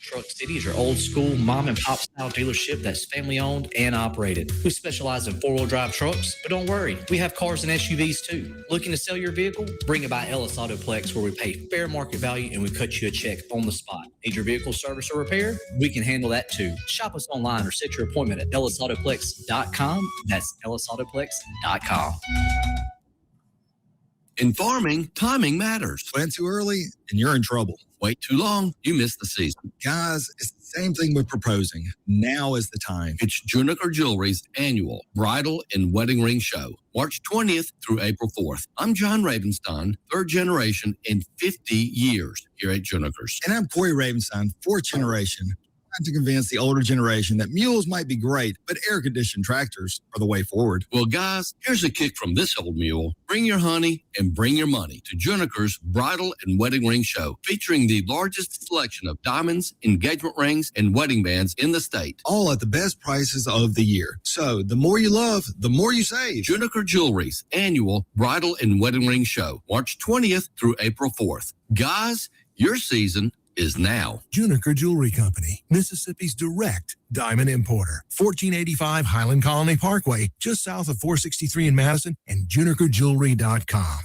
Truck City is your old school mom and pop style dealership that's family owned and operated. We specialize in 4-wheel drive trucks, but don't worry, we have cars and SUVs too. Looking to sell your vehicle? Bring it by Ellis Autoplex, where we pay fair market value and we cut you a check on the spot. Need your vehicle service or repair? We can handle that too. Shop us online or set your appointment at ellisautoplex.com. That's ellisautoplex.com. In farming, timing matters. Plant too early and you're in trouble. Wait too long, you miss the season. Guys, it's the same thing with proposing. Now is the time. It's Juniker Jewelry's annual Bridal and Wedding Ring Show, March 20th through April 4th. I'm John Ravenstein, third generation in 50 years here at Juniker's. And I'm Corey Ravenstein, fourth generation. To convince the older generation that mules might be great, but air-conditioned tractors are the way forward. Well, guys, here's a kick from this old mule. Bring your honey and bring your money to Juniker's Bridal and Wedding Ring Show, featuring the largest selection of diamonds, engagement rings, and wedding bands in the state. All at the best prices of the year. So the more you love, the more you save. Juniker Jewelry's annual Bridal and Wedding Ring Show, March 20th through April 4th. Guys, your season is now. Juniker Jewelry Company, Mississippi's direct diamond importer. 1485 Highland Colony Parkway, just south of 463 in Madison, and junikerjewelry.com.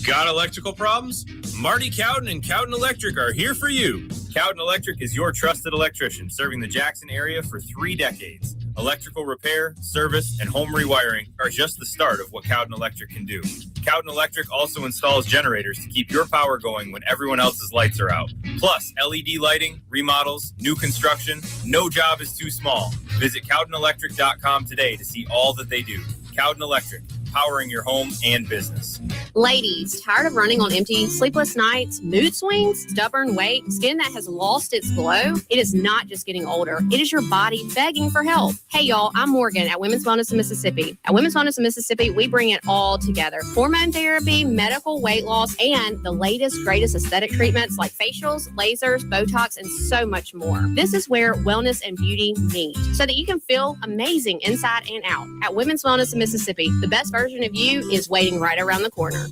Got electrical problems? Marty Cowden and Cowden Electric are here for you. Cowden Electric is your trusted electrician, serving the Jackson area for 3 decades. Electrical repair, service, and home rewiring are just the start of what Cowden Electric can do. Cowden Electric also installs generators to keep your power going when everyone else's lights are out. Plus, LED lighting, remodels, new construction, no job is too small. Visit CowdenElectric.com today to see all that they do. Cowden Electric, powering your home and business. Ladies, tired of running on empty, sleepless nights, mood swings, stubborn weight, skin that has lost its glow? It is not just getting older. It is your body begging for help. Hey, y'all, I'm Morgan at Women's Wellness of Mississippi. At Women's Wellness of Mississippi, we bring it all together. Hormone therapy, medical weight loss, and the latest, greatest aesthetic treatments like facials, lasers, Botox, and so much more. This is where wellness and beauty meet so that you can feel amazing inside and out. At Women's Wellness of Mississippi, the best version of you is waiting right around the corner.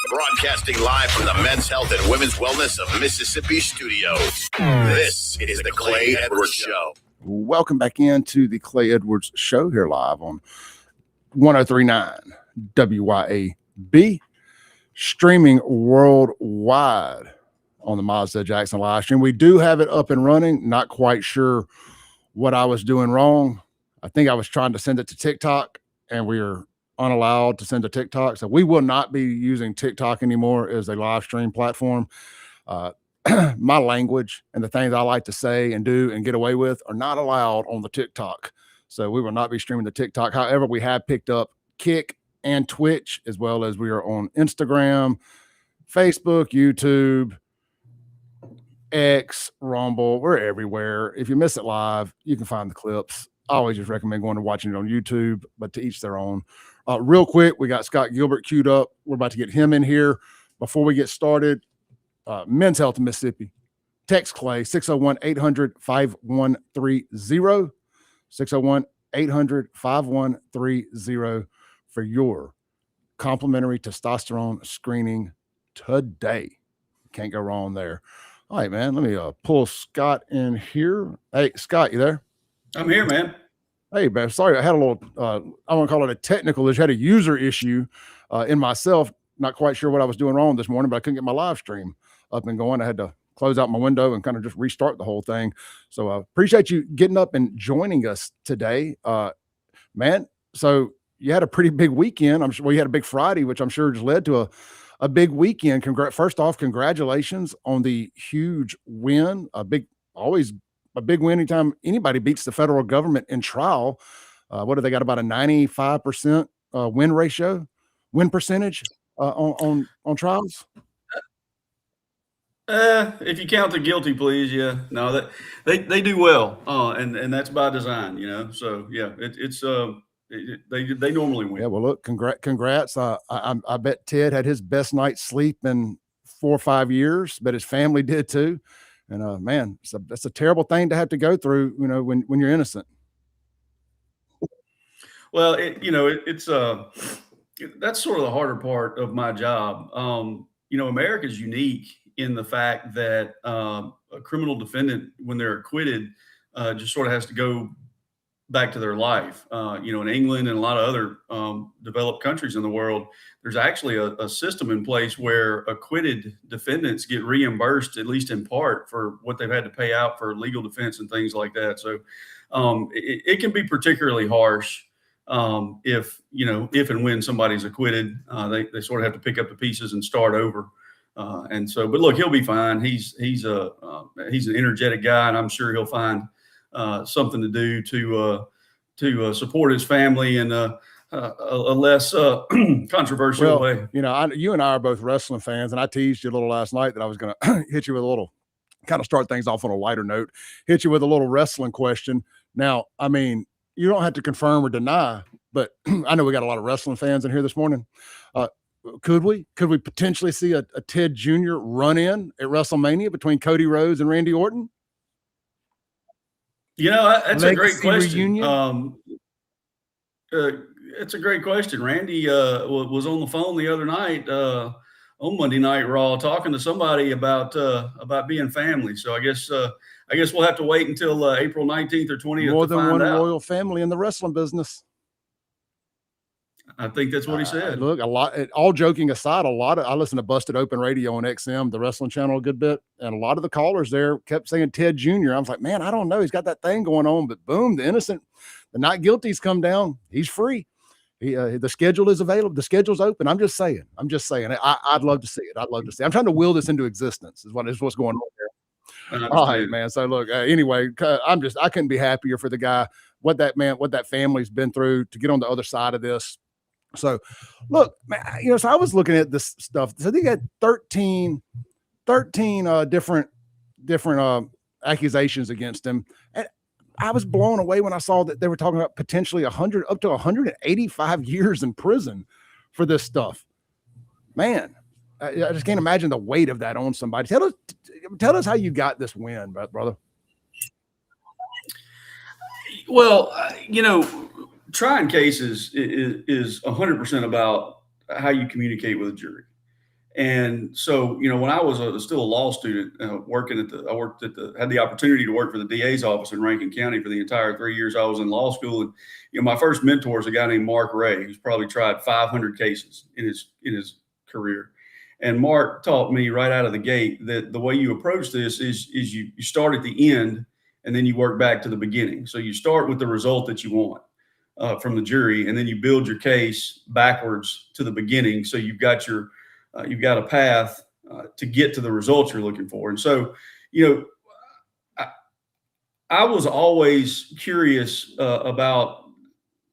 Broadcasting live from the Men's Health and Women's Wellness of Mississippi studios. This is the Clay Edwards Show. Welcome back into the Clay Edwards Show here live on 1039 WYAB, streaming worldwide on the Mazda Jackson live stream. We do have it up and running. Not quite sure what I was doing wrong. I think I was trying to send it to TikTok, and we are unallowed to send to TikTok. So we will not be using TikTok anymore as a live stream platform. My language and the things I like to say and do and get away with are not allowed on the TikTok. So we will not be streaming the TikTok. However, we have picked up Kick and Twitch, as well as we are on Instagram, Facebook, YouTube, X, Rumble. We're everywhere. If you miss it live, you can find the clips. I always just recommend going and watching it on YouTube, but to each their own. Real quick, we got Scott Gilbert queued up. We're about to get him in here. Before we get started, Men's Health in Mississippi. Text Clay, 601-800-5130. 601-800-5130 for your complimentary testosterone screening today. Can't go wrong there. All right, man. Let me pull Scott in here. Hey, Scott, you there? I'm here, man. Hey, man, sorry, I had a little, I want to call it a technical issue. I had a user issue in myself. Not quite sure what I was doing wrong this morning, but I couldn't get my live stream up and going. I had to close out my window and kind of just restart the whole thing. So I appreciate you getting up and joining us today. Man, so you had a pretty big weekend. I'm sure, well, you had a big Friday, which I'm sure just led to a big weekend. First off, congratulations on the huge win. Always a big win anytime anybody beats the federal government in trial. What do they got, about a 95% win percentage on trials? If you count the guilty pleas, yeah. No, that they do well. And that's by design, you know. So yeah, they normally win. Yeah, well, look, congrats. I bet Ted had his best night's sleep in 4 or 5 years, but his family did too. And man, that's a terrible thing to have to go through, you know, when you're innocent. Well, it's that's sort of the harder part of my job. You know, America's unique in the fact that a criminal defendant, when they're acquitted, just sort of has to go back to their life. In England and a lot of other developed countries in the world, there's actually a system in place where acquitted defendants get reimbursed, at least in part, for what they've had to pay out for legal defense and things like that. So it can be particularly harsh if and when somebody's acquitted. They sort of have to pick up the pieces and start over. But look, he'll be fine. He's an energetic guy, and I'm sure he'll find something to do to support his family in a less controversial way. You and I are both wrestling fans, and I teased you a little last night that I was going to hit you with a little, kind of start things off on a lighter note, hit you with a little wrestling question. Now, I mean, you don't have to confirm or deny, but I know we got a lot of wrestling fans in here this morning. Could we potentially see a Ted Jr. run in at WrestleMania between Cody Rhodes and Randy Orton? That's a great question. It's a great question. Randy was on the phone the other night on Monday Night Raw talking to somebody about being family. So I guess we'll have to wait until April 19th or 20th. More to than find one out. royal family in the wrestling business. I think that's what he said. Look, all joking aside, I listen to Busted Open Radio on XM, the wrestling channel, a good bit. And a lot of the callers there kept saying Ted Jr. I was like, man, I don't know. He's got that thing going on, but boom, the not guilty's come down. He's free. The schedule is available. The schedule's open. I'm just saying. I'd love to see it. I'm trying to will this into existence is what's going on there. All right, man. So look, anyway, I couldn't be happier for the guy, what that family's been through to get on the other side of this. So look, man, so I was looking at this stuff. So they got 13 different accusations against him. And I was blown away when I saw that they were talking about potentially up to 185 years in prison for this stuff. Man, I just can't imagine the weight of that on somebody. Tell us how you got this win, brother. Well, trying cases is 100% about how you communicate with a jury. And so, when I was still a law student, had the opportunity to work for the DA's office in Rankin County for the entire 3 years I was in law school. And, my first mentor is a guy named Mark Ray, who's probably tried 500 cases in his career. And Mark taught me right out of the gate that the way you approach this is you start at the end and then you work back to the beginning. So you start with the result that you want from the jury, and then you build your case backwards to the beginning. So you've got a path to get to the results you're looking for. And so, I was always curious about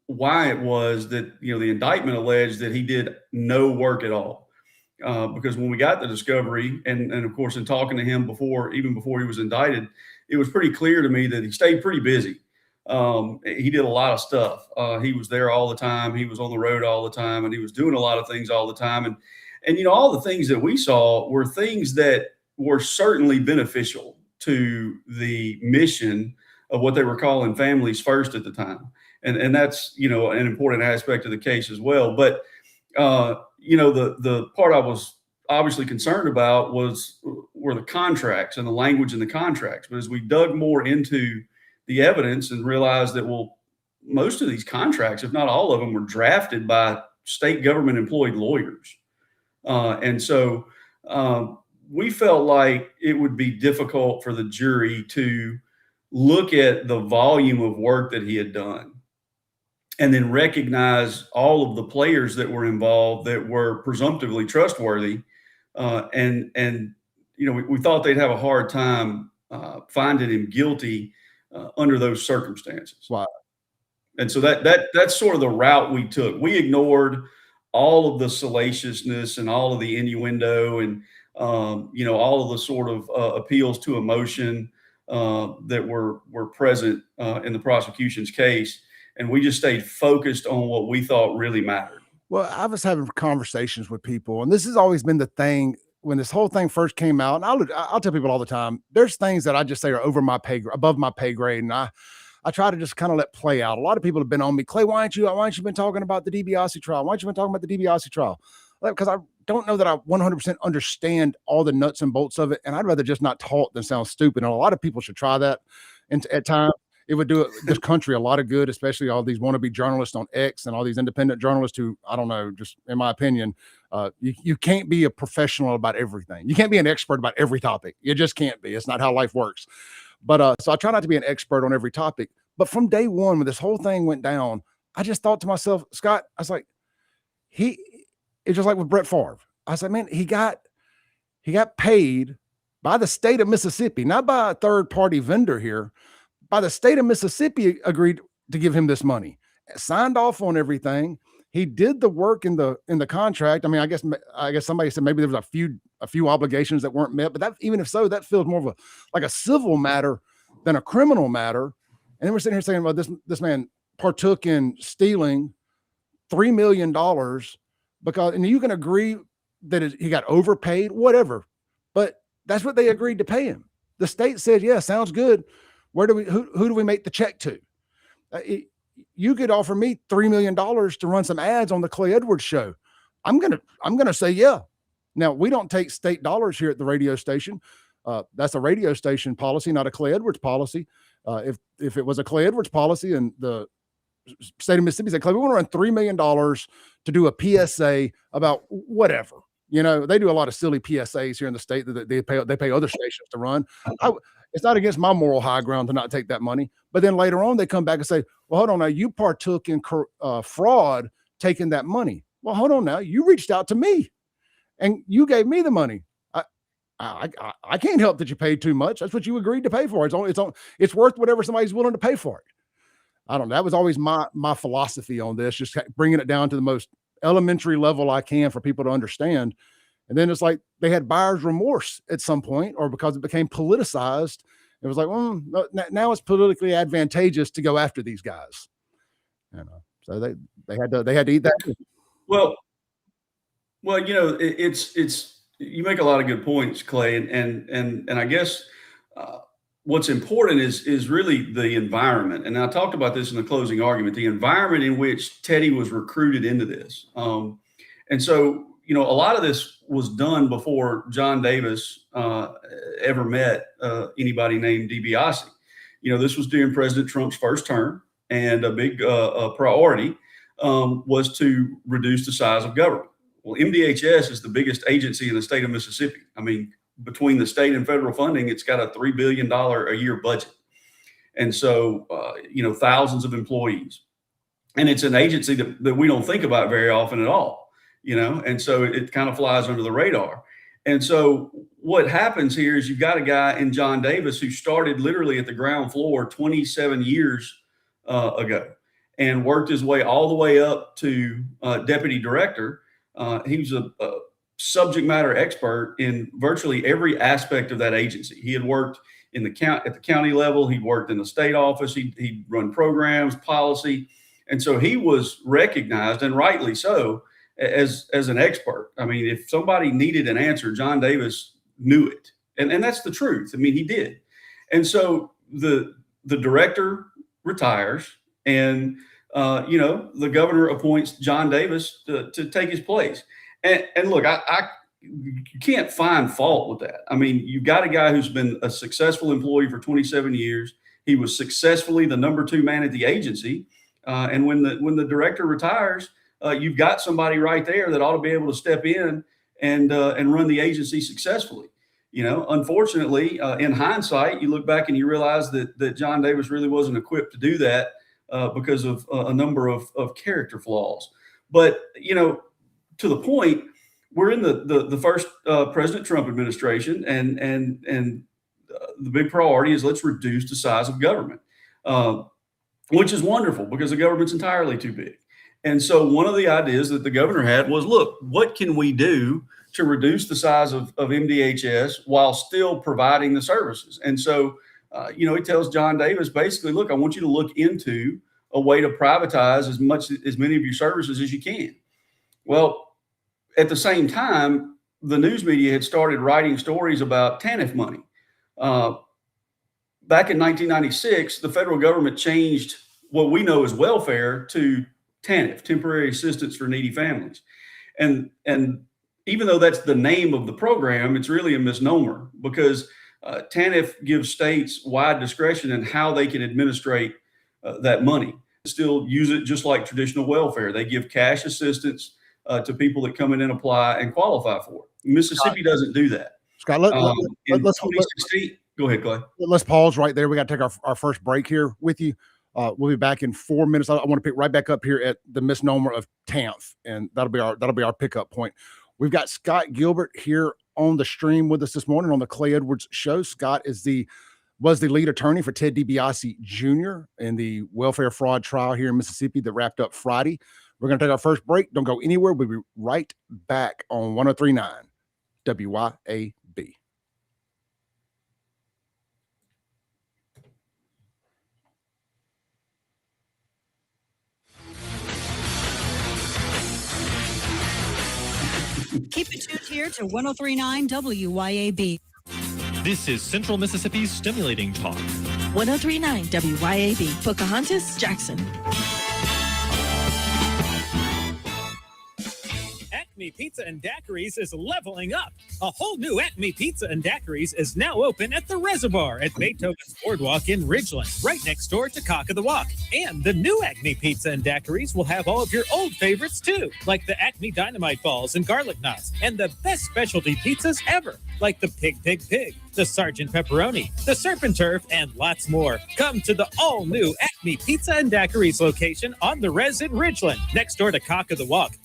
why it was that, the indictment alleged that he did no work at all. Because when we got the discovery and of course, in talking to him even before he was indicted, it was pretty clear to me that he stayed pretty busy. He did a lot of stuff. He was there all the time. He was on the road all the time, and he was doing a lot of things all the time. And all the things that we saw were things that were certainly beneficial to the mission of what they were calling Families First at the time. And that's, an important aspect of the case as well. But, the part I was obviously concerned about were the contracts and the language in the contracts. But as we dug more into the evidence and realized that, most of these contracts, if not all of them, were drafted by state government employed lawyers. And so we felt like it would be difficult for the jury to look at the volume of work that he had done and then recognize all of the players that were involved that were presumptively trustworthy. We thought they'd have a hard time finding him guilty under those circumstances. Wow. And so that's sort of the route we took. We ignored all of the salaciousness and all of the innuendo and, all of the sort of appeals to emotion that were present in the prosecution's case. And we just stayed focused on what we thought really mattered. Well, I was having conversations with people, and this has always been the thing when this whole thing first came out. And I'll tell people all the time, there's things that I just say are above my pay grade. And I try to just kind of let play out. A lot of people have been on me, Clay, why ain't you been talking about the DiBiase trial? Why ain't you been talking about the DiBiase trial? Because don't know that I 100% understand all the nuts and bolts of it. And I'd rather just not talk than sound stupid. And a lot of people should try that. And at times it would do this country a lot of good, especially all these wannabe journalists on X and all these independent journalists who, I don't know, just in my opinion, you can't be a professional about everything. You can't be an expert about every topic. You just can't be. It's not how life works. But so I try not to be an expert on every topic. But from day one, when this whole thing went down, I just thought to myself, Scott, I was like, it's just like with Brett Favre. I said, man, he got paid by the state of Mississippi, not by a third party vendor here. By the state of Mississippi agreed to give him this money, signed off on everything. He did the work in the contract. I mean, I guess somebody said maybe there was a few obligations that weren't met, but that, even if so, that feels more of a civil matter than a criminal matter. And then we're sitting here saying, well, this man partook in stealing $3 million because, and you can agree that he got overpaid, whatever, but that's what they agreed to pay him. The state said, yeah, sounds good. Who do we make the check to? You could offer me $3 million to run some ads on the Clay Edwards show. I'm going to say, yeah. Now, we don't take state dollars here at the radio station. That's a radio station policy, not a Clay Edwards policy. If it was a Clay Edwards policy and the state of Mississippi said, Clay, we want to run $3 million to do a PSA about whatever. You know, they do a lot of silly PSAs here in the state that they pay other stations to run. It's not against my moral high ground to not take that money. But then later on, they come back and say, well, hold on now, you partook in fraud taking that money. Well, hold on now, you reached out to me and you gave me the money. I can't help that you paid too much. That's what you agreed to pay for. It's worth whatever somebody's willing to pay for it. I don't know. That was always my philosophy on this, just bringing it down to the most elementary level I can for people to understand. And then it's like they had buyer's remorse at some point, or because it became politicized, it was like, well, now it's politically advantageous to go after these guys. You know, so they had to eat that. Well, you know, it's you make a lot of good points, Clay, and I guess what's important is really the environment. And I talked about this in the closing argument, the environment in which Teddy was recruited into this. And so, you know, a lot of this was done before John Davis ever met anybody named DiBiase. You know, this was during President Trump's first term, and a big priority was to reduce the size of government. Well, MDHS is the biggest agency in the state of Mississippi. I mean, between the state and federal funding, it's got a $3 billion a year budget. And so, you know, thousands of employees. And it's an agency that we don't think about very often at all, you know, and so it kind of flies under the radar. And so what happens here is you've got a guy in John Davis who started literally at the ground floor 27 years ago and worked his way all the way up to deputy director. He was a subject matter expert in virtually every aspect of that agency. He had worked at the county level. He worked in the state office. He'd run programs, policy. And so he was recognized, and rightly so, as an expert. I mean, if somebody needed an answer, John Davis knew it. And that's the truth. I mean, he did. And so the director retires, and you know, the governor appoints John Davis to take his place. And look, you can't find fault with that. I mean, you've got a guy who's been a successful employee for 27 years. He was successfully the number 2 man at the agency. And when the director retires, you've got somebody right there that ought to be able to step in and run the agency successfully. You know, unfortunately, in hindsight, you look back and you realize that John Davis really wasn't equipped to do that because of a number of character flaws. But, you know, to the point, we're in the first President Trump administration, and the big priority is let's reduce the size of government, which is wonderful because the government's entirely too big. And so one of the ideas that the governor had was, look, what can we do to reduce the size of MDHS while still providing the services? And so, you know, he tells John Davis, basically, look, I want you to look into a way to privatize as many of your services as you can. Well, at the same time, the news media had started writing stories about TANF money. Back in 1996, the federal government changed what we know as welfare to TANF, temporary assistance for needy families. And even though that's the name of the program, it's really a misnomer because TANF gives states wide discretion in how they can administrate that money. Still use it just like traditional welfare. They give cash assistance to people that come in and apply and qualify for it. Mississippi doesn't do that. Scott, In let's 2016, go ahead, Clay. let's pause right there. We got to take our first break here with you. We'll be back in 4 minutes. I want to pick right back up here at the misnomer of TANF, and that'll be our pickup point. We've got Scott Gilbert here on the stream with us this morning on the Clay Edwards Show. Scott was the lead attorney for Ted DiBiase Jr. in the welfare fraud trial here in Mississippi that wrapped up Friday. We're going to take our first break. Don't go anywhere. We'll be right back on 103.9 WYAB. Keep it tuned here to 103.9 WYAB. This is Central Mississippi's Stimulating Talk. 103.9 WYAB. Pocahontas, Jackson. Acme Pizza and Daiquiris is leveling up. A whole new Acme Pizza and Daiquiris is now open at the Reservoir at Beethoven's Boardwalk in Ridgeland, right next door to Cock of the Walk. And the new Acme Pizza and Daiquiris will have all of your old favorites too, like the Acme Dynamite Balls and Garlic Knots, and the best specialty pizzas ever, like the Pig, the Sergeant Pepperoni, the Serpent Turf, and lots more. Come to the all-new Acme Pizza and Daiquiris location on the Res in Ridgeland, next door to Cock of the Walk.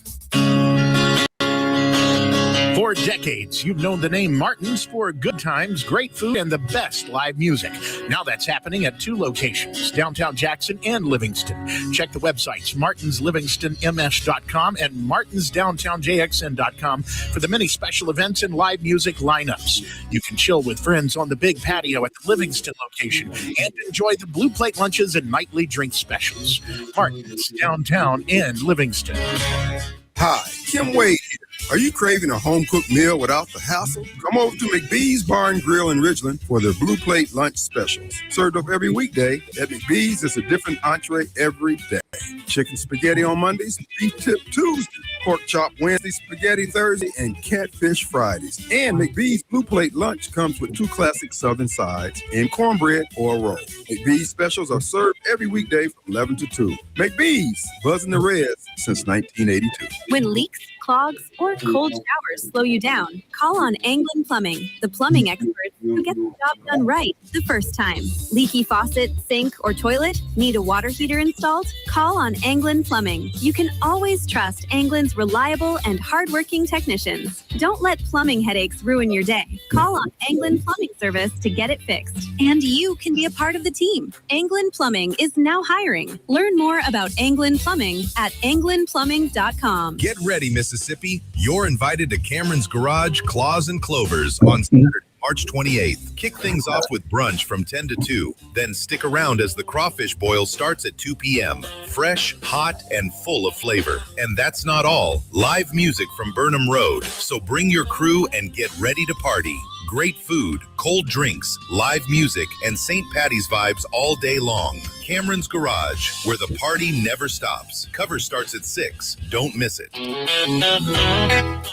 For decades, you've known the name Martin's for good times, great food, and the best live music. Now that's happening at 2 locations, downtown Jackson and Livingston. Check the websites, martinslivingstonms.com and martinsdowntownjxn.com for the many special events and live music lineups. You can chill with friends on the big patio at the Livingston location and enjoy the blue plate lunches and nightly drink specials. Martin's, downtown and Livingston. Hi, Kim Wade here. Are you craving a home-cooked meal without the hassle? Come over to McBee's Bar and Grill in Ridgeland for their Blue Plate lunch specials. Served up every weekday, at McBee's, it's a different entree every day. Chicken spaghetti on Mondays, beef tip Tuesday, pork chop Wednesday, spaghetti Thursday, and catfish Fridays. And McBee's Blue Plate lunch comes with 2 classic Southern sides and cornbread or a roll. McBee's specials are served every weekday from 11 to 2. McBee's, buzzing the Reds since 1982. When leaks, clogs, or cold showers slow you down, call on Anglin Plumbing, the plumbing experts who get the job done right the first time. Leaky faucet, sink, or toilet? Need a water heater installed? Call on Anglin Plumbing. You can always trust Anglin's reliable and hardworking technicians. Don't let plumbing headaches ruin your day. Call on Anglin Plumbing Service to get it fixed. And you can be a part of the team. Anglin Plumbing is now hiring. Learn more about Anglin Plumbing at anglinplumbing.com. Get ready, Mississippi. You're invited to Cameron's Garage, Claws and Clovers on Saturday, March 28th. Kick things off with brunch from 10 to 2. Then stick around as the crawfish boil starts at 2 p.m. Fresh, hot, and full of flavor. And that's not all. Live music from Burnham Road. So bring your crew and get ready to party. Great food, cold drinks, live music, and St. Patty's vibes all day long. Cameron's Garage, where the party never stops. Cover starts at 6. Don't miss it.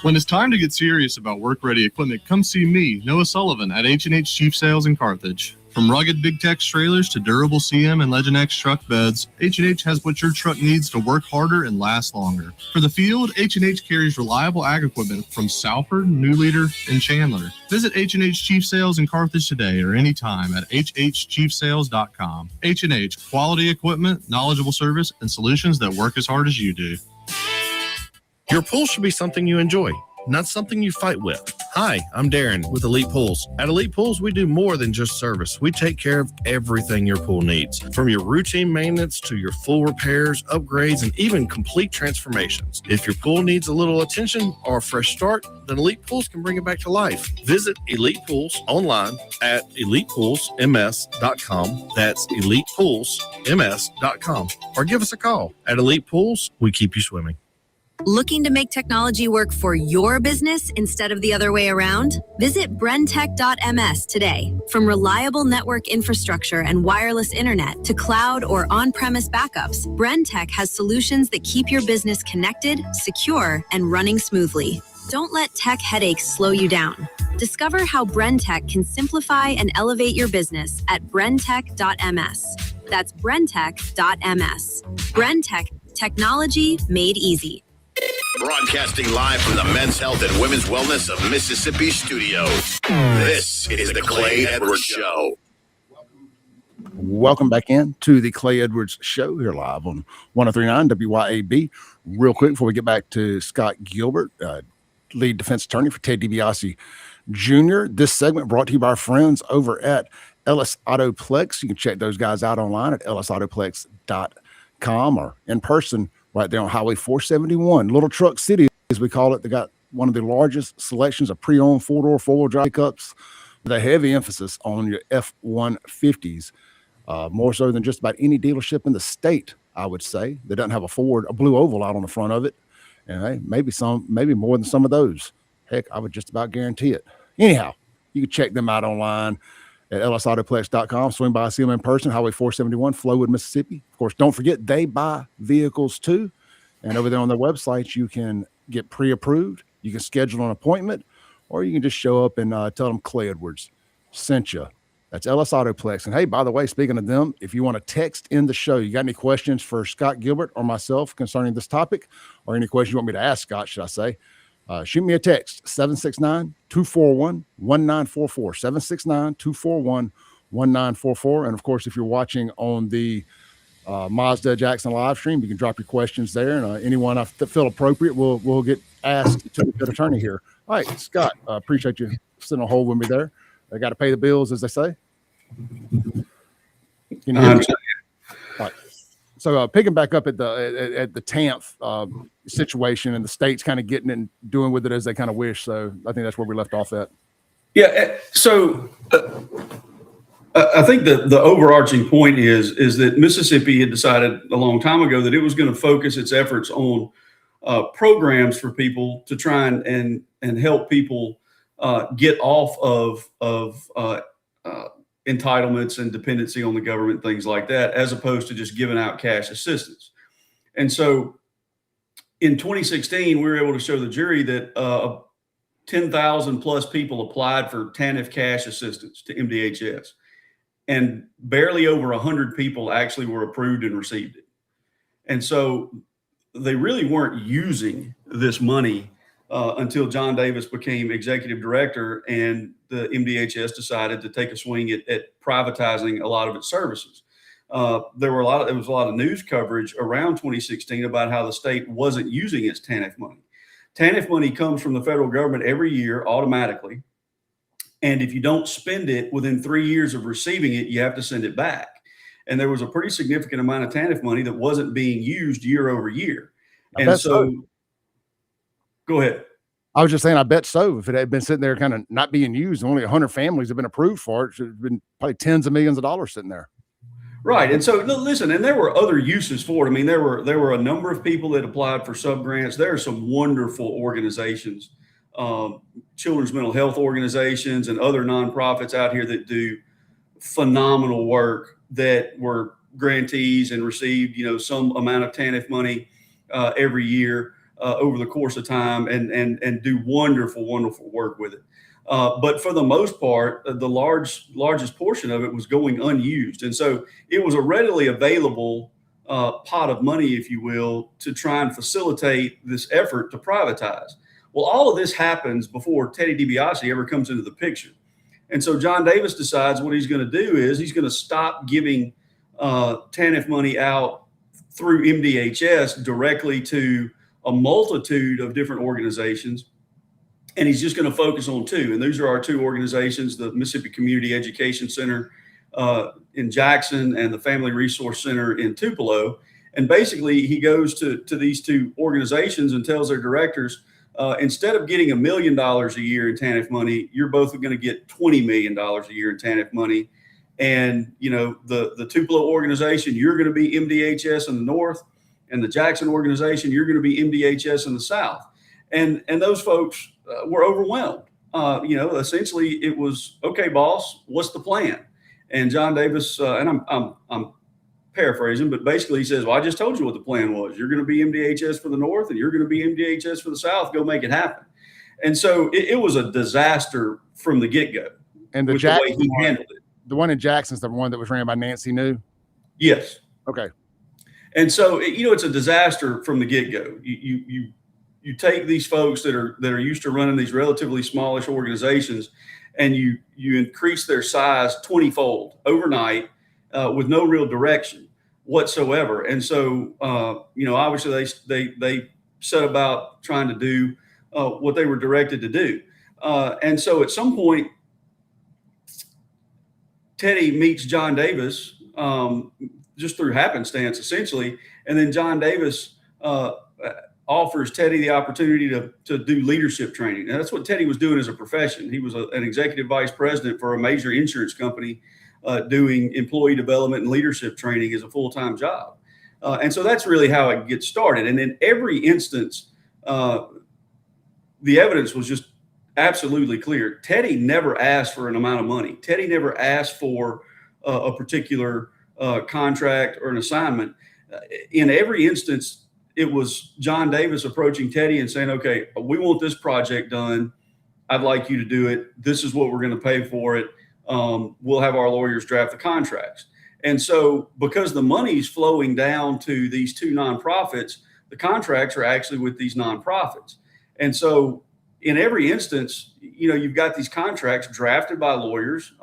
When it's time to get serious about work-ready equipment, come see me, Noah Sullivan, at H&H Chief Sales in Carthage. From rugged Big Tex trailers to durable CM and Legend X truck beds, H&H has what your truck needs to work harder and last longer. For the field, H&H carries reliable ag equipment from Salford, New Leader, and Chandler. Visit H&H Chief Sales in Carthage today or anytime at hhchiefsales.com. H&H, quality equipment, knowledgeable service, and solutions that work as hard as you do. Your pool should be something you enjoy, not something you fight with. Hi, I'm Darren with Elite Pools. At Elite Pools, we do more than just service. We take care of everything your pool needs, from your routine maintenance to your full repairs, upgrades, and even complete transformations. If your pool needs a little attention or a fresh start, then Elite Pools can bring it back to life. Visit Elite Pools online at elitepoolsms.com. That's elitepoolsms.com. Or give us a call. At Elite Pools, we keep you swimming. Looking to make technology work for your business instead of the other way around? Visit brentech.ms today. From reliable network infrastructure and wireless internet to cloud or on-premise backups, Brentech has solutions that keep your business connected, secure, and running smoothly. Don't let tech headaches slow you down. Discover how BrenTech can simplify and elevate your business at brentech.ms. That's brentech.ms. BrenTech, technology made easy. Broadcasting live from the Men's Health and Women's Wellness of Mississippi studio. This is the Clay Edwards Show. Welcome back in to the Clay Edwards Show here live on 103.9 WYAB. Real quick before we get back to Scott Gilbert, lead defense attorney for Ted DiBiase Jr. This segment brought to you by our friends over at Ellis Autoplex. You can check those guys out online at ellisautoplex.com or in person right there on Highway 471. Little Truck City, as we call it. They got one of the largest selections of pre-owned four-door, four-wheel drive pickups with a heavy emphasis on your F-150s. More so than just about any dealership in the state, I would say. They doesn't have a blue oval out on the front of it. And hey, maybe more than some of those. Heck, I would just about guarantee it. Anyhow, you can check them out online at ellisautoplex.com. Swing by, see them in person, Highway 471, Flowood, Mississippi. Of course, don't forget, they buy vehicles too. And over there on their website, you can get pre-approved. You can schedule an appointment, or you can just show up and tell them Clay Edwards sent you. That's Ellis Autoplex. And hey, by the way, speaking of them, if you want to text in the show, you got any questions for Scott Gilbert or myself concerning this topic, or any questions you want me to ask Scott, should I say, shoot me a text, 769-241-1944, 769-241-1944. And of course, if you're watching on the Mazda Jackson live stream, you can drop your questions there, and anyone I feel appropriate will get asked to the attorney here. All right, Scott, appreciate you sitting on hold with me there. They got to pay the bills, as they say. Can you hear me? All right. So picking back up at the TANF situation, and the states kind of getting it and doing with it as they kind of wish. So I think that's where we left off at. Yeah. So I think the overarching point is that Mississippi had decided a long time ago that it was going to focus its efforts on programs for people to try and help people get off of entitlements and dependency on the government, things like that, as opposed to just giving out cash assistance. And so in 2016, we were able to show the jury that 10,000 plus people applied for TANF cash assistance to MDHS, and barely over 100 people actually were approved and received it. And so they really weren't using this money until John Davis became executive director, and the MDHS decided to take a swing at privatizing a lot of its services. There was a lot of news coverage around 2016 about how the state wasn't using its TANF money. TANF money comes from the federal government every year automatically. And if you don't spend it within 3 years of receiving it, you have to send it back. And there was a pretty significant amount of TANF money that wasn't being used year over year. And so go ahead. I was just saying, I bet so. If it had been sitting there kind of not being used, only 100 families have been approved for it. Should have been probably tens of millions of dollars sitting there. Right. And so listen, and there were other uses for it. I mean, there were a number of people that applied for sub-grants. There are some wonderful organizations, children's mental health organizations and other nonprofits out here that do phenomenal work that were grantees and received, some amount of TANF money every year over the course of time and do wonderful, wonderful work with it. But for the most part, the largest portion of it was going unused. And so it was a readily available pot of money, if you will, to try and facilitate this effort to privatize. Well, all of this happens before Teddy DiBiase ever comes into the picture. And so John Davis decides what he's going to do is he's going to stop giving TANF money out through MDHS directly to a multitude of different organizations. And he's just going to focus on two. And those are our two organizations, the Mississippi Community Education Center in Jackson and the Family Resource Center in Tupelo. And basically, he goes to these two organizations and tells their directors, instead of getting $1 million a year in TANF money, you're both going to get $20 million a year in TANF money. And, the Tupelo organization, you're going to be MDHS in the north, and the Jackson organization, you're going to be MDHS in the south. And those folks were overwhelmed. Essentially it was, okay, boss, what's the plan? And John Davis, and I'm paraphrasing, but basically he says, well, I just told you what the plan was. You're going to be MDHS for the north and you're going to be MDHS for the south. Go make it happen. And so it was a disaster from the get-go. And the way he handled it. The one in Jackson's the one that was ran by Nancy New? Yes. Okay. And so, it's a disaster from the get-go. You take these folks that are used to running these relatively smallish organizations, and you increase their size 20-fold overnight with no real direction whatsoever. And so, obviously they set about trying to do what they were directed to do. And so at some point, Teddy meets John Davis just through happenstance, essentially. And then John Davis offers Teddy the opportunity to do leadership training. And that's what Teddy was doing as a profession. He was an executive vice president for a major insurance company doing employee development and leadership training as a full-time job. And so that's really how it gets started. And in every instance, the evidence was just absolutely clear. Teddy never asked for an amount of money. Teddy never asked for a particular contract or an assignment. In every instance, it was John Davis approaching Teddy and saying, okay, we want this project done. I'd like you to do it. This is what we're going to pay for it. We'll have our lawyers draft the contracts. And so because the money's flowing down to these two nonprofits, the contracts are actually with these nonprofits. And so in every instance, you've got these contracts drafted by lawyers.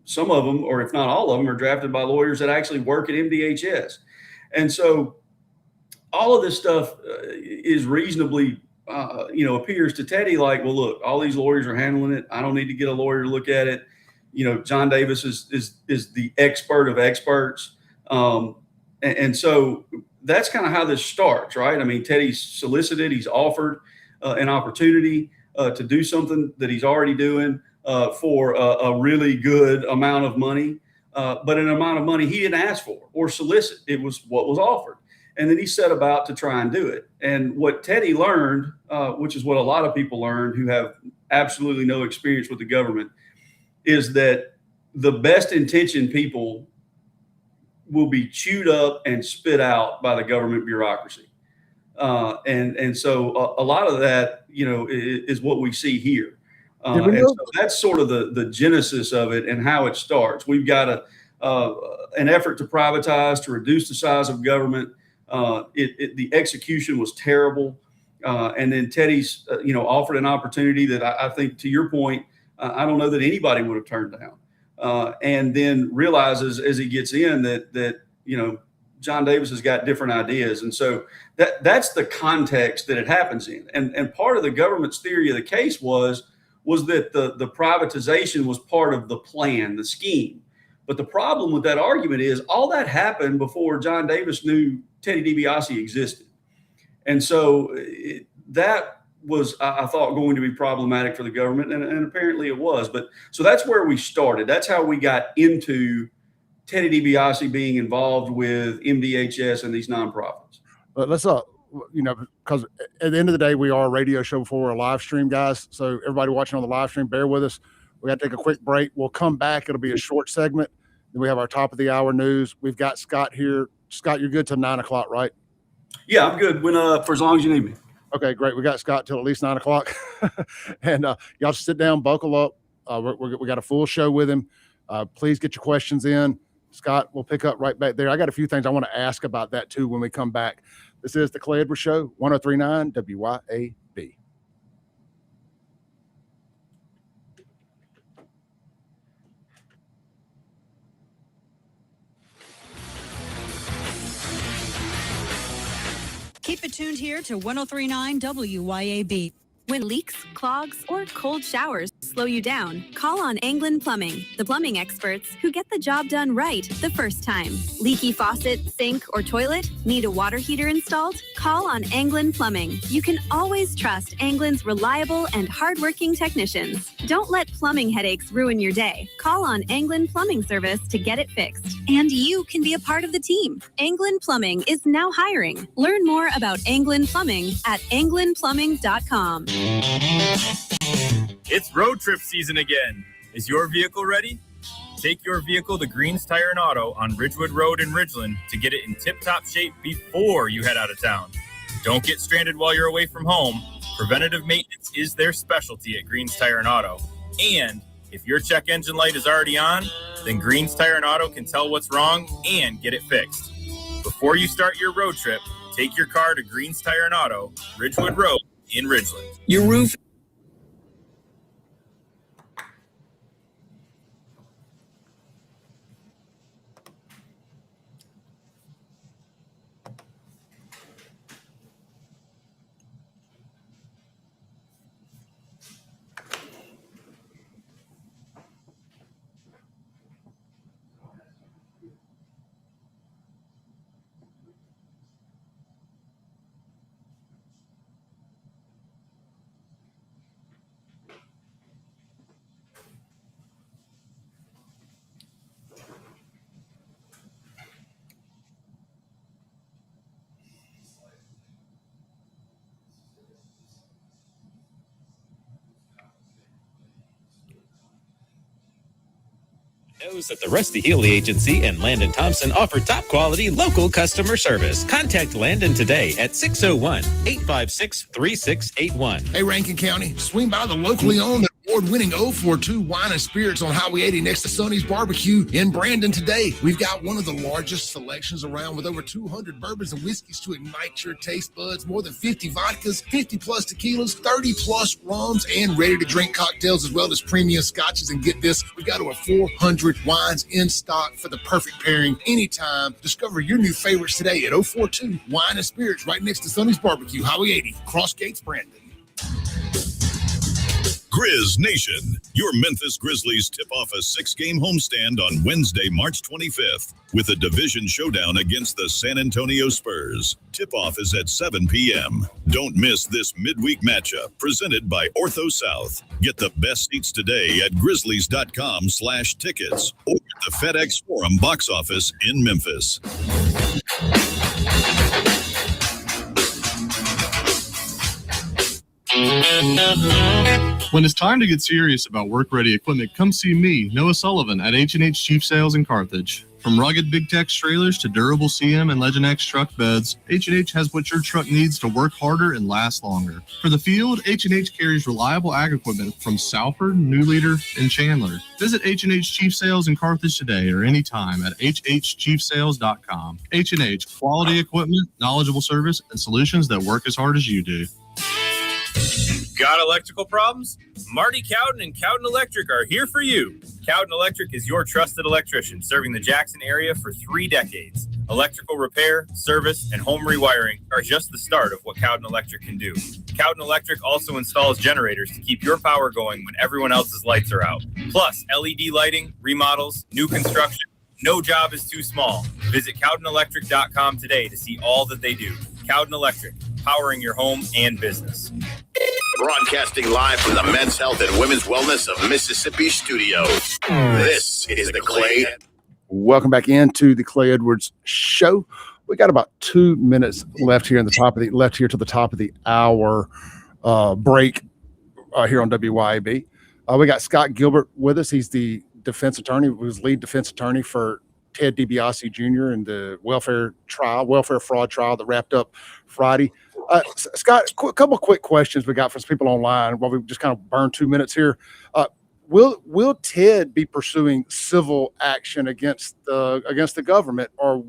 Some of them, or if not all of them, are drafted by lawyers that actually work at MDHS. And so all of this stuff is reasonably, appears to Teddy like, well, look, all these lawyers are handling it. I don't need to get a lawyer to look at it. John Davis is the expert of experts. And so that's kind of how this starts, right? I mean, Teddy's solicited, he's offered an opportunity to do something that he's already doing for a really good amount of money, but an amount of money he didn't ask for or solicit. It was what was offered. And then he set about to try and do it. And what Teddy learned, which is what a lot of people learned who have absolutely no experience with the government, is that the best intentioned people will be chewed up and spit out by the government bureaucracy. And so a lot of that, is what we see here. And so that's sort of the genesis of it and how it starts. We've got an effort to privatize, to reduce the size of government. The execution was terrible. And then Teddy's, offered an opportunity that I think, to your point, I don't know that anybody would have turned down. And then realizes as he gets in that John Davis has got different ideas. And so that's the context that it happens in. And part of the government's theory of the case was that the privatization was part of the plan, the scheme. But the problem with that argument is all that happened before John Davis knew Teddy DiBiase existed. And so that was, I thought, going to be problematic for the government, and apparently it was. But so that's where we started. That's how we got into Teddy DiBiase being involved with MDHS and these nonprofits. But let's, because at the end of the day, we are a radio show before a live stream, guys. So everybody watching on the live stream, bear with us. We got to take a quick break. We'll come back. It'll be a short segment. Then we have our top of the hour news. We've got Scott here. Scott, you're good till 9 o'clock, right? Yeah, I'm good for as long as you need me. Okay, great. We got Scott till at least 9 o'clock. And y'all sit down, buckle up. We got a full show with him. Please get your questions in. Scott, we'll pick up right back there. I got a few things I want to ask about that too when we come back. This is the Clay Edwards Show, 103.9 WYAB. Keep it tuned here to 103.9 WYAB. When leaks, clogs, or cold showers slow you down, call on Anglin Plumbing, the plumbing experts who get the job done right the first time. Leaky faucet, sink, or toilet? Need a water heater installed? Call on Anglin Plumbing. You can always trust Anglin's reliable and hardworking technicians. Don't let plumbing headaches ruin your day. Call on Anglin Plumbing Service to get it fixed. And you can be a part of the team. Anglin Plumbing is now hiring. Learn more about Anglin Plumbing at anglinplumbing.com. It's road trip season again. Is your vehicle ready? Take your vehicle to Green's Tire and Auto on Ridgewood Road in Ridgeland to get it in tip-top shape before you head out of town. Don't get stranded while you're away from home. Preventative maintenance is their specialty at Green's Tire and Auto. And if your check engine light is already on, then Green's Tire and Auto can tell what's wrong and get it fixed. Before you start your road trip, take your car to Green's Tire and Auto, Ridgewood Road in Ridgeland. Your roof. Knows that the Rusty Healy Agency and Landon Thompson offer top quality local customer service. Contact Landon today at 601-856-3681. Hey, Rankin County, swing by the locally owned and award-winning 042 Wine and Spirits on Highway 80 next to Sonny's Barbecue in Brandon today. We've got one of the largest selections around with over 200 bourbons and whiskeys to ignite your taste buds, more than 50 vodkas, 50-plus tequilas, 30-plus rums, and ready-to-drink cocktails, as well as premium scotches. And get this, we got over 400 wines in stock for the perfect pairing anytime. Discover your new favorites today at 042 Wine and Spirits right next to Sonny's Barbecue, Highway 80, Cross Gates, Brandon. Grizz Nation, your Memphis Grizzlies tip off a 6-game homestand on Wednesday, March 25th, with a division showdown against the San Antonio Spurs. Tip-off is at 7 p.m. Don't miss this midweek matchup presented by Ortho South. Get the best seats today at grizzlies.com/tickets or at the FedEx Forum box office in Memphis. When it's time to get serious about work-ready equipment, come see me, Noah Sullivan, at H&H Chief Sales in Carthage. From rugged Big Tex trailers to durable CM and Legend X truck beds, H&H has what your truck needs to work harder and last longer. For the field, H&H carries reliable ag equipment from Salford, New Leader, and Chandler. Visit H&H Chief Sales in Carthage today or anytime at hhchiefsales.com. H&H, quality equipment, knowledgeable service, and solutions that work as hard as you do. Got electrical problems? Marty Cowden and Cowden Electric are here for you. Cowden Electric is your trusted electrician, serving the Jackson area for 3 decades. Electrical repair, service, and home rewiring are just the start of what Cowden Electric can do. Cowden Electric also installs generators to keep your power going when everyone else's lights are out. Plus, LED lighting, remodels, new construction. No job is too small. Visit CowdenElectric.com today to see all that they do. Cowden Electric, powering your home and business. Broadcasting live from the Men's Health and Women's Wellness of Mississippi studio. This is the Clay. Welcome back into the Clay Edwards Show. We got about 2 minutes left here till the top of the hour break here on WYAB. We got Scott Gilbert with us. He's the defense attorney, who's lead defense attorney for Ted DiBiase Jr. in the welfare fraud trial that wrapped up Friday. Scott, a couple of quick questions we got from some people online while we just kind of burn 2 minutes here. Will Ted be pursuing civil action against the government, or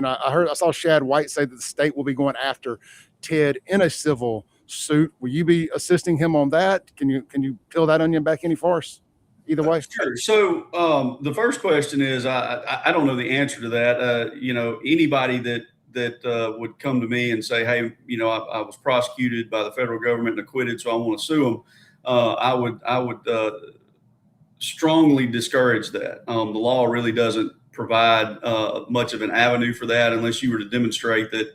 I saw Shad White say that the state will be going after Ted in a civil suit. Will you be assisting him on that? Can you peel that onion back any for us? Either way. Sure. So the first question is, I don't know the answer to that. Anybody that would come to me and say, hey, I was prosecuted by the federal government and acquitted, so I want to sue them. I would strongly discourage that. The law really doesn't provide much of an avenue for that unless you were to demonstrate that,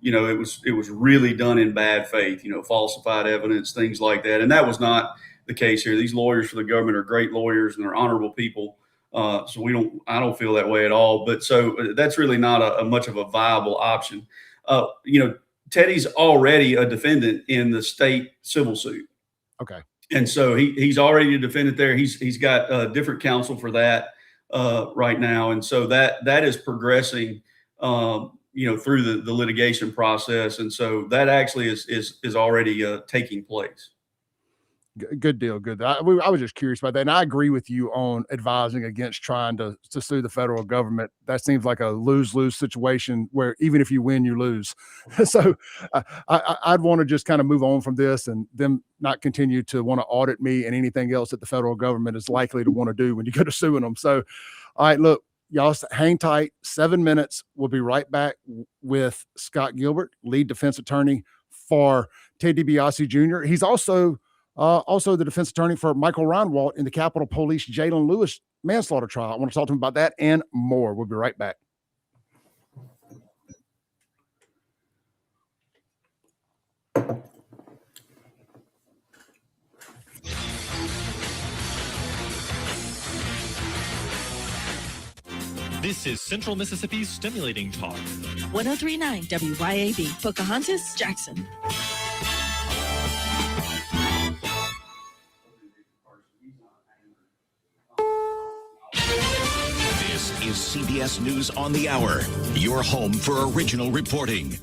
it was really done in bad faith, falsified evidence, things like that. And that was not the case here. These lawyers for the government are great lawyers and they're honorable people. So I don't feel that way at all. But so that's really not a much of a viable option. Teddy's already a defendant in the state civil suit. Okay. And so he's already a defendant there. He's got different counsel for that right now. And so that is progressing through the litigation process. And so that actually is already taking place. Good deal. Good. I was just curious about that. And I agree with you on advising against trying to sue the federal government. That seems like a lose-lose situation where even if you win, you lose. So I'd want to just kind of move on from this and them not continue to want to audit me and anything else that the federal government is likely to want to do when you go to suing them. So, all right, look, y'all hang tight. 7 minutes. We'll be right back with Scott Gilbert, lead defense attorney for Ted DiBiase Jr. He's also the defense attorney for Michael Rhinewalt in the Capitol Police Jaylen Lewis manslaughter trial. I want to talk to him about that and more. We'll be right back. This is Central Mississippi's Stimulating Talk. 1039 WYAB, Pocahontas, Jackson. This is CBS News on the Hour, your home for original reporting.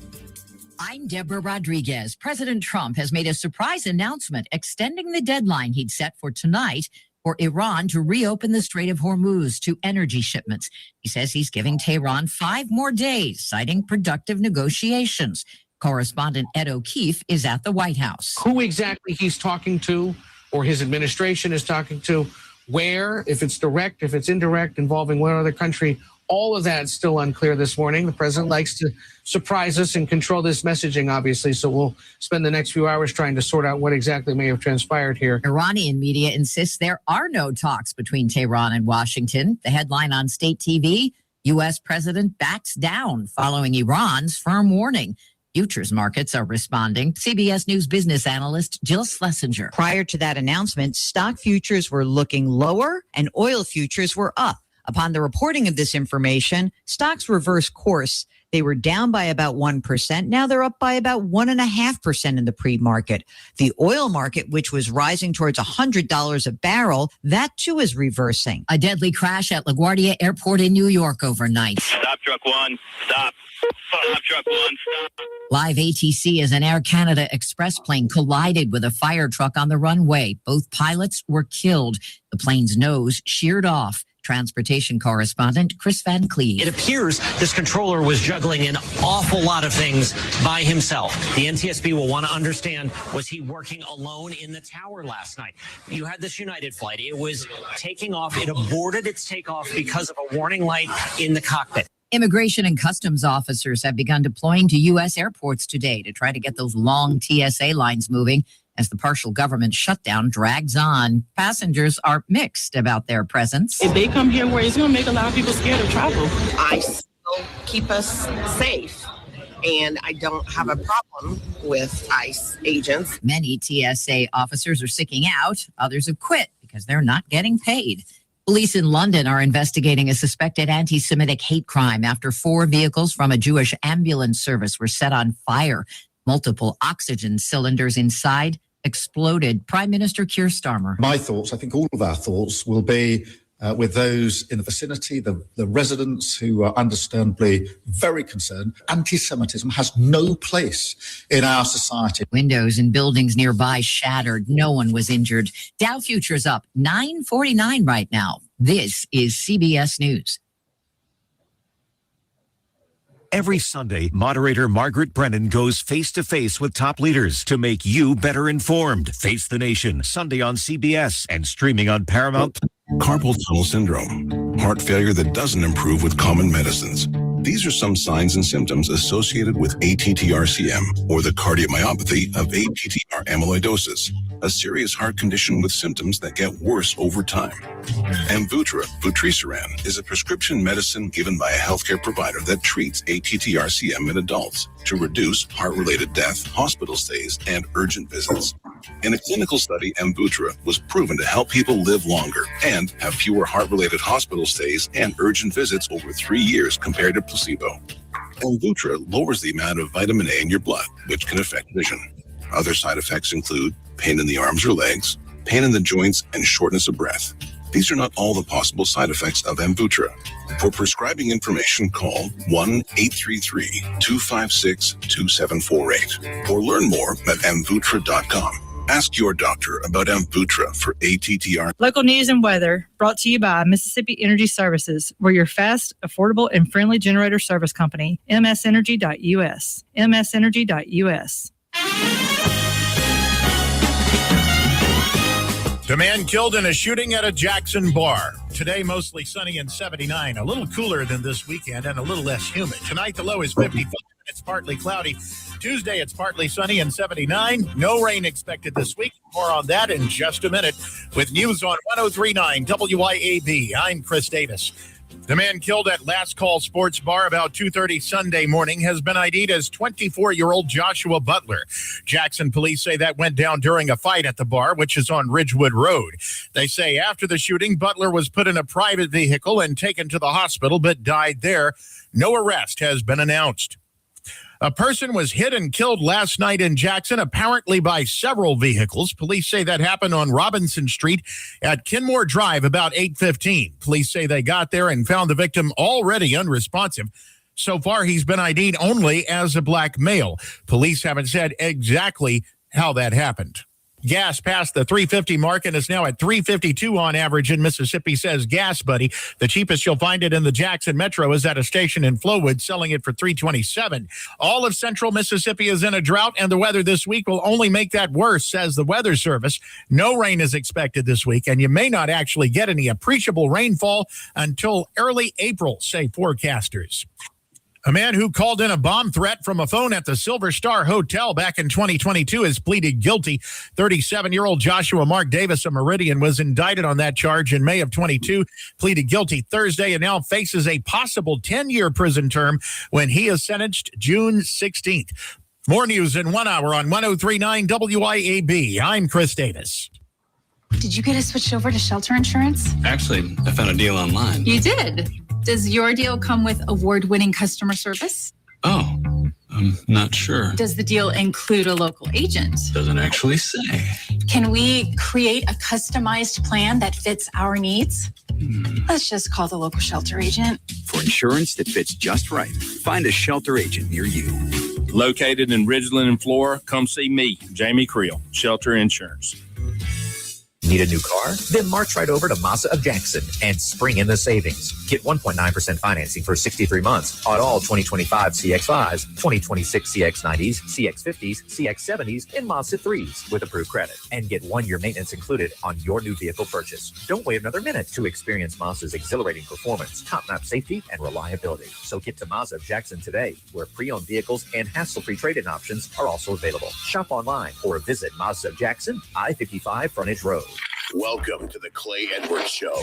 I'm Deborah Rodriguez. President Trump has made a surprise announcement extending the deadline he'd set for tonight for Iran to reopen the Strait of Hormuz to energy shipments. He says he's giving Tehran 5 more days, citing productive negotiations. Correspondent Ed O'Keefe is at the White House. Who exactly he's talking to or his administration is talking to, where, if it's direct, if it's indirect, involving one other country, all of that's still unclear this morning. The president likes to surprise us and control this messaging, obviously, so we'll spend the next few hours trying to sort out what exactly may have transpired here. Iranian media insists there are no talks between Tehran and Washington. The headline on state TV, U.S. president backs down following Iran's firm warning. Futures markets are responding. CBS News business analyst Jill Schlesinger. Prior to that announcement, stock futures were looking lower and oil futures were up. Upon the reporting of this information, stocks reversed course. They were down by about 1%. Now they're up by about 1.5% in the pre-market. The oil market, which was rising towards $100 a barrel, that too is reversing. A deadly crash at LaGuardia Airport in New York overnight. Stop, truck one. Stop. Stop, truck one. Stop. Live ATC as an Air Canada Express plane collided with a fire truck on the runway. Both pilots were killed. The plane's nose sheared off. Transportation correspondent Chris Van Cleve. It appears this controller was juggling an awful lot of things by himself. The NTSB will want to understand, was he working alone in the tower last night? You had this United flight. It was taking off. It aborted its takeoff because of a warning light in the cockpit. Immigration and customs officers have begun deploying to U.S. airports today to try to get those long TSA lines moving as the partial government shutdown drags on. Passengers are mixed about their presence. If they come here, where it's going to make a lot of people scared of travel. ICE will keep us safe, and I don't have a problem with ICE agents. Many TSA officers are sticking out. Others have quit because they're not getting paid. Police in London are investigating a suspected anti-Semitic hate crime after 4 vehicles from a Jewish ambulance service were set on fire. Multiple oxygen cylinders inside exploded. Prime Minister Keir Starmer. My thoughts, I think all of our thoughts will be with those in the vicinity, the residents who are understandably very concerned. Anti-Semitism has no place in our society. Windows in buildings nearby shattered. No one was injured. Dow futures up 949 right now. This is CBS News. Every Sunday, moderator Margaret Brennan goes face-to-face with top leaders to make you better informed. Face the Nation, Sunday on CBS and streaming on Paramount. Carpal tunnel syndrome, heart failure that doesn't improve with common medicines. These are some signs and symptoms associated with ATTR-CM, or the cardiomyopathy of ATTR amyloidosis, a serious heart condition with symptoms that get worse over time. Amvuttra, vutrisiran, is a prescription medicine given by a healthcare provider that treats ATTR-CM in adults to reduce heart-related death, hospital stays, and urgent visits. In a clinical study, Amvuttra was proven to help people live longer and have fewer heart-related hospital stays and urgent visits over 3 years compared to placebo. Amvuttra lowers the amount of vitamin A in your blood, which can affect vision. Other side effects include pain in the arms or legs, pain in the joints, and shortness of breath. These are not all the possible side effects of Amvuttra. For prescribing information, call 1-833-256-2748 or learn more at amvuttra.com. Ask your doctor about Amvuttra for ATTR. Local news and weather brought to you by Mississippi Energy Services. We're your fast, affordable, and friendly generator service company. msenergy.us. msenergy.us. The man killed in a shooting at a Jackson bar. Today, mostly sunny and 79. A little cooler than this weekend and a little less humid. Tonight, the low is 55. It's partly cloudy. Tuesday, it's partly sunny and 79. No rain expected this week. More on that in just a minute. With news on 103.9 WYAB, I'm Chris Davis. The man killed at Last Call Sports Bar about 2:30 Sunday morning has been ID'd as 24-year-old Joshua Butler. Jackson police say that went down during a fight at the bar, which is on Ridgewood Road. They say after the shooting, Butler was put in a private vehicle and taken to the hospital, but died there. No arrest has been announced. A person was hit and killed last night in Jackson, apparently by several vehicles. Police say that happened on Robinson Street at Kenmore Drive about 8:15. Police say they got there and found the victim already unresponsive. So far, he's been ID'd only as a black male. Police haven't said exactly how that happened. Gas passed the $3.50 mark and is now at $3.52 on average in Mississippi, says Gas Buddy. The cheapest you'll find it in the Jackson Metro is at a station in Flowood, selling it for $3.27. All of central Mississippi is in a drought, and the weather this week will only make that worse, says the Weather Service. No rain is expected this week, and you may not actually get any appreciable rainfall until early April, say forecasters. A man who called in a bomb threat from a phone at the Silver Star Hotel back in 2022 has pleaded guilty. 37-year-old Joshua Mark Davis of Meridian was indicted on that charge in May of 22, pleaded guilty Thursday, and now faces a possible 10-year prison term when he is sentenced June 16th. More news in 1 hour on 103.9 WYAB. I'm Chris Davis. Did you get us switched over to shelter insurance? Actually, I found a deal online. You did? Does your deal come with award-winning customer service? Oh, I'm not sure. Does the deal include a local agent? Doesn't actually say. Can we create a customized plan that fits our needs? Let's just call the local shelter agent. For insurance that fits just right, find a shelter agent near you. Located in Ridgeland and Flora, come see me, Jamie Creel, Shelter Insurance. Need a new car? Then march right over to Mazda of Jackson and spring in the savings. Get 1.9% financing for 63 months on all 2025 CX-5s, 2026 CX-90s, CX-50s, CX-70s, and Mazda 3s with approved credit. And get 1 year maintenance included on your new vehicle purchase. Don't wait another minute to experience Mazda's exhilarating performance, top-notch safety, and reliability. So get to Mazda of Jackson today, where pre-owned vehicles and hassle-free trade-in options are also available. Shop online or visit Mazda of Jackson, I-55 Frontage Road. Welcome to the Clay Edwards Show.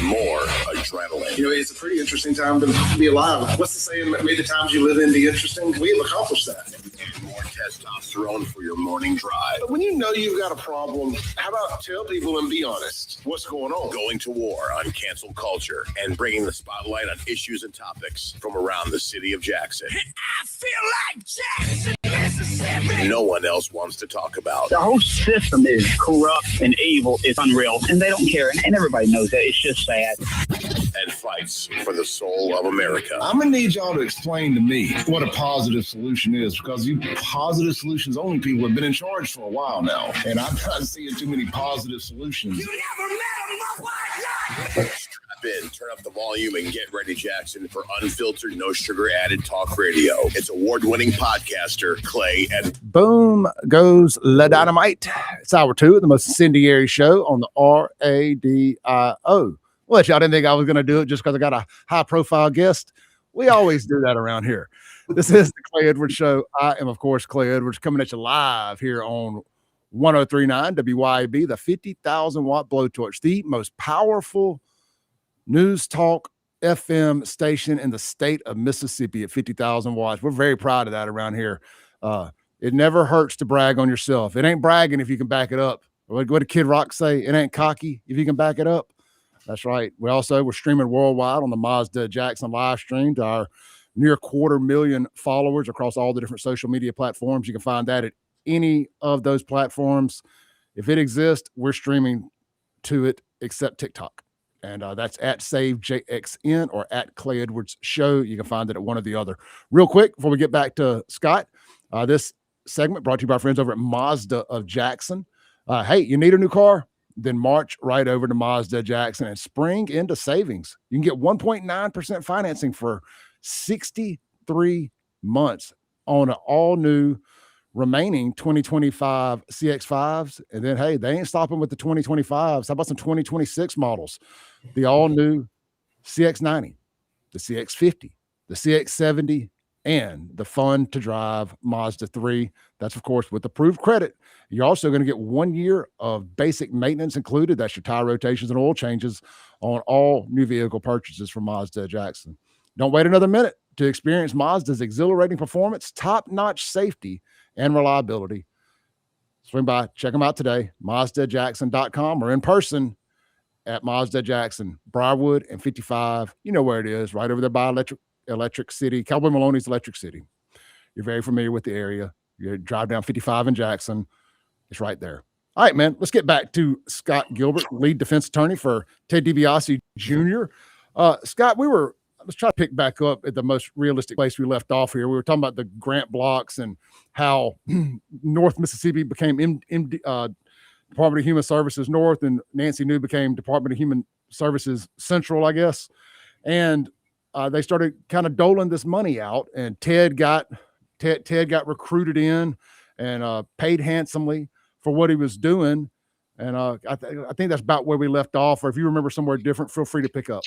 More adrenaline. You know, it's a pretty interesting time to be alive. What's the saying? May the times you live in be interesting. We have accomplished that. And more testosterone for your morning drive. But when you know you've got a problem, how about tell people and be honest? What's going on? Going to war on cancel culture and bringing the spotlight on issues and topics from around the city of Jackson. I feel like Jackson, Mississippi. No one else wants to talk about. The whole system is corrupt and evil. It's unreal, and they don't care, and everybody knows that. It's just sad. And fights for the soul of America. I'm going to need y'all to explain to me what a positive solution is, because you positive solutions only people have been in charge for a while now, and I'm not seeing too many positive solutions. You never met a motherfucker. Strap in, turn up the volume, and get ready, Jackson, for unfiltered, no sugar added talk radio. It's award-winning podcaster Clay and Boom goes La Dynamite. It's hour 2 of the most incendiary show on the RADIO. What, y'all didn't think I was going to do it just because I got a high-profile guest? We always do that around here. This is the Clay Edwards Show. I am, of course, Clay Edwards, coming at you live here on 103.9 WYAB, the 50,000-watt blowtorch, the most powerful news talk FM station in the state of Mississippi at 50,000 watts. We're very proud of that around here. It never hurts to brag on yourself. It ain't bragging if you can back it up. What did Kid Rock say? It ain't cocky if you can back it up. That's right. We're streaming worldwide on the Mazda Jackson live stream to our near 250,000 followers across all the different social media platforms. You can find that at any of those platforms. If it exists, we're streaming to it except TikTok. And that's at SaveJXN or at Clay Edwards Show. You can find it at one or the other. Real quick, before we get back to Scott, this segment brought to you by our friends over at Mazda of Jackson. Hey, you need a new car? Then march right over to Mazda Jackson and spring into savings. You can get 1.9% financing for 63 months on an all-new remaining 2025 CX-5s. And then, hey, they ain't stopping with the 2025s. How about some 2026 models? The all-new CX-90, the CX-50, the CX-70, and the fun-to-drive Mazda 3. That's, of course, with approved credit. You're also going to get 1 year of basic maintenance included. That's your tire rotations and oil changes on all new vehicle purchases from Mazda Jackson. Don't wait another minute to experience Mazda's exhilarating performance, top-notch safety, and reliability. Swing by, check them out today, MazdaJackson.com, or in person at Mazda Jackson, Briarwood and 55. You know where it is, right over there by Electric City, Cowboy Maloney's Electric City. You're very familiar with the area. You drive down 55 in Jackson. It's right there. All right, man, let's get back to Scott Gilbert, lead defense attorney for Ted DiBiase Jr. Scott, let's try to pick back up at the most realistic place we left off here. We were talking about the grant blocks and how North Mississippi became Department of Human Services North, and Nancy New became Department of Human Services Central, I guess. And they started kind of doling this money out, and Ted got recruited in and paid handsomely for what he was doing. And I think that's about where we left off. Or if you remember somewhere different, feel free to pick up.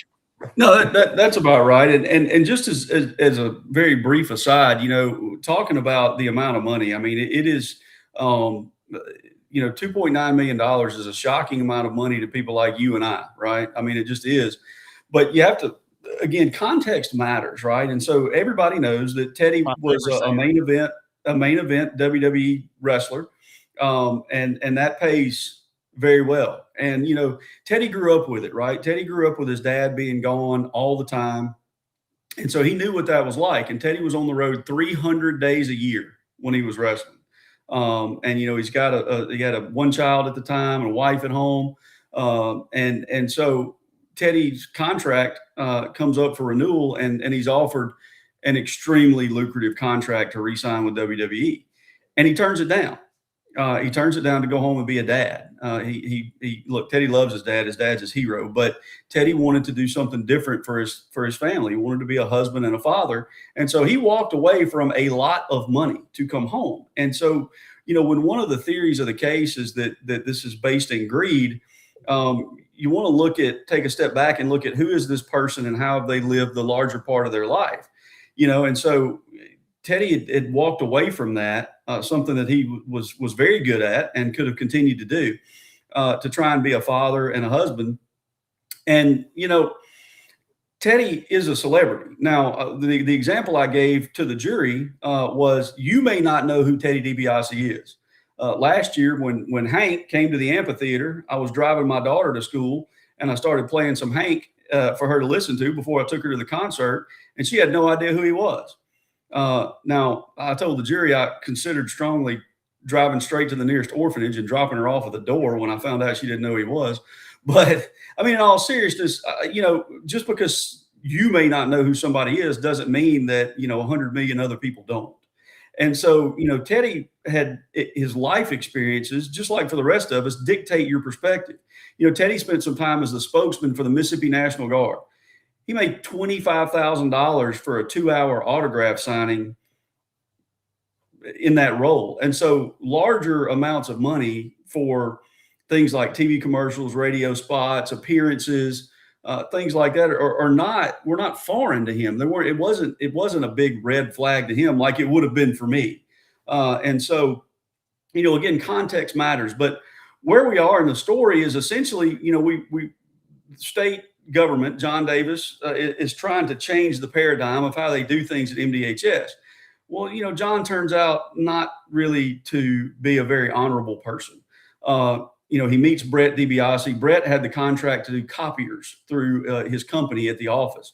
No, that's about right. And just as a very brief aside, talking about the amount of money, I mean, it is, $2.9 million is a shocking amount of money to people like you and I, right? I mean, it just is. But you have to, again, context matters, right? And so everybody knows that Teddy was a main event WWE wrestler, and that pays very well. And, Teddy grew up with it, right? Teddy grew up with his dad being gone all the time. And so he knew what that was like. And Teddy was on the road 300 days a year when he was wrestling. And, he's got he had one child at the time and a wife at home. And so Teddy's contract comes up for renewal, and he's offered an extremely lucrative contract to re-sign with WWE. And he turns it down. He turns it down to go home and be a dad. Look, Teddy loves his dad. His dad's his hero, but Teddy wanted to do something different for his family. He wanted to be a husband and a father. And so he walked away from a lot of money to come home. And so, when one of the theories of the case is that this is based in greed, you want to take a step back and look at who is this person and how have they lived the larger part of their life, and so Teddy had walked away from that, something that he was very good at and could have continued to do, to try and be a father and a husband. And, Teddy is a celebrity. Now, the example I gave to the jury was, you may not know who Teddy DiBiase is. Last year, when Hank came to the amphitheater, I was driving my daughter to school, and I started playing some Hank for her to listen to before I took her to the concert, and she had no idea who he was. Now, I told the jury I considered strongly driving straight to the nearest orphanage and dropping her off at the door when I found out she didn't know who he was. But I mean, in all seriousness, just because you may not know who somebody is doesn't mean that, 100 million other people don't. And so, Teddy had his life experiences, just like for the rest of us, dictate your perspective. Teddy spent some time as the spokesman for the Mississippi National Guard. He made $25,000 for a 2-hour autograph signing in that role. And so larger amounts of money for things like TV commercials, radio spots, appearances, things like that were not foreign to him. It wasn't a big red flag to him like it would have been for me. And so, again, context matters. But where we are in the story is essentially, we state government, John Davis, is trying to change the paradigm of how they do things at MDHS. Well, John turns out not really to be a very honorable person. He meets Brett DiBiase. Brett had the contract to do copiers through his company at the office.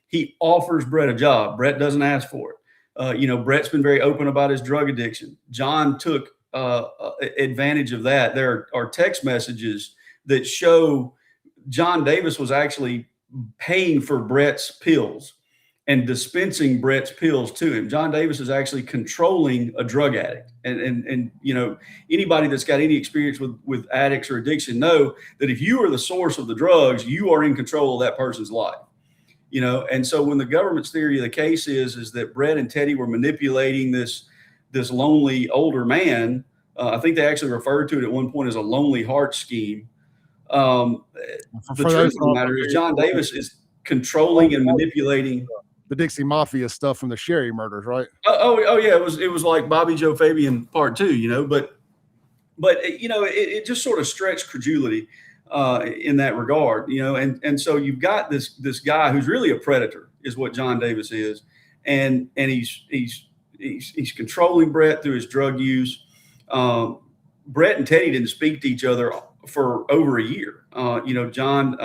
He offers Brett a job. Brett doesn't ask for it. Brett's been very open about his drug addiction. John took advantage of that. There are text messages that show John Davis was actually paying for Brett's pills and dispensing Brett's pills to him. John Davis is actually controlling a drug addict. And you know, anybody that's got any experience with addicts or addiction know that if you are the source of the drugs, you are in control of that person's life. You know, and so when the government's theory of the case is that Brett and Teddy were manipulating this lonely older man, I think they actually referred to it at one point as a lonely heart scheme. The truth of the matter is John Davis is controlling and manipulating the Dixie Mafia stuff from the Sherry murders, right? Oh yeah, it was like Bobby Joe Fabian Part 2, you know, but you know, it just sort of stretched credulity in that regard, you know, and so you've got this guy who's really a predator, is what John Davis is, and he's controlling Brett through his drug use. Brett and Teddy didn't speak to each other for over a year. You know, John,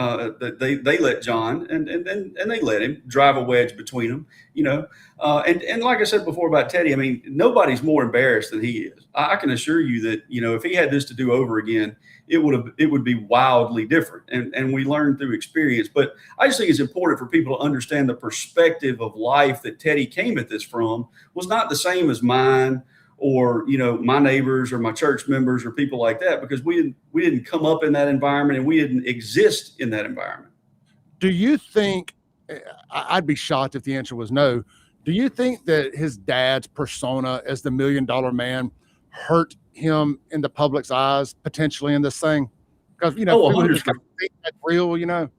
they let John and they let him drive a wedge between them, you know. And like I said before about Teddy, I mean, nobody's more embarrassed than he is. I can assure you that, you know, if he had this to do over again, it would be wildly different. And we learn through experience. But I just think it's important for people to understand the perspective of life that Teddy came at this from was not the same as mine, or, you know, my neighbors or my church members or people like that, because we didn't come up in that environment and we didn't exist in that environment. Do you think, I'd be shocked if the answer was no, do you think that his dad's persona as the $1 Million Man hurt him in the public's eyes potentially in this thing? Because, you know, people just think that's real, you know.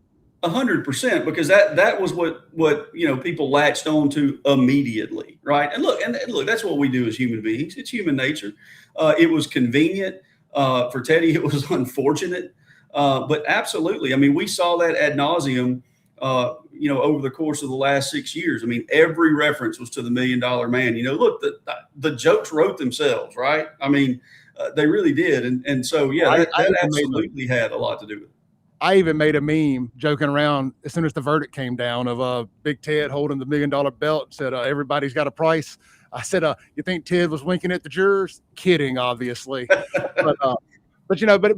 100%, because that was what you know, people latched on to immediately, right? And look, that's what we do as human beings. It's human nature. It was convenient for Teddy. It was unfortunate, but absolutely. I mean, we saw that ad nauseum, you know, over the course of the last 6 years. I mean, every reference was to the $1 Million Man. You know, look, the jokes wrote themselves, right? I mean, they really did, and so yeah, that absolutely had a lot to do with it. I even made a meme joking around as soon as the verdict came down of Big Ted holding the $1 Million belt and said, everybody's got a price. I said, you think Ted was winking at the jurors? Kidding, obviously. but you know, but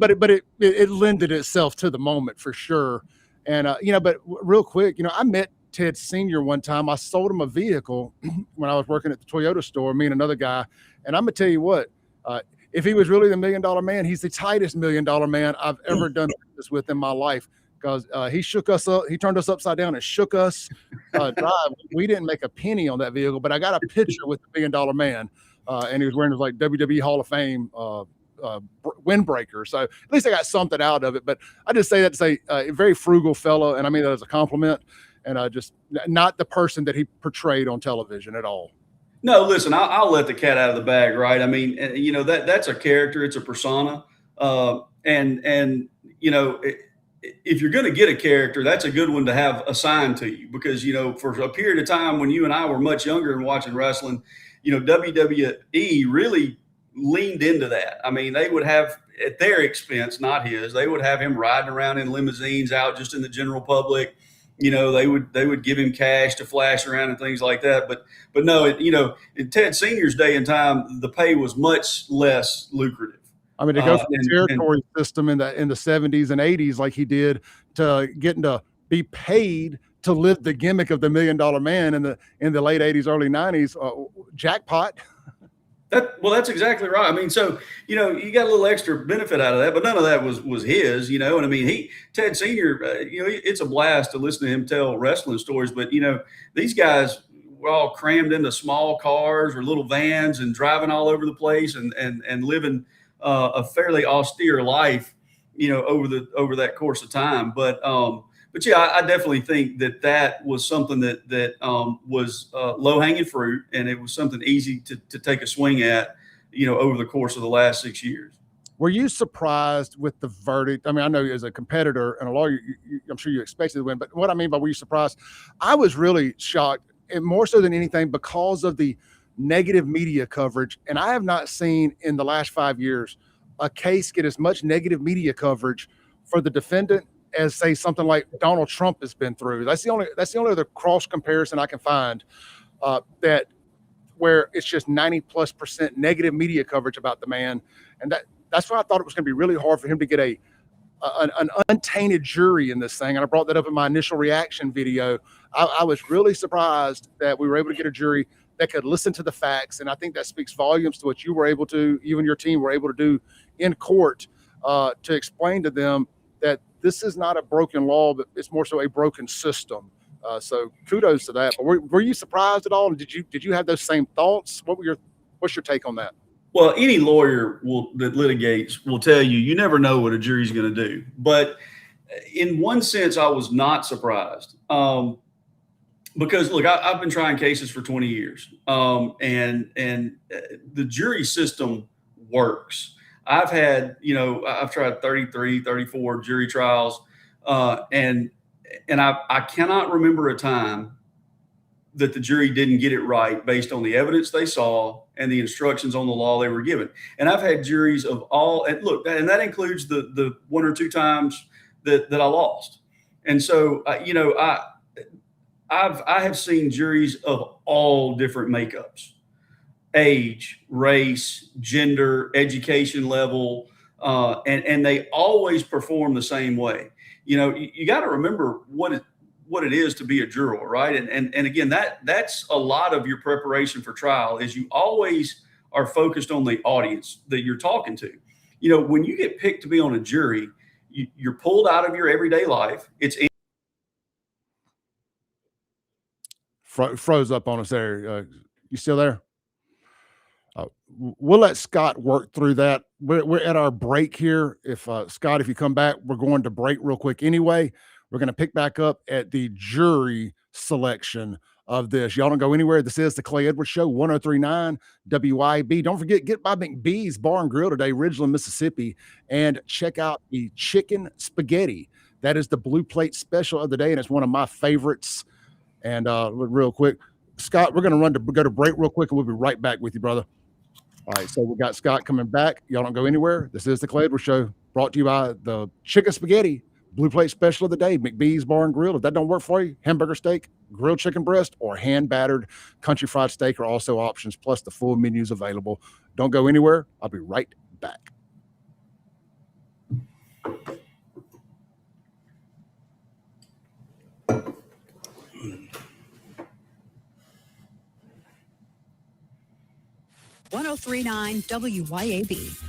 it lended itself to the moment for sure. And, you know, but real quick, you know, I met Ted Sr. one time. I sold him a vehicle when I was working at the Toyota store, me and another guy. And I'm going to tell you what, if he was really the $1 Million Man, he's the tightest $1 Million Man I've ever done business with in my life, because he shook us up. He turned us upside down and shook us drive. We didn't make a penny on that vehicle, but I got a picture with the $1 Million Man, and he was wearing his like WWE Hall of Fame windbreaker. So at least I got something out of it. But I just say that to say a very frugal fellow, and I mean that as a compliment, and just not the person that he portrayed on television at all. No, listen, I'll let the cat out of the bag, right? I mean, you know, that's a character, it's a persona, and you know, if you're going to get a character, that's a good one to have assigned to you, because, you know, for a period of time when you and I were much younger and watching wrestling, you know, WWE really leaned into that. I mean, they would have, at their expense, not his, they would have him riding around in limousines out just in the general public. You know, they would give him cash to flash around and things like that. But no, you know, in Ted Sr.'s day and time, the pay was much less lucrative. I mean, to go from the territory system in the 70s and 80s, like he did, to getting to be paid to live the gimmick of the $1 Million Man in the late 80s, early 90s, jackpot. That's exactly right. I mean, so, you know, you got a little extra benefit out of that, but none of that was his, you know. And I mean, Ted Sr., you know, it's a blast to listen to him tell wrestling stories, but, you know, these guys were all crammed into small cars or little vans and driving all over the place and living a fairly austere life, you know, over that course of time. But yeah, I definitely think that was something that was low hanging fruit, and it was something easy to take a swing at, you know, over the course of the last 6 years. Were you surprised with the verdict? I mean, I know as a competitor and a lawyer, I'm sure you expected to win, but what I mean by were you surprised? I was really shocked, and more so than anything because of the negative media coverage. And I have not seen in the last 5 years a case get as much negative media coverage for the defendant as, say, something like Donald Trump has been through. That's the only other cross comparison I can find that where it's just 90+% negative media coverage about the man. And that's why I thought it was going to be really hard for him to get a an untainted jury in this thing. And I brought that up in my initial reaction video. I was really surprised that we were able to get a jury that could listen to the facts. And I think that speaks volumes to what you were able to, you and your team were able to do in court to explain to them that this is not a broken law, but it's more so a broken system. So kudos to that. But were you surprised at all? And did you have those same thoughts? What's your take on that? Well, any lawyer that litigates will tell you, you never know what a jury's going to do. But in one sense, I was not surprised. Because look, I've been trying cases for 20 years, and the jury system works. I've tried 33, 34 jury trials, and I cannot remember a time that the jury didn't get it right based on the evidence they saw and the instructions on the law they were given. And I've had juries of all, and look, and that includes the one or two times that I lost. And so, I have seen juries of all different makeups, age, race, gender, education level, and they always perform the same way. You got to remember what it is to be a juror, right? And again, that's a lot of your preparation for trial is you always are focused on the audience that you're talking to. When you get picked to be on a jury, you're pulled out of your everyday life. It's froze up on us there. You still there? We'll let Scott work through that. We're at our break here. If Scott, if you come back, we're going to break real quick anyway. We're going to pick back up at the jury selection of this. Y'all don't go anywhere. This is the Clay Edwards Show, 103.9 WYB. Don't forget, get by McBee's Bar and Grill today, Ridgeland, Mississippi, and check out the chicken spaghetti. That is the blue plate special of the day, and it's one of my favorites. And real quick, Scott, we're going to go to break real quick, and we'll be right back with you, brother. All right, so we got Scott coming back. Y'all don't go anywhere. This is the Clay Edwards Show, brought to you by the chicken spaghetti blue plate special of the day, McBee's Bar and Grill. If that don't work for you, hamburger steak, grilled chicken breast, or hand battered country fried steak are also options, plus the full menus available. Don't go anywhere. I'll be right back. .1039 WYAB.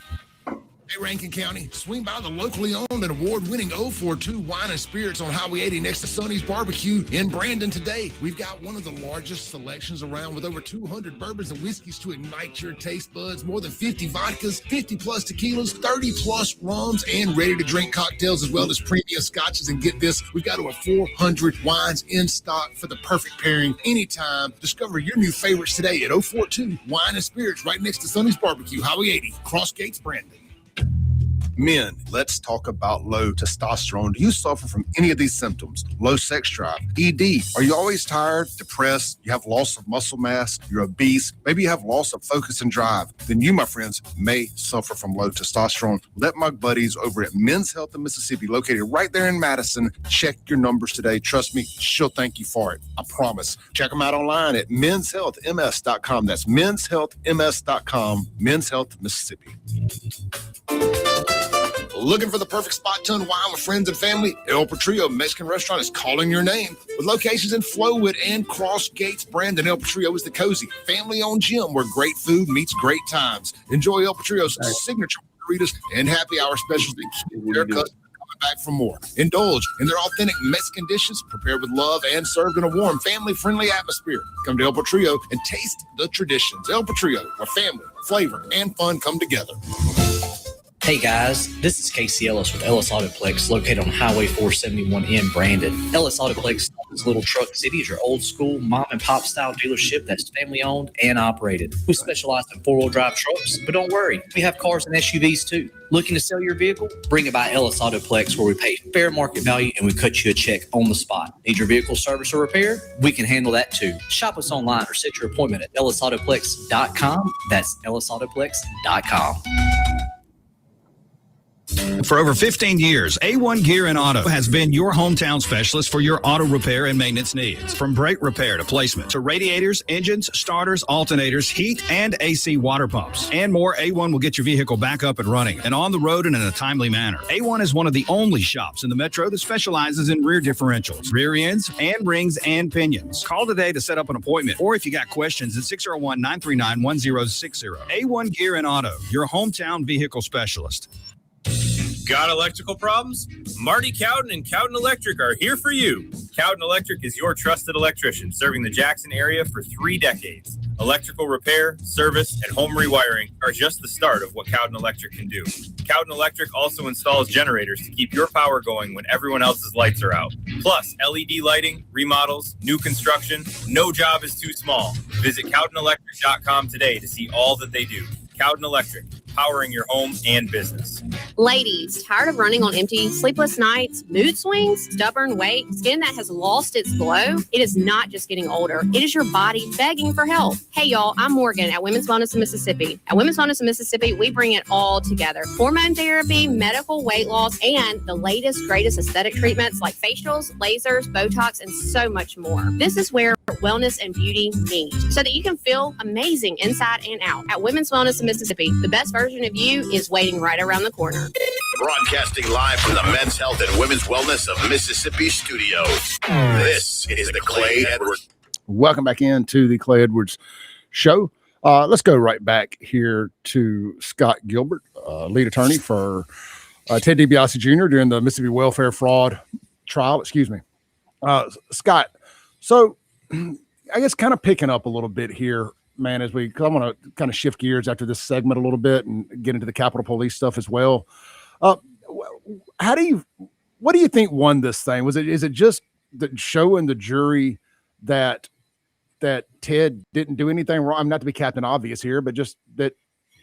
Hey, Rankin County, swing by the locally owned and award-winning 042 Wine and Spirits on Highway 80 next to Sonny's Barbecue in Brandon today. We've got one of the largest selections around with over 200 bourbons and whiskeys to ignite your taste buds, more than 50 vodkas, 50-plus tequilas, 30-plus rums, and ready-to-drink cocktails, as well as premium scotches. And get this, we've got over 400 wines in stock for the perfect pairing anytime. Discover your new favorites today at 042 Wine and Spirits right next to Sonny's Barbecue, Highway 80, Cross Gates, Brandon. Men, let's talk about low testosterone. Do you suffer from any of these symptoms? Low sex drive, ED. Are you always tired, depressed? You have loss of muscle mass? You're obese? Maybe you have loss of focus and drive? Then you, my friends, may suffer from low testosterone. Let my buddies over at Men's Health in Mississippi, located right there in Madison, check your numbers today. Trust me, she'll thank you for it. I promise. Check them out online at menshealthms.com. That's menshealthms.com. Men's Health Mississippi. Looking for the perfect spot to unwind with friends and family? El Patrio Mexican Restaurant is calling your name. With locations in Flowood and Cross Gates, Brandon, El Patrio is the cozy, family-owned gym where great food meets great times. Enjoy El Patrio's signature margaritas and happy hour specials that keep their customers coming back for more. Indulge in their authentic Mexican dishes prepared with love and served in a warm, family-friendly atmosphere. Come to El Patrio and taste the traditions. El Patrio, where family, flavor, and fun come together. Hey guys, this is Casey Ellis with Ellis Autoplex, located on Highway 471 in Brandon. Ellis Autoplex is Little Truck City, is your old school mom and pop style dealership that's family owned and operated. We specialize in 4-wheel drive trucks, but don't worry, we have cars and SUVs too. Looking to sell your vehicle? Bring it by Ellis Autoplex, where we pay fair market value and we cut you a check on the spot. Need your vehicle service or repair? We can handle that too. Shop us online or set your appointment at ellisautoplex.com. That's ellisautoplex.com. For over 15 years, A1 Gear and Auto has been your hometown specialist for your auto repair and maintenance needs. From brake repair to placement to radiators, engines, starters, alternators, heat, and AC water pumps, and more, A1 will get your vehicle back up and running and on the road and in a timely manner. A1 is one of the only shops in the metro that specializes in rear differentials, rear ends, and rings and pinions. Call today to set up an appointment, or if you got questions, at 601-939-1060. A1 Gear and Auto, your hometown vehicle specialist. Got electrical problems? Marty Cowden and Cowden Electric are here for you. Cowden Electric is your trusted electrician serving the Jackson area for 3 decades. Electrical repair, service, and home rewiring are just the start of what Cowden Electric can do. Cowden Electric also installs generators to keep your power going when everyone else's lights are out. Plus, LED lighting, remodels, new construction, no job is too small. Visit CowdenElectric.com today to see all that they do. Cowden Electric, powering your home and business. Ladies, tired of running on empty, sleepless nights, mood swings, stubborn weight, skin that has lost its glow? It is not just getting older. It is your body begging for help. Hey, y'all, I'm Morgan at Women's Wellness of Mississippi. At Women's Wellness of Mississippi, we bring it all together. Hormone therapy, medical weight loss, and the latest, greatest aesthetic treatments like facials, lasers, Botox, and so much more. This is where wellness and beauty meet so that you can feel amazing inside and out. At Women's Wellness of Mississippi, the best version of you is waiting right around the corner. Broadcasting live from the Men's Health and Women's Wellness of Mississippi studios. This is the Clay Edwards. Welcome back into the Clay Edwards Show. Let's go right back here to Scott Gilbert, lead attorney for Ted DiBiase Jr. during the Mississippi welfare fraud trial. Scott, so I guess kind of picking up a little bit here, man, I want to kind of shift gears after this segment a little bit and get into the Capitol Police stuff as well. What do you think won this thing? Is it just showing the jury that Ted didn't do anything wrong? I'm not to be Captain Obvious here, but just that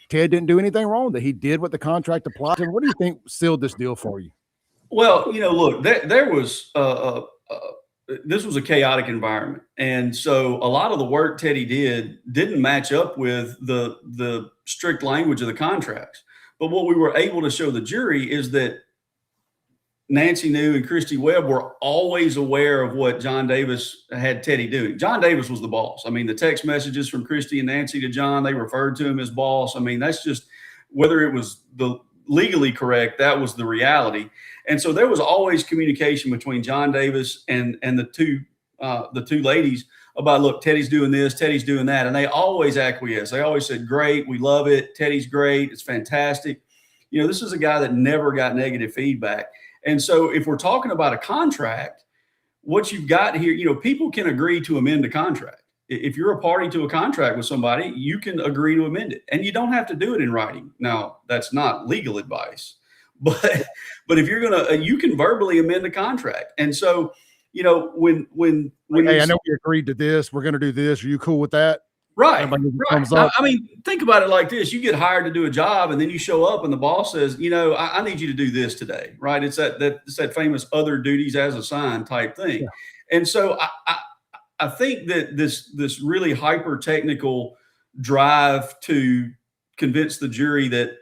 Ted didn't do anything wrong, that he did what the contract applied to him. What do you think sealed this deal for you? Well, look, there was this was a chaotic environment. And so a lot of the work Teddy didn't match up with the strict language of the contracts. But what we were able to show the jury is that Nancy New and Christy Webb were always aware of what John Davis had Teddy doing. John Davis was the boss. I mean, the text messages from Christy and Nancy to John, they referred to him as boss. I mean, that's just, whether it was the legally correct, that was the reality. And so there was always communication between John Davis and the two ladies about, look, Teddy's doing this, Teddy's doing that. And they always acquiesced. They always said, great, we love it. Teddy's great. It's fantastic. This is a guy that never got negative feedback. And so if we're talking about a contract, what you've got here, people can agree to amend a contract. If you're a party to a contract with somebody, you can agree to amend it, and you don't have to do it in writing. Now, that's not legal advice, but if you're you can verbally amend a contract. And so, when hey, I know we agreed to this, we're going to do this. Are you cool with that? Right. I mean, think about it like this. You get hired to do a job, and then you show up and the boss says, I need you to do this today. Right. It's that famous other duties as assigned type thing. Yeah. And so I think that this really hyper technical drive to convince the jury that,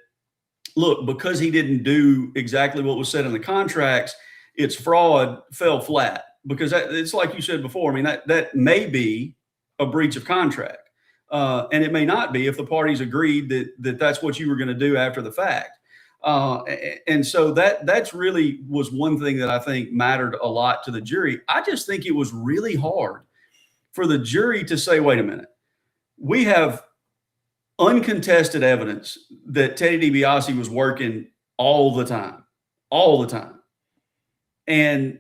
look, because he didn't do exactly what was said in the contracts, it's fraud, fell flat. Because it's like you said before. I mean, that may be a breach of contract. And it may not be if the parties agreed that that's what you were going to do after the fact. And so that's really was one thing that I think mattered a lot to the jury. I just think it was really hard for the jury to say, wait a minute, we have uncontested evidence that Teddy DiBiase was working all the time. And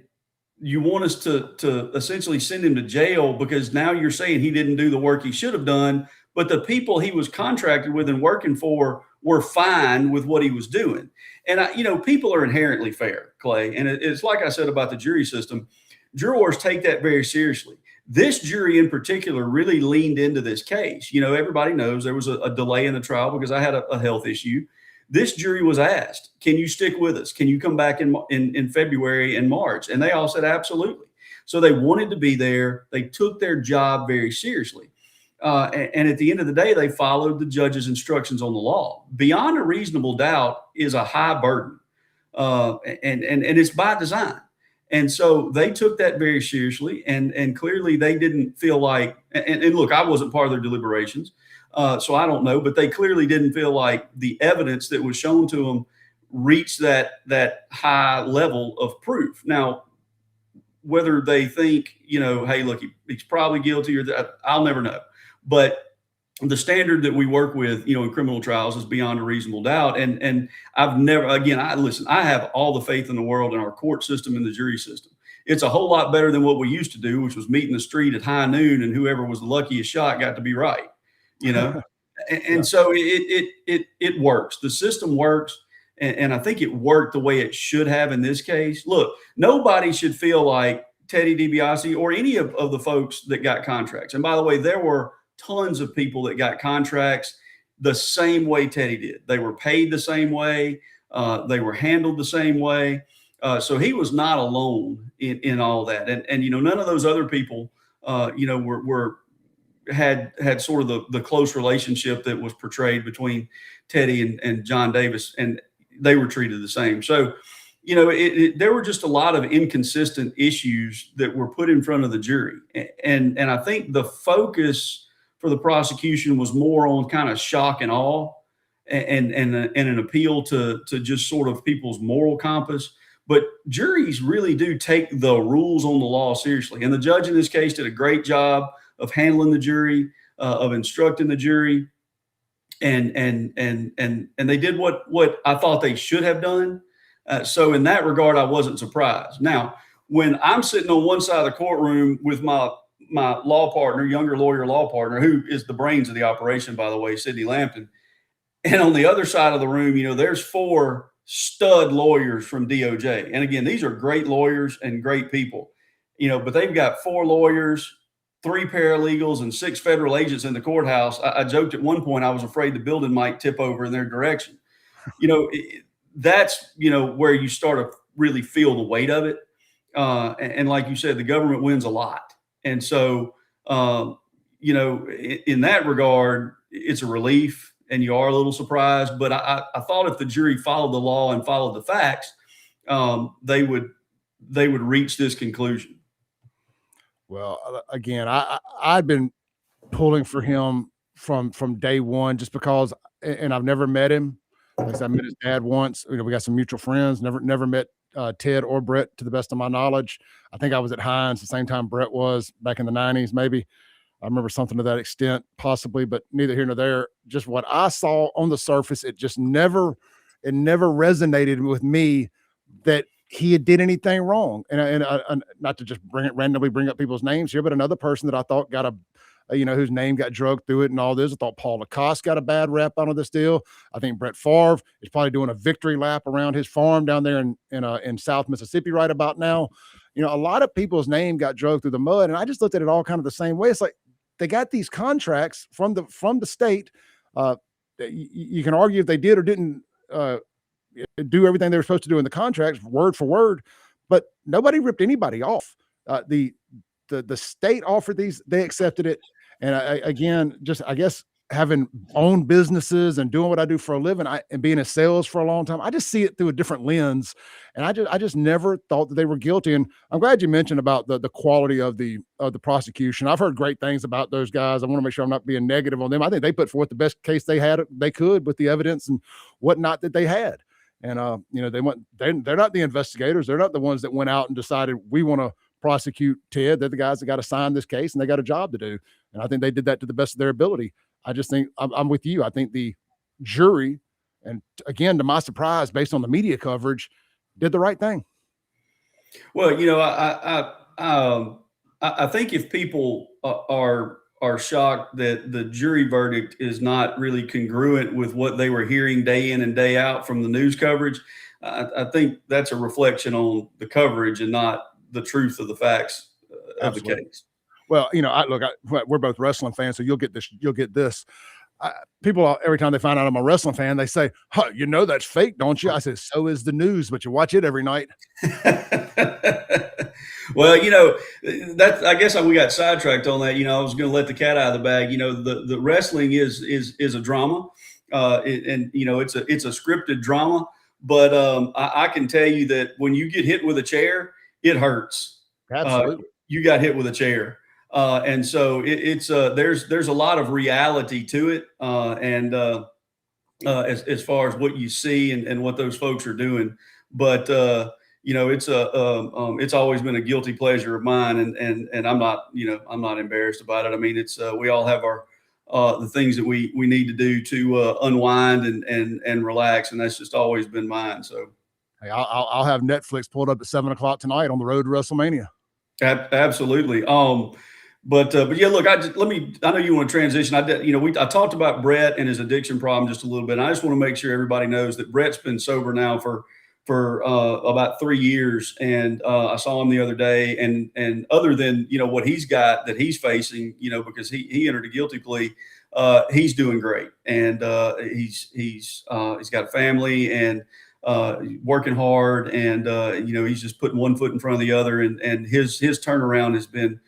you want us to essentially send him to jail because now you're saying he didn't do the work he should have done, but the people he was contracted with and working for were fine with what he was doing. And people are inherently fair, Clay. And it's like I said about the jury system, jurors take that very seriously. This jury in particular really leaned into this case. Everybody knows there was a delay in the trial because I had a health issue. This jury was asked, can you stick with us? Can you come back in February and March? And they all said, absolutely. So they wanted to be there. They took their job very seriously. And at the end of the day, they followed the judge's instructions on the law. Beyond a reasonable doubt is a high burden. and it's by design. And so they took that very seriously, and clearly they didn't feel like, and look, I wasn't part of their deliberations, so I don't know, but they clearly didn't feel like the evidence that was shown to them reached that high level of proof. Now, whether they think, hey, look, he's probably guilty or that, I'll never know. But the standard that we work with, in criminal trials is beyond a reasonable doubt. And I've never, again, I have all the faith in the world in our court system and the jury system. It's a whole lot better than what we used to do, which was meet in the street at high noon, and whoever was the luckiest shot got to be right, and so it works. The system works. And I think it worked the way it should have in this case. Look, nobody should feel like Teddy DiBiase or any of the folks that got contracts. And by the way, there were tons of people that got contracts the same way Teddy did. They were paid the same way. They were handled the same way. So he was not alone in all that. And none of those other people, had sort of the close relationship that was portrayed between Teddy and John Davis, and they were treated the same. So, there were just a lot of inconsistent issues that were put in front of the jury. And I think the focus for the prosecution was more on kind of shock and awe and an appeal to just sort of people's moral compass. But juries really do take the rules on the law seriously. And the judge in this case did a great job of handling the jury, of instructing the jury. And they did what I thought they should have done. So in that regard, I wasn't surprised. Now, when I'm sitting on one side of the courtroom with my law partner, younger lawyer law partner, who is the brains of the operation, by the way, Sidney Lampton, and on the other side of the room, there's 4 stud lawyers from DOJ. And again, these are great lawyers and great people, but they've got 4 lawyers, 3 paralegals, and 6 federal agents in the courthouse. I joked at one point I was afraid the building might tip over in their direction. That's where you start to really feel the weight of it. And like you said, the government wins a lot, and so in that regard, it's a relief, and you are a little surprised. But I thought if the jury followed the law and followed the facts, they would reach this conclusion. Well, again, I've been pulling for him from day one, just because, and I've never met him. Like I met his dad once. We got some mutual friends. Never met Ted or Brett, to the best of my knowledge. I think I was at Hines the same time Brett was back in the 90s, maybe. I remember something to that extent, possibly, but neither here nor there. Just what I saw on the surface, it never resonated with me that he did anything wrong. And not to just randomly bring up people's names here, but another person that I thought got whose name got drugged through it and all this. I thought Paul Lacoste got a bad rep out of this deal. I think Brett Favre is probably doing a victory lap around his farm down there in South Mississippi right about now. A lot of people's name got drugged through the mud, and I just looked at it all kind of the same way. It's like they got these contracts from the state. You can argue if they did or didn't do everything they were supposed to do in the contracts, word for word, but nobody ripped anybody off. The state offered these, they accepted it. And I guess having owned businesses and doing what I do for a living, and being in sales for a long time, I just see it through a different lens. And I just never thought that they were guilty. And I'm glad you mentioned about the quality of the prosecution. I've heard great things about those guys. I want to make sure I'm not being negative on them. I think they put forth the best case they could with the evidence and whatnot that they had. And they're not the investigators. They're not the ones that went out and decided we want to prosecute Ted. They're the guys that got to sign this case, and they got a job to do. And I think they did that to the best of their ability. I just think I'm with you. I think the jury, and again, to my surprise, based on the media coverage, did the right thing. Well, I think if people are shocked that the jury verdict is not really congruent with what they were hearing day in and day out from the news coverage, I think that's a reflection on the coverage and not the truth of the facts of the case. Well, we're both wrestling fans, so you'll get this. People, every time they find out I'm a wrestling fan, they say, that's fake, don't you? I said, so is the news, but you watch it every night. Well, I guess we got sidetracked on that. I was going to let the cat out of the bag. The wrestling is a drama, and it's a scripted drama, But I can tell you that when you get hit with a chair, it hurts. Absolutely. You got hit with a chair. And so there's a lot of reality to it. As far as what you see and what those folks are doing. But, it's always been a guilty pleasure of mine. And I'm not embarrassed about it. I mean, we all have the things that we need to do to unwind and relax. And that's just always been mine. So, hey, I'll have Netflix pulled up at 7:00 tonight on the road to WrestleMania. Absolutely. But yeah, look, I know you want to transition. I talked about Brett and his addiction problem just a little bit. And I just want to make sure everybody knows that Brett's been sober now for about 3 years. And I saw him the other day, and other than, what he's got that he's facing, because he entered a guilty plea, he's doing great. And he's got a family and working hard, and he's just putting one foot in front of the other. And his turnaround has been,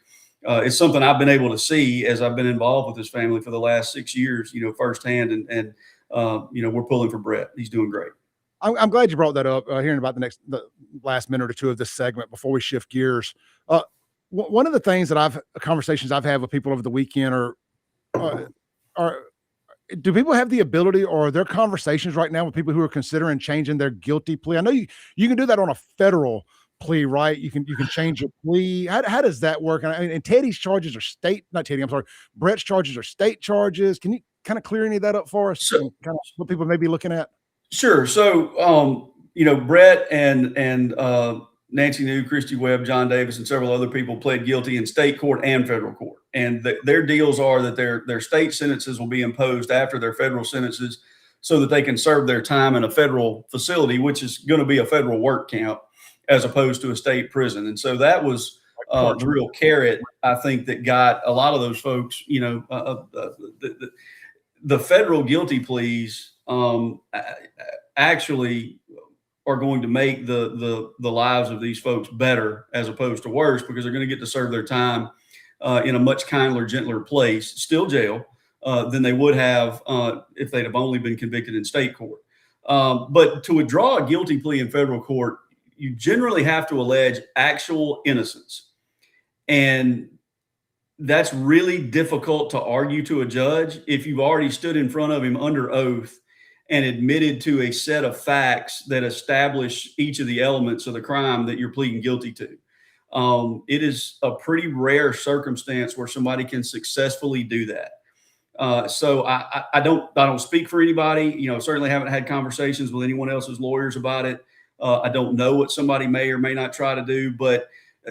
it's something I've been able to see as I've been involved with his family for the last 6 years, firsthand. And we're pulling for Brett. He's doing great. I'm glad you brought that up, hearing about the last minute or two of this segment before we shift gears. One of the things that conversations I've had with people over the weekend are do people have the ability, or are there conversations right now with people who are considering changing their guilty plea? I know you can do that on a federal plea, right? You can change your plea. How does that work? And Teddy's charges are Brett's charges are state charges. Can you kind of clear any of that up for us? Sure. And kind of what people may be looking at? Sure. So, Brett and Nancy New, Christy Webb, John Davis, and several other people pled guilty in state court and federal court. And their deals are that their state sentences will be imposed after their federal sentences so that they can serve their time in a federal facility, which is going to be a federal work camp as opposed to a state prison. And so that was the real carrot, I think, that got a lot of those folks, the federal guilty pleas actually are going to make the lives of these folks better as opposed to worse, because they're going to get to serve their time in a much kinder, gentler place, still jail, than they would have if they'd have only been convicted in state court. But to withdraw a guilty plea in federal court, you generally have to allege actual innocence. And that's really difficult to argue to a judge if you've already stood in front of him under oath and admitted to a set of facts that establish each of the elements of the crime that you're pleading guilty to. It is a pretty rare circumstance where somebody can successfully do that. So I don't speak for anybody. Certainly haven't had conversations with anyone else's lawyers about it. I don't know what somebody may or may not try to do, but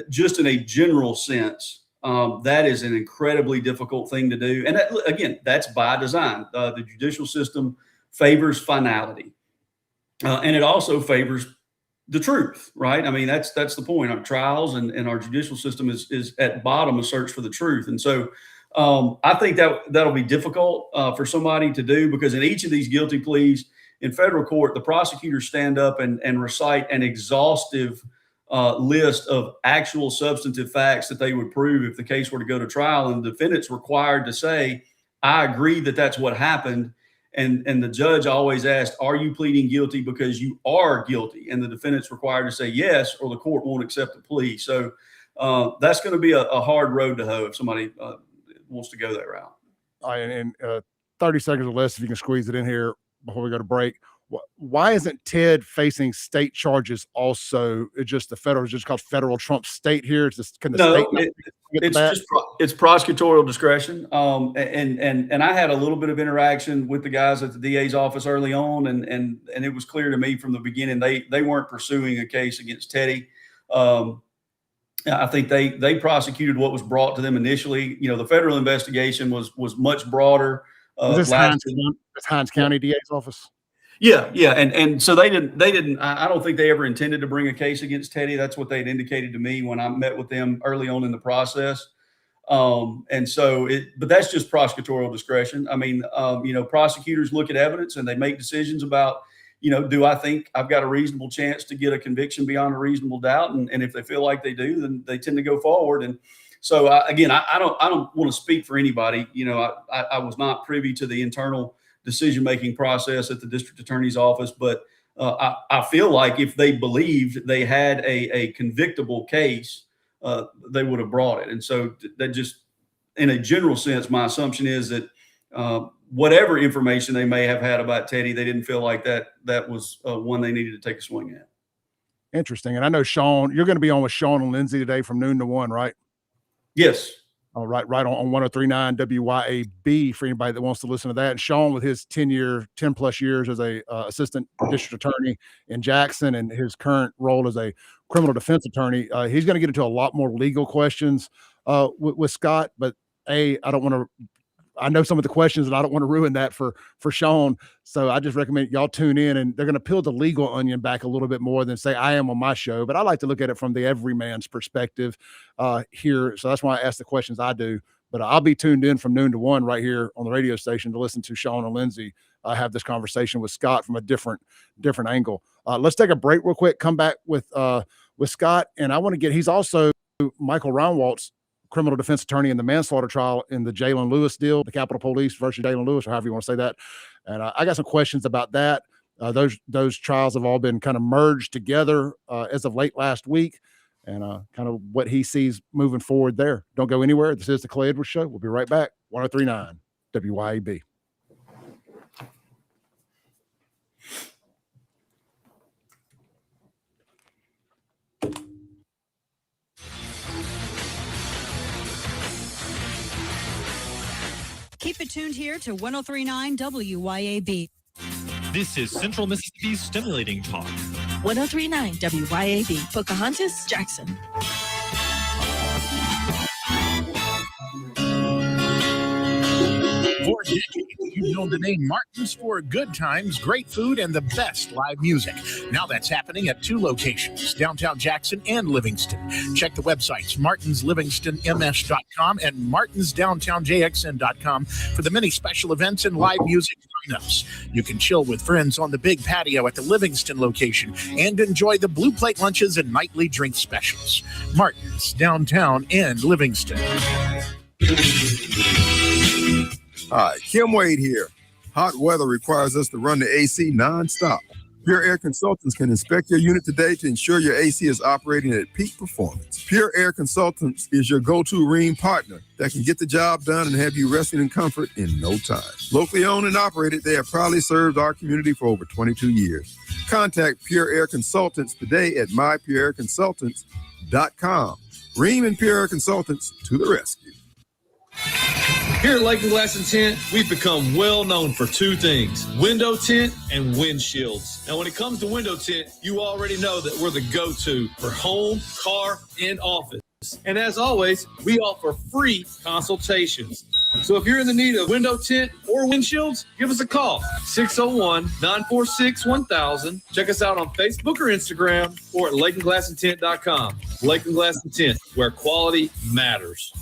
just in a general sense, that is an incredibly difficult thing to do. And again, that's by design. The judicial system favors finality. And it also favors the truth, right? I mean, that's the point. Our trials and our judicial system is at bottom a search for the truth. And so I think that'll be difficult for somebody to do, because in each of these guilty pleas in federal court, the prosecutors stand up and recite an exhaustive list of actual substantive facts that they would prove if the case were to go to trial, and the defendant's required to say, I agree that that's what happened. And the judge always asked, are you pleading guilty because you are guilty? And the defendant's required to say yes, or the court won't accept the plea. So that's going to be a hard road to hoe if somebody wants to go that route. All right, and 30 seconds or less, if you can squeeze it in here before we go to break. Why isn't Ted facing state charges also? It's just the federal, it's just called federal Trump state here. It's just, can the state it's prosecutorial discretion. And I had a little bit of interaction with the guys at the DA's office early on, and it was clear to me from the beginning they weren't pursuing a case against Teddy. I think they prosecuted what was brought to them initially. The federal investigation was much broader. Is this Hinds County DA's office? Yeah. And so they didn't, I don't think they ever intended to bring a case against Teddy. That's what they'd indicated to me when I met with them early on in the process. And so but that's just prosecutorial discretion. I mean, prosecutors look at evidence and they make decisions about, do I think I've got a reasonable chance to get a conviction beyond a reasonable doubt? And if they feel like they do, then they tend to go forward. And so again, I don't want to speak for anybody. I was not privy to the internal decision-making process at the district attorney's office, but I feel like if they believed they had a convictable case, they would have brought it. And so that just, in a general sense, my assumption is that whatever information they may have had about Teddy, they didn't feel like that was one they needed to take a swing at. Interesting. And I know, Sean, you're going to be on with Sean and Lindsay today from noon to 1, right? Yes. All right, right on 103.9 WYAB for anybody that wants to listen to that. And Sean, with his 10 plus years as a assistant district attorney in Jackson and his current role as a criminal defense attorney, he's going to get into a lot more legal questions with Scott. But I know some of the questions, and I don't want to ruin that for Sean. So I just recommend y'all tune in, and they're going to peel the legal onion back a little bit more than say I am on my show. But I like to look at it from the everyman's perspective here. So that's why I ask the questions I do. But I'll be tuned in from noon to 1 right here on the radio station to listen to Sean and Lindsay have this conversation with Scott from a different angle. Let's take a break real quick, come back with Scott. And I want to he's also Michael Rhinewalt's criminal defense attorney in the manslaughter trial in the Jaylen Lewis deal, the Capitol Police versus Jaylen Lewis, or however you want to say that. And I got some questions about that. Those trials have all been kind of merged together as of late last week, and kind of what he sees moving forward there. Don't go anywhere. This is the Clay Edwards Show. We'll be right back. 103.9 WYAB. Keep it tuned here to 103.9 WYAB. This is Central Mississippi's Stimulating Talk. 103.9 WYAB, Pocahontas, Jackson. For decades, you've known the name Martin's for good times, great food, and the best live music. Now that's happening at 2 locations, downtown Jackson and Livingston. Check the websites, martinslivingstonms.com and martinsdowntownjxn.com for the many special events and live music lineups. You can chill with friends on the big patio at the Livingston location and enjoy the blue plate lunches and nightly drink specials. Martin's, downtown and Livingston. Hi, Kim Wade here. Hot weather requires us to run the AC nonstop. Pure Air Consultants can inspect your unit today to ensure your AC is operating at peak performance. Pure Air Consultants is your go-to Rheem partner that can get the job done and have you resting in comfort in no time. Locally owned and operated, they have proudly served our community for over 22 years. Contact Pure Air Consultants today at mypureairconsultants.com. Rheem and Pure Air Consultants to the rescue. Here at Lake and Glass and Tint, we've become well known for 2 things, window tint and windshields. Now, when it comes to window tint, you already know that we're the go-to for home, car, and office. And as always, we offer free consultations. So if you're in the need of window tint or windshields, give us a call, 601-946-1000. Check us out on Facebook or Instagram or at lakeandglassandtint.com. Lake and Glass and Tint, where quality matters.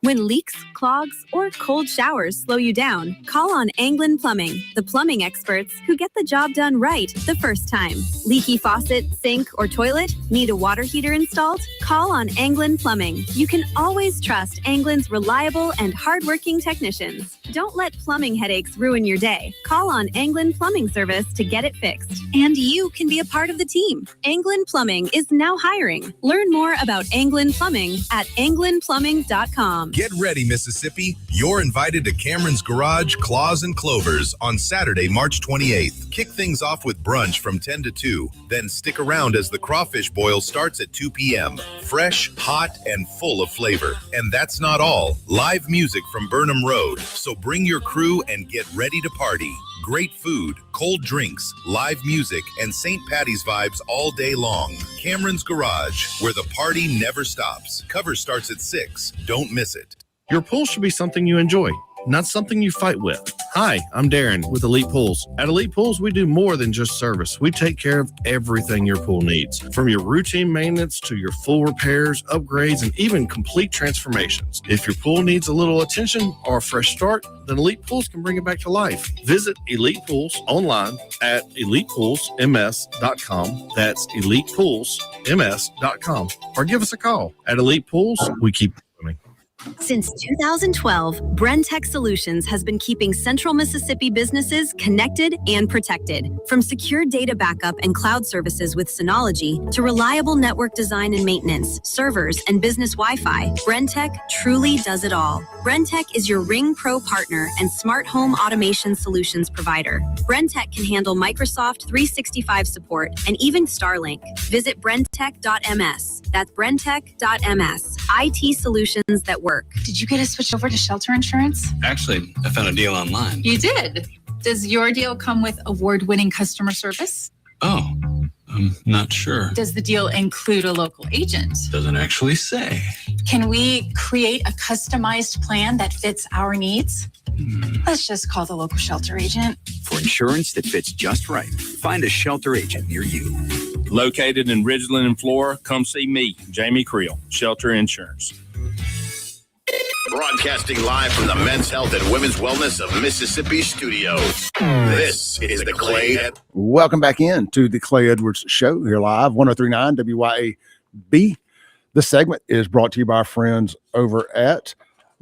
When leaks, clogs, or cold showers slow you down, call on Anglin Plumbing, the plumbing experts who get the job done right the first time. Leaky faucet, sink, or toilet? Need a water heater installed? Call on Anglin Plumbing. You can always trust Anglin's reliable and hardworking technicians. Don't let plumbing headaches ruin your day. Call on Anglin Plumbing Service to get it fixed. And you can be a part of the team. Anglin Plumbing is now hiring. Learn more about Anglin Plumbing at anglinplumbing.com. Get ready, Mississippi. You're invited to Cameron's Garage, Claws and Clovers on Saturday, March 28th. Kick things off with brunch from 10 to 2. Then stick around as the crawfish boil starts at 2 p.m. Fresh, hot, and full of flavor. And that's not all. Live music from Burnham Road. So bring your crew and get ready to party. Great food, cold drinks, live music, and St. Patty's vibes all day long. Cameron's Garage, where the party never stops. Cover starts at 6. Don't miss it. Your pool should be something you enjoy, not something you fight with. Hi, I'm Darren with Elite Pools. At Elite Pools, we do more than just service. We take care of everything your pool needs, from your routine maintenance to your full repairs, upgrades, and even complete transformations. If your pool needs a little attention or a fresh start, then Elite Pools can bring it back to life. Visit Elite Pools online at elitepoolsms.com. That's elitepoolsms.com. Or give us a call. At Elite Pools, we keep swimming. Since 2012, Brentech Solutions has been keeping Central Mississippi businesses connected and protected. From secure data backup and cloud services with Synology to reliable network design and maintenance, servers, and business Wi-Fi, Brentech truly does it all. Brentech is your Ring Pro partner and smart home automation solutions provider. Brentech can handle Microsoft 365 support and even Starlink. Visit brentech.ms. That's brentech.ms. IT solutions that work. Did you get a switch over to shelter insurance? Actually, I found a deal online. You did. Does your deal come with award-winning customer service? Oh, I'm not sure. Does the deal include a local agent? Doesn't actually say. Can we create a customized plan that fits our needs? Let's just call the local shelter agent. For insurance that fits just right, find a shelter agent near you. Located in Ridgeland and Flora, come see me, Jamie Creel, Shelter Insurance. Broadcasting live from the Men's Health and Women's Wellness of Mississippi studios. This is the Clay. Welcome back in to the Clay Edwards Show here live, 103.9 WYAB. This segment is brought to you by our friends over at,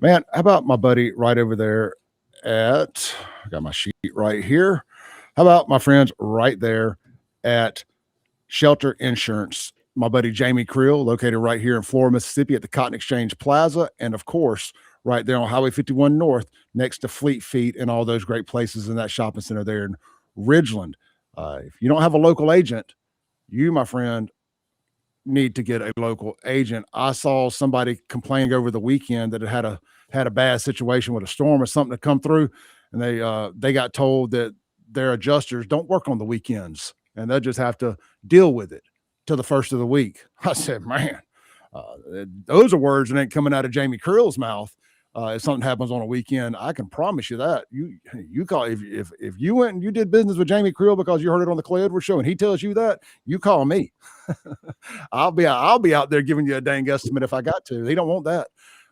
how about my buddy right over there at, I got my sheet right here. How about my friends right there at Shelter Insurance? My buddy Jamie Creel, located right here in Flora, Mississippi at the Cotton Exchange Plaza. And of course, right there on Highway 51 North, next to Fleet Feet and all those great places in that shopping center there in Ridgeland. If you don't have a local agent, you, my friend, need to get a local agent. I saw somebody complaining over the weekend that it had a bad situation with a storm or something to come through. And they got told that their adjusters don't work on the weekends and they'll just have to deal with it till the first of the week. I said, man, those are words that ain't coming out of Jamie Creel's mouth. If something happens on a weekend, I can promise you that you call, if you went and you did business with Jamie Creel because you heard it on the Clay Edwards Show and he tells you that, you call me. I'll be out there giving you a dang estimate if I got to. He don't want that.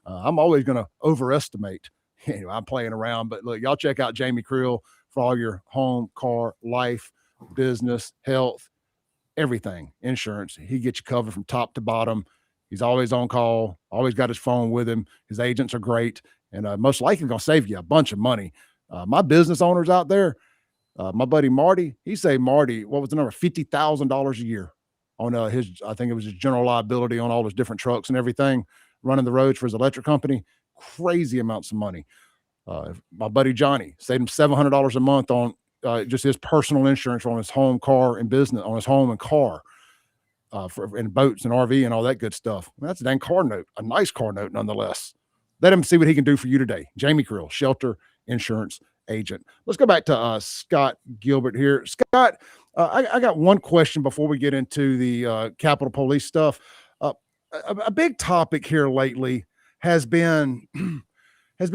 I'm always going to overestimate. Anyway, I'm playing around, but look, y'all check out Jamie Creel for all your home, car, life, business, health, everything, insurance. He gets you covered from top to bottom. He's always on call, always got his phone with him. His agents are great, and most likely going to save you a bunch of money. My business owners out there, my buddy Marty, he saved Marty, what was the number, $50,000 a year on I think it was his general liability on all his different trucks and everything, running the roads for his electric company. Crazy amounts of money. My buddy Johnny saved him $700 a month on just his personal insurance on his home, car, and business, on his home and car, and boats and RV and all that good stuff. That's a dang car note, a nice car note nonetheless. Let him see what he can do for you today. Jamie Creel, Shelter Insurance Agent. Let's go back to Scott Gilbert here. Scott, I got one question before we get into the Capitol Police stuff. A big topic here lately has been there's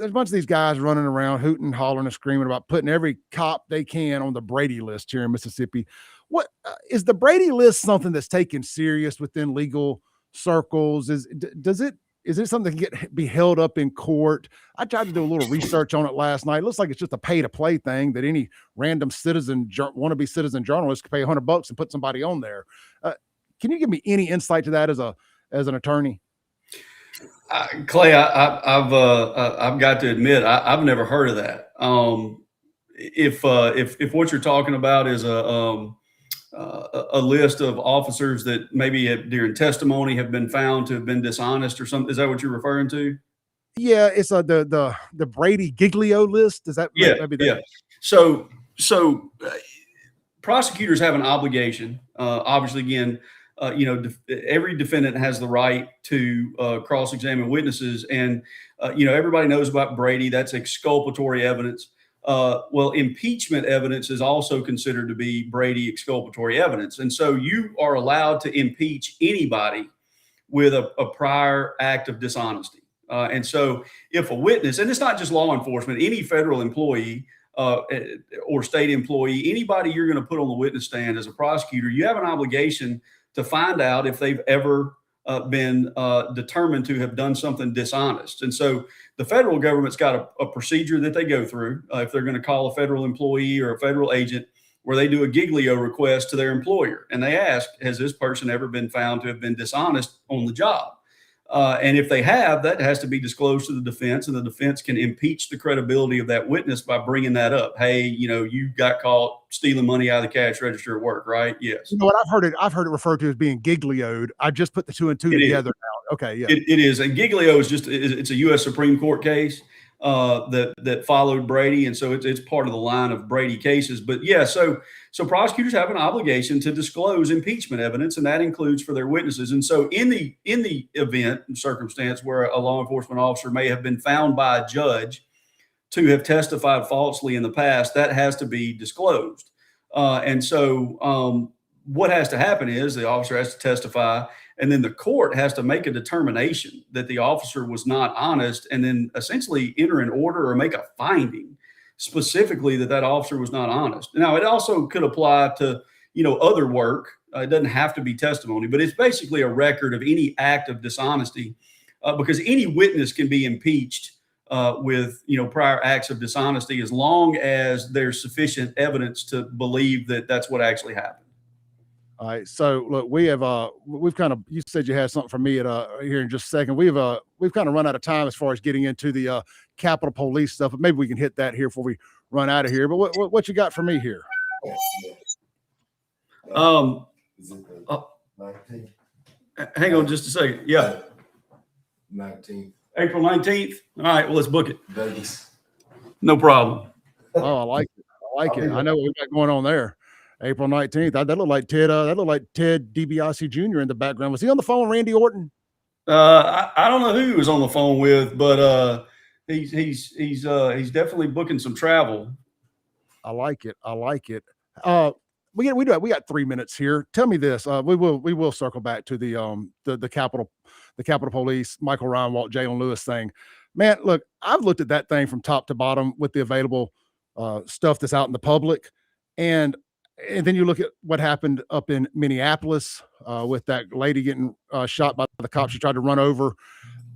a bunch of these guys running around hooting, hollering, and screaming about putting every cop they can on the Brady list here in Mississippi. What is the Brady list something that's taken serious within legal circles? Is it something that can be held up in court? I tried to do a little research on it last night. It looks like it's just a pay to play thing that any random wannabe citizen journalist could pay $100 and put somebody on there. Can you give me any insight to that as an attorney? Clay, I've got to admit, I've never heard of that. If what you're talking about is a list of officers that maybe during testimony have been found to have been dishonest or something, is that what you're referring to? Yeah, it's the Brady Giglio list. Is that? Yeah. So prosecutors have an obligation. Obviously, again. Every defendant has the right to cross-examine witnesses, and everybody knows about Brady. That's exculpatory evidence. Well, impeachment evidence is also considered to be Brady exculpatory evidence, and so you are allowed to impeach anybody with a prior act of dishonesty. And so, if a witness, and it's not just law enforcement, any federal employee or state employee, anybody you're going to put on the witness stand as a prosecutor, you have an obligation to find out if they've ever been determined to have done something dishonest. And so the federal government's got a procedure that they go through if they're going to call a federal employee or a federal agent, where they do a Giglio request to their employer. And they ask, has this person ever been found to have been dishonest on the job? And if they have, that has to be disclosed to the defense, and the defense can impeach the credibility of that witness by bringing that up. Hey, you got caught stealing money out of the cash register at work, right? Yes. You know what? I've heard it referred to as being giglioed. I just put the two and two together now. Okay, yeah. It is. And giglio is it's a U.S. Supreme Court case that followed Brady, and so it's part of the line of Brady cases. But yeah, so prosecutors have an obligation to disclose impeachment evidence, and that includes for their witnesses. And so in the event and circumstance where a law enforcement officer may have been found by a judge to have testified falsely in the past, that has to be disclosed. And so what has to happen is the officer has to testify, and then the court has to make a determination that the officer was not honest, and then essentially enter an order or make a finding specifically that officer was not honest. Now, it also could apply to, other work. It doesn't have to be testimony, but it's basically a record of any act of dishonesty, because any witness can be impeached with, prior acts of dishonesty, as long as there's sufficient evidence to believe that that's what actually happened. All right. So look, we've kind of, you said you had something for me here in just a second. We've kind of run out of time as far as getting into the Capitol Police stuff, but maybe we can hit that here before we run out of here. But what you got for me here? Hang on just a second. Yeah. 19th. April 19th. All right. Well, let's book it. Vegas. No problem. Oh, I like it. I know what we got going on there. April 19th. That looked like Ted. That looked like Ted DiBiase Jr. in the background. Was he on the phone with Randy Orton? I don't know who he was on the phone with, but he's definitely booking some travel. I like it. We got 3 minutes here. Tell me this. We will circle back to the Capitol Police, Michael Rhinewalt, Jaylen Lewis thing. Man, look, I've looked at that thing from top to bottom with the available stuff that's out in the public, and then you look at what happened up in Minneapolis with that lady getting shot by the cops she tried to run over,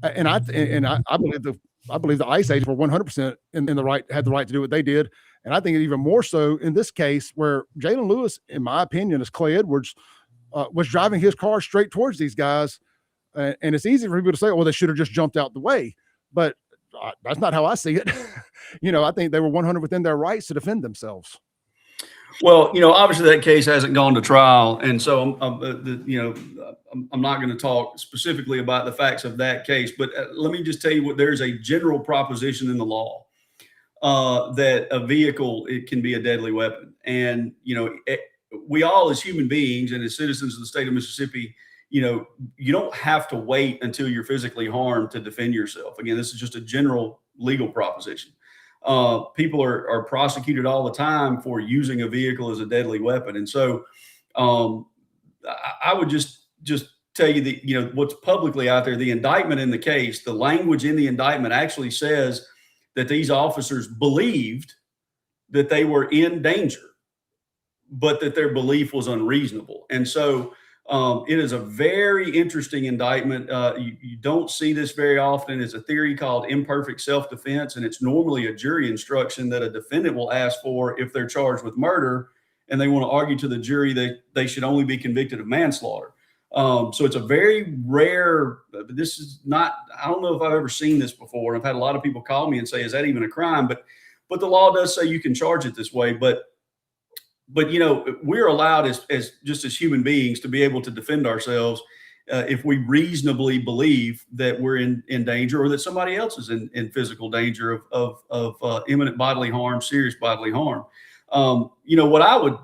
and I believe the ICE agents were 100% in the right, had the right to do what they did, and I think even more so in this case where Jaylen Lewis, in my opinion, as Clay Edwards, was driving his car straight towards these guys, and it's easy for people to say, well, they should have just jumped out the way, but that's not how I see it. I think they were 100% within their rights to defend themselves. Well, obviously that case hasn't gone to trial, and so I'm not going to talk specifically about the facts of that case. But let me just tell you there's a general proposition in the law that a vehicle, it can be a deadly weapon, and we all as human beings and as citizens of the state of Mississippi, you don't have to wait until you're physically harmed to defend yourself. Again, this is just a general legal proposition. People are prosecuted all the time for using a vehicle as a deadly weapon. And so I would just tell you that, what's publicly out there, the indictment in the case, the language in the indictment actually says that these officers believed that they were in danger, but that their belief was unreasonable. And so it is a very interesting indictment. You don't see this very often. It's a theory called imperfect self-defense, and it's normally a jury instruction that a defendant will ask for if they're charged with murder, and they want to argue to the jury that they should only be convicted of manslaughter. So it's a very rare, this is not, I don't know if I've ever seen this before. And I've had a lot of people call me and say, is that even a crime? But the law does say you can charge it this way, but we're allowed as human beings to be able to defend ourselves if we reasonably believe that we're in danger, or that somebody else is in physical danger of imminent bodily harm, serious bodily harm. What I would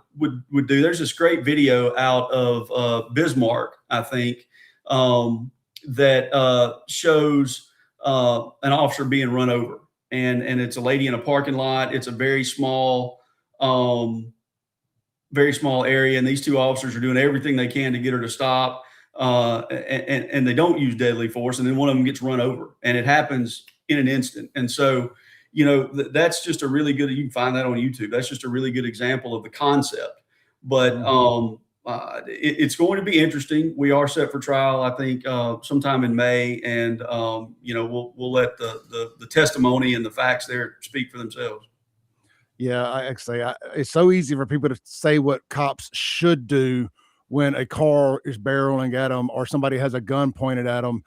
do, there's this great video out of Bismarck, I think, that shows an officer being run over, and it's a lady in a parking lot. It's a very small area, and these two officers are doing everything they can to get her to stop, and they don't use deadly force, and then one of them gets run over, and it happens in an instant. And so that's just a really good, you can find that on YouTube, that's just a really good example of the concept. But it's going to be interesting. We are set for trial, I think, sometime in May, and we'll let the testimony and the facts there speak for themselves. Yeah, it's so easy for people to say what cops should do when a car is barreling at them or somebody has a gun pointed at them.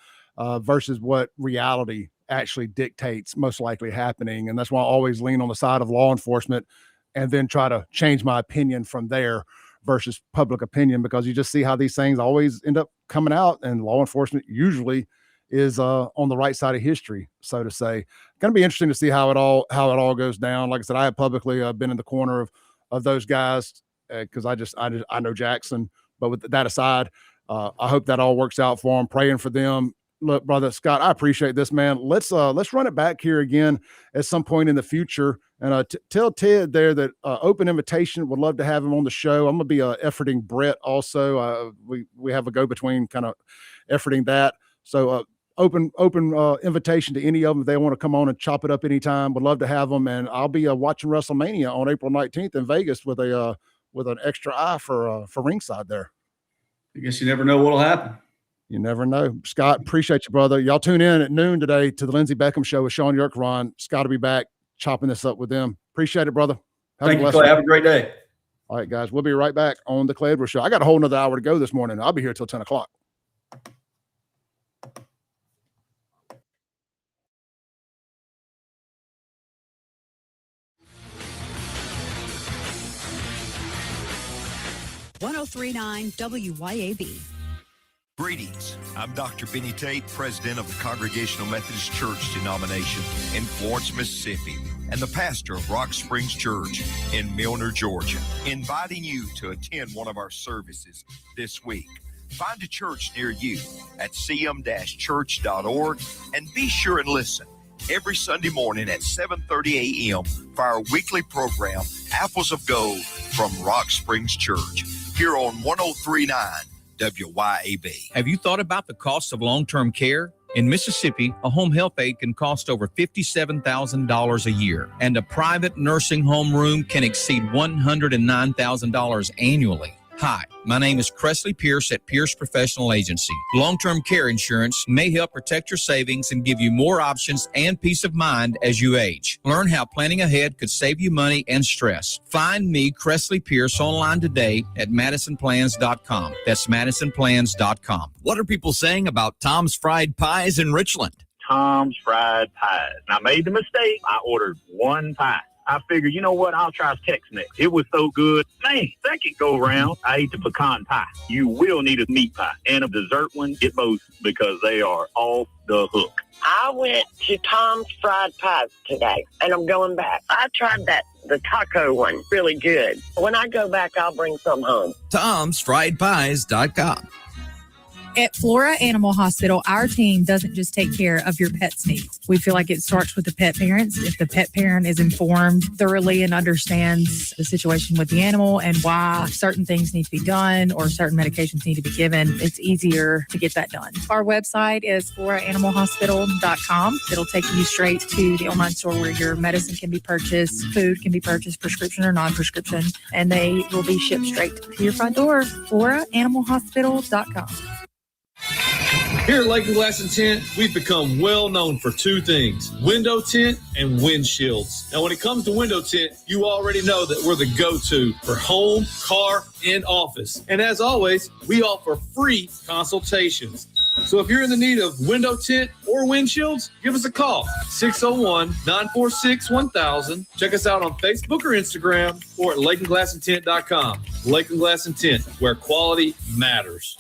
versus what reality actually dictates most likely happening. And that's why I always lean on the side of law enforcement and then try to change my opinion from there versus public opinion, because you just see how these things always end up coming out, and law enforcement usually is on the right side of history, so to say. Going to be interesting to see how it all goes down. Like I said, I have publicly been in the corner of those guys because I know Jackson. But with that aside, I hope that all works out for them. Praying for them. Look, brother Scott, I appreciate this, man. Let's run it back here again at some point in the future, and tell Ted there that open invitation. Would love to have him on the show. I'm gonna be efforting Brett also. We have a go between kind of efforting that. So open invitation to any of them if they want to come on and chop it up anytime. Would love to have them, and I'll be watching WrestleMania on April 19th in Vegas with an extra eye for ringside there. I guess you never know what'll happen. You never know. Scott, appreciate you, brother. Y'all tune in at noon today to the Lindsey Beckham Show with Sean Yerkeron. Scott will be back chopping this up with them. Appreciate it, brother. Thank you, Clay. Have a great day. All right, guys. We'll be right back on the Clay Edwards Show. I got a whole nother hour to go this morning. I'll be here till 10 o'clock. .1039 WYAB. Greetings. I'm Dr. Benny Tate, president of the Congregational Methodist Church denomination in Florence, Mississippi, and the pastor of Rock Springs Church in Milner, Georgia, inviting you to attend one of our services this week. Find a church near you at cm-church.org and be sure and listen every Sunday morning at 7:30 a.m. for our weekly program, Apples of Gold from Rock Springs Church, here on 103.9 WYAB. Have you thought about the cost of long-term care? In Mississippi, a home health aide can cost over $57,000 a year, and a private nursing home room can exceed $109,000 annually. Hi, my name is Cressley Pierce at Pierce Professional Agency. Long-term care insurance may help protect your savings and give you more options and peace of mind as you age. Learn how planning ahead could save you money and stress. Find me, Cressley Pierce, online today at MadisonPlans.com. That's MadisonPlans.com. What are people saying about Tom's Fried Pies in Richland? Tom's Fried Pies. And I made the mistake. I ordered one pie. I figured, you know what, I'll try Tex Mix. It was so good. Man, second go around, I ate the pecan pie. You will need a meat pie and a dessert one. Get both because they are off the hook. I went to Tom's Fried Pies today, and I'm going back. I tried the taco one, really good. When I go back, I'll bring some home. Tom'sFriedPies.com. At Flora Animal Hospital, our team doesn't just take care of your pet's needs. We feel like it starts with the pet parents. If the pet parent is informed thoroughly and understands the situation with the animal and why certain things need to be done or certain medications need to be given, it's easier to get that done. Our website is floraanimalhospital.com. It'll take you straight to the online store where your medicine can be purchased, food can be purchased, prescription or non-prescription, and they will be shipped straight to your front door. floraanimalhospital.com. Here at Lake and Glass and Tint, we've become well known for two things: window tint and windshields. Now, when it comes to window tint, you already know that we're the go-to for home, car, and office. And as always, we offer free consultations. So if you're in the need of window tint or windshields, give us a call, 601-946-1000. Check us out on Facebook or Instagram or at lakeandglassandtint.com. Lake and Glass and Tint, where quality matters.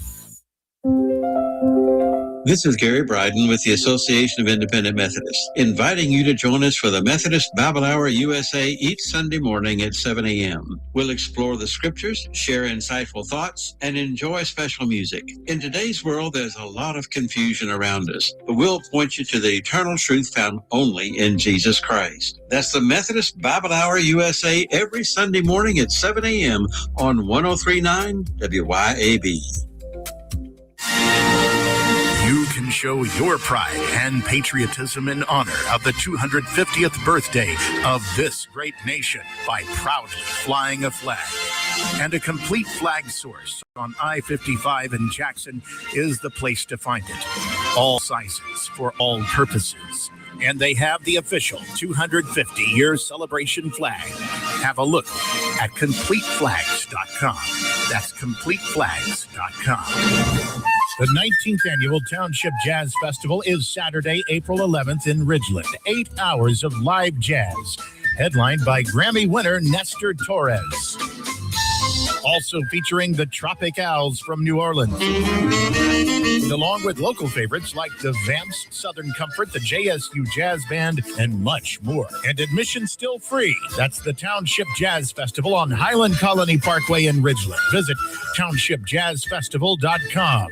This is Gary Bryden with the Association of Independent Methodists, inviting you to join us for the Methodist Bible Hour USA each Sunday morning at 7 a.m. We'll explore the scriptures, share insightful thoughts, and enjoy special music. In today's world, there's a lot of confusion around us, but we'll point you to the eternal truth found only in Jesus Christ. That's the Methodist Bible Hour USA every Sunday morning at 7 a.m. on 103.9 WYAB. You can show your pride and patriotism in honor of the 250th birthday of this great nation by proudly flying a flag. And a complete flag source on I-55 in Jackson is the place to find it. All sizes for all purposes. And they have the official 250-year celebration flag. Have a look at CompleteFlags.com. That's CompleteFlags.com. The 19th Annual Township Jazz Festival is Saturday, April 11th in Ridgeland. 8 hours of live jazz, headlined by Grammy winner Nestor Torres. Also featuring the Tropic Owls from New Orleans, along with local favorites like the Vamps, Southern Comfort, the JSU Jazz Band, and much more. And admission still free. That's the Township Jazz Festival on Highland Colony Parkway in Ridgeland. Visit townshipjazzfestival.com.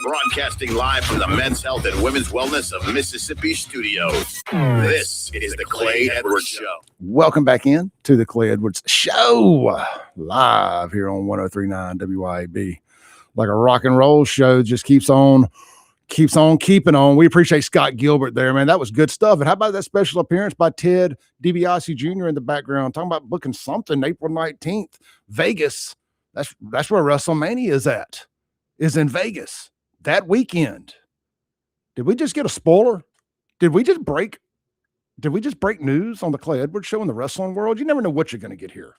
Broadcasting live from the Men's Health and Women's Wellness of Mississippi studios. This is the Clay Edwards Show. Welcome back in to the Clay Edwards Show, live here on 103.9 WYAB. Like a rock and roll show, just keeps on keeping on. We appreciate Scott Gilbert there, man. That was good stuff. And how about that special appearance by Ted DiBiase Jr. in the background, talking about booking something April 19th, Vegas. That's where WrestleMania is in Vegas that weekend. Did we just get a spoiler? Did we just break news on the Clay Edwards Show in the wrestling world? You never know what you're going to get here.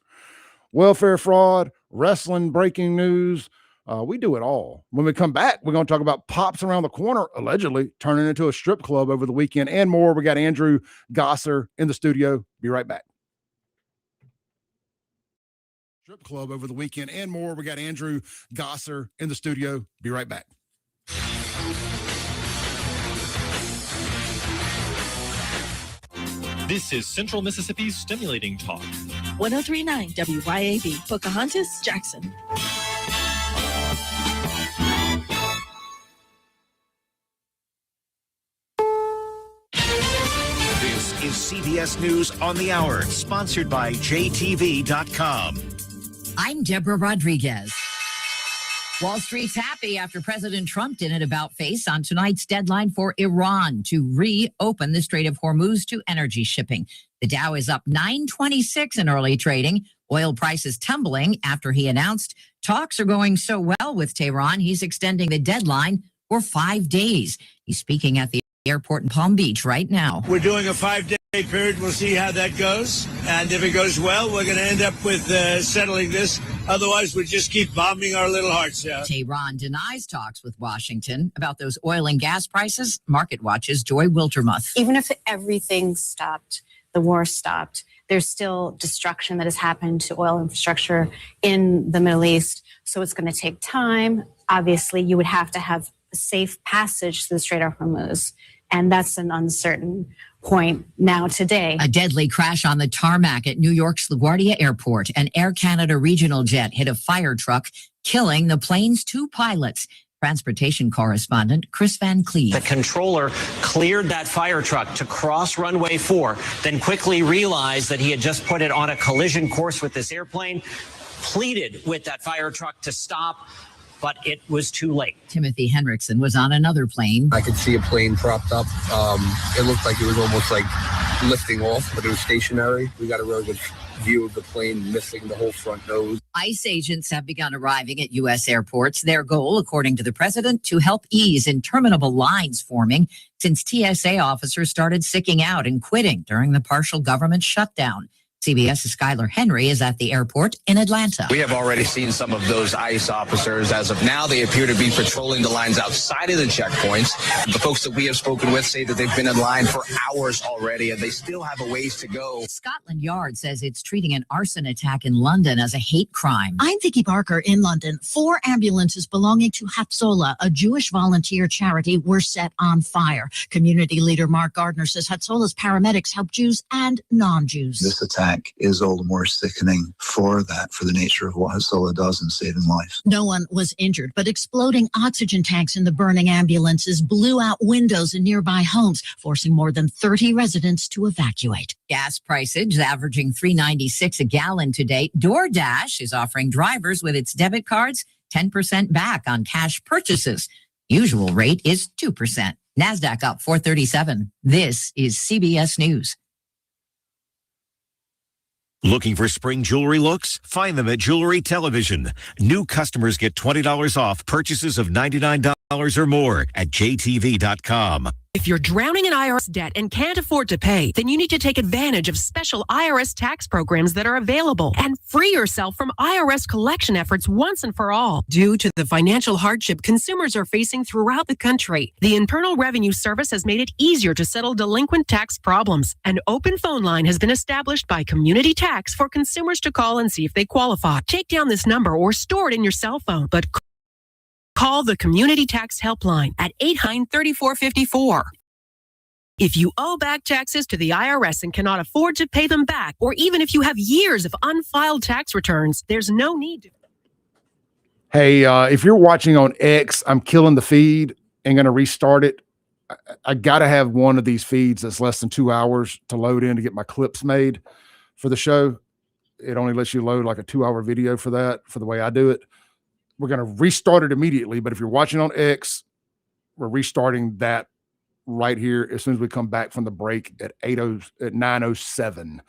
Welfare fraud, wrestling, breaking news. We do it all. When we come back, we're going to talk about Pops Around the Corner, allegedly turning into a strip club over the weekend and more. We got Andrew Gosser in the studio. Be right back. Strip club over the weekend and more. We got Andrew Gosser in the studio. Be right back. This is Central Mississippi's Stimulating Talk. 1039 WYAB, Pocahontas, Jackson. This is CBS News on the Hour, sponsored by JTV.com. I'm Deborah Rodriguez. Wall Street's happy after President Trump did an about-face on tonight's deadline for Iran to reopen the Strait of Hormuz to energy shipping. The Dow is up 926 in early trading. Oil prices tumbling after he announced talks are going so well with Tehran, he's extending the deadline for 5 days. He's speaking at the airport in Palm Beach right now. We're doing a 5-day period. We'll see how that goes. And if it goes well, we're going to end up with settling this. Otherwise, we'll just keep bombing our little hearts out. Tehran denies talks with Washington about those oil and gas prices. Market Watch's Joy Wiltermuth. Even if everything stopped, the war stopped, there's still destruction that has happened to oil infrastructure in the Middle East. So it's going to take time. Obviously, you would have to have a safe passage to the Strait of Hormuz. And that's an uncertain point now today. A deadly crash on the tarmac at New York's LaGuardia Airport. An Air Canada regional jet hit a fire truck, killing the plane's 2 pilots. Transportation correspondent Chris Van Cleve. The controller cleared that fire truck to cross runway 4, then quickly realized that he had just put it on a collision course with this airplane, pleaded with that fire truck to stop, but it was too late. Timothy Henriksen was on another plane. I could see a plane propped up. It looked like it was almost like lifting off, but it was stationary. We got a really good view of the plane missing the whole front nose. ICE agents have begun arriving at U.S. airports. Their goal, according to the president, to help ease interminable lines forming since TSA officers started sicking out and quitting during the partial government shutdown. CBS's Skylar Henry is at the airport in Atlanta. We have already seen some of those ICE officers. As of now, they appear to be patrolling the lines outside of the checkpoints. The folks that we have spoken with say that they've been in line for hours already, and they still have a ways to go. Scotland Yard says it's treating an arson attack in London as a hate crime. I'm Vicky Barker in London. 4 ambulances belonging to Hatzolah, a Jewish volunteer charity, were set on fire. Community leader Mark Gardner says Hatzolah's paramedics help Jews and non-Jews. This attack is all the more sickening for the nature of what Hatzolah does in saving life. No one was injured, but exploding oxygen tanks in the burning ambulances blew out windows in nearby homes, forcing more than 30 residents to evacuate. Gas prices averaging $3.96 a gallon today. DoorDash is offering drivers with its debit cards 10% back on cash purchases. Usual rate is 2%. NASDAQ up 437. This is CBS News. Looking for spring jewelry looks? Find them at Jewelry Television. New customers get $20 off purchases of $99 or more at jtv.com. If you're drowning in IRS debt and can't afford to pay, then you need to take advantage of special IRS tax programs that are available and free yourself from IRS collection efforts once and for all. Due to the financial hardship consumers are facing throughout the country, the Internal Revenue Service has made it easier to settle delinquent tax problems. An open phone line has been established by Community Tax for consumers to call and see if they qualify. Take down this number or store it in your cell phone, but call the Community Tax Helpline at 800-3454. If you owe back taxes to the IRS and cannot afford to pay them back, or even if you have years of unfiled tax returns, there's no need to. Hey, if you're watching on X, I'm killing the feed and going to restart it. I got to have one of these feeds that's less than 2 hours to load in to get my clips made for the show. It only lets you load like a 2-hour video for that, for the way I do it. We're going to restart it immediately, but if you're watching on X, we're restarting that right here as soon as we come back from the break at 9:07,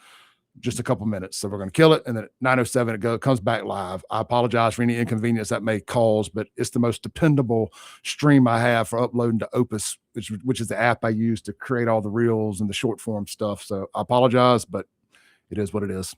just a couple minutes. So we're going to kill it, and then at 9:07 it comes back live. I apologize for any inconvenience that may cause, but it's the most dependable stream I have for uploading to Opus, which is the app I use to create all the reels and the short form stuff. So I apologize, but it is what it is.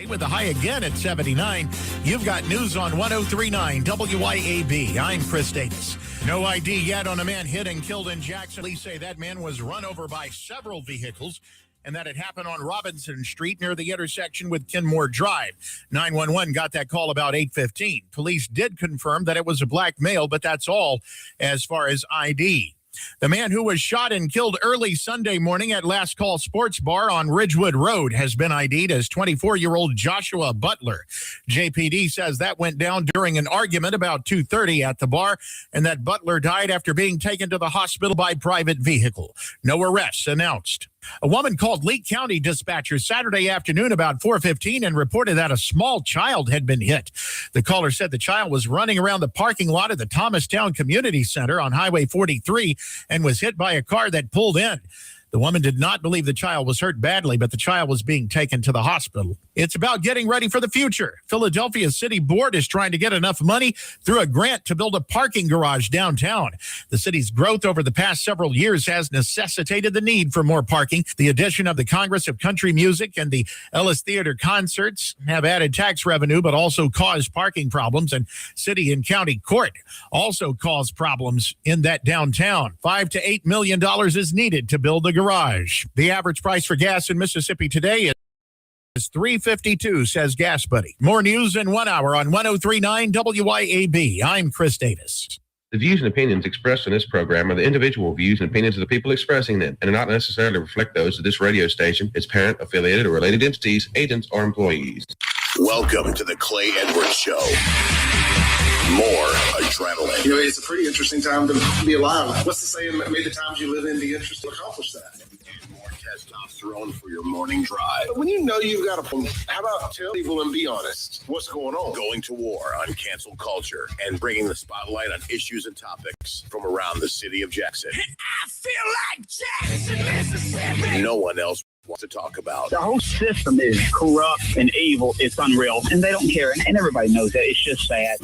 With the high again at 79, you've got news on 1039 WYAB. I'm Chris Davis. No ID yet on a man hit and killed in Jackson. Police say that man was run over by several vehicles and that it happened on Robinson Street near the intersection with Kenmore Drive. 911 got that call about 8:15. Police did confirm that it was a black male, but that's all as far as ID. The man who was shot and killed early Sunday morning at Last Call Sports Bar on Ridgewood Road has been ID'd as 24-year-old Joshua Butler. JPD says that went down during an argument about 2:30 at the bar, and that Butler died after being taken to the hospital by private vehicle. No arrests announced. A woman called Lee County dispatchers Saturday afternoon about 4:15 and reported that a small child had been hit. The caller said the child was running around the parking lot of the Thomastown Community Center on Highway 43 and was hit by a car that pulled in. The woman did not believe the child was hurt badly, but the child was being taken to the hospital. It's about getting ready for the future. Philadelphia City Board is trying to get enough money through a grant to build a parking garage downtown. The city's growth over the past several years has necessitated the need for more parking. The addition of the Congress of Country Music and the Ellis Theater concerts have added tax revenue, but also caused parking problems, and city and county court also caused problems in that downtown. $5 to $8 million is needed to build the garage. The average price for gas in Mississippi today is $3.52, says Gas Buddy. More news in 1 hour on 1039 WYAB. I'm Chris Davis. The views and opinions expressed in this program are the individual views and opinions of the people expressing them and do not necessarily reflect those of this radio station, its parent, affiliated, or related entities, agents, or employees. Welcome to the Clay Edwards Show. More adrenaline. You know, it's a pretty interesting time to be alive. What's the saying? May the times you live in be interesting to accomplish that. More testosterone for your morning drive. But when you know you've got a problem, how about tell people and be honest? What's going on? Going to war on cancel culture and bringing the spotlight on issues and topics from around the city of Jackson. I feel like Jackson, Mississippi. No one else wants to talk about. The whole system is corrupt and evil. It's unreal, and they don't care, and everybody knows that. It's just sad.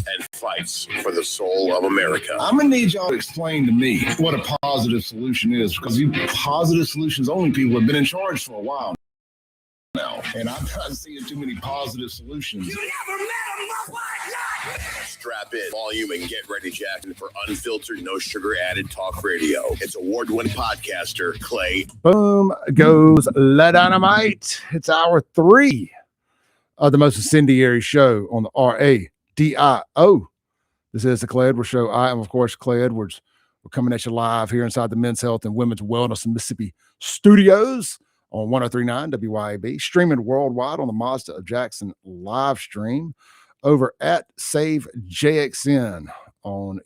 And fights for the soul of America. I'm gonna need y'all to explain to me what a positive solution is, because you positive solutions only people have been in charge for a while now, and I'm not seeing too many positive solutions. You never met a Strap in, volume, and get ready, Jackson, for unfiltered, no sugar added talk radio. It's award-winning podcaster Clay. Boom goes La Dynamite. It's hour 3 of the most incendiary show on the RADIO. This is the Clay Edwards Show. I am, of course, Clay Edwards. We're coming at you live here inside the Men's Health and Women's Wellness in Mississippi studios on 1039 WYAB, streaming worldwide on the Mazda of Jackson live stream over at Save JXN on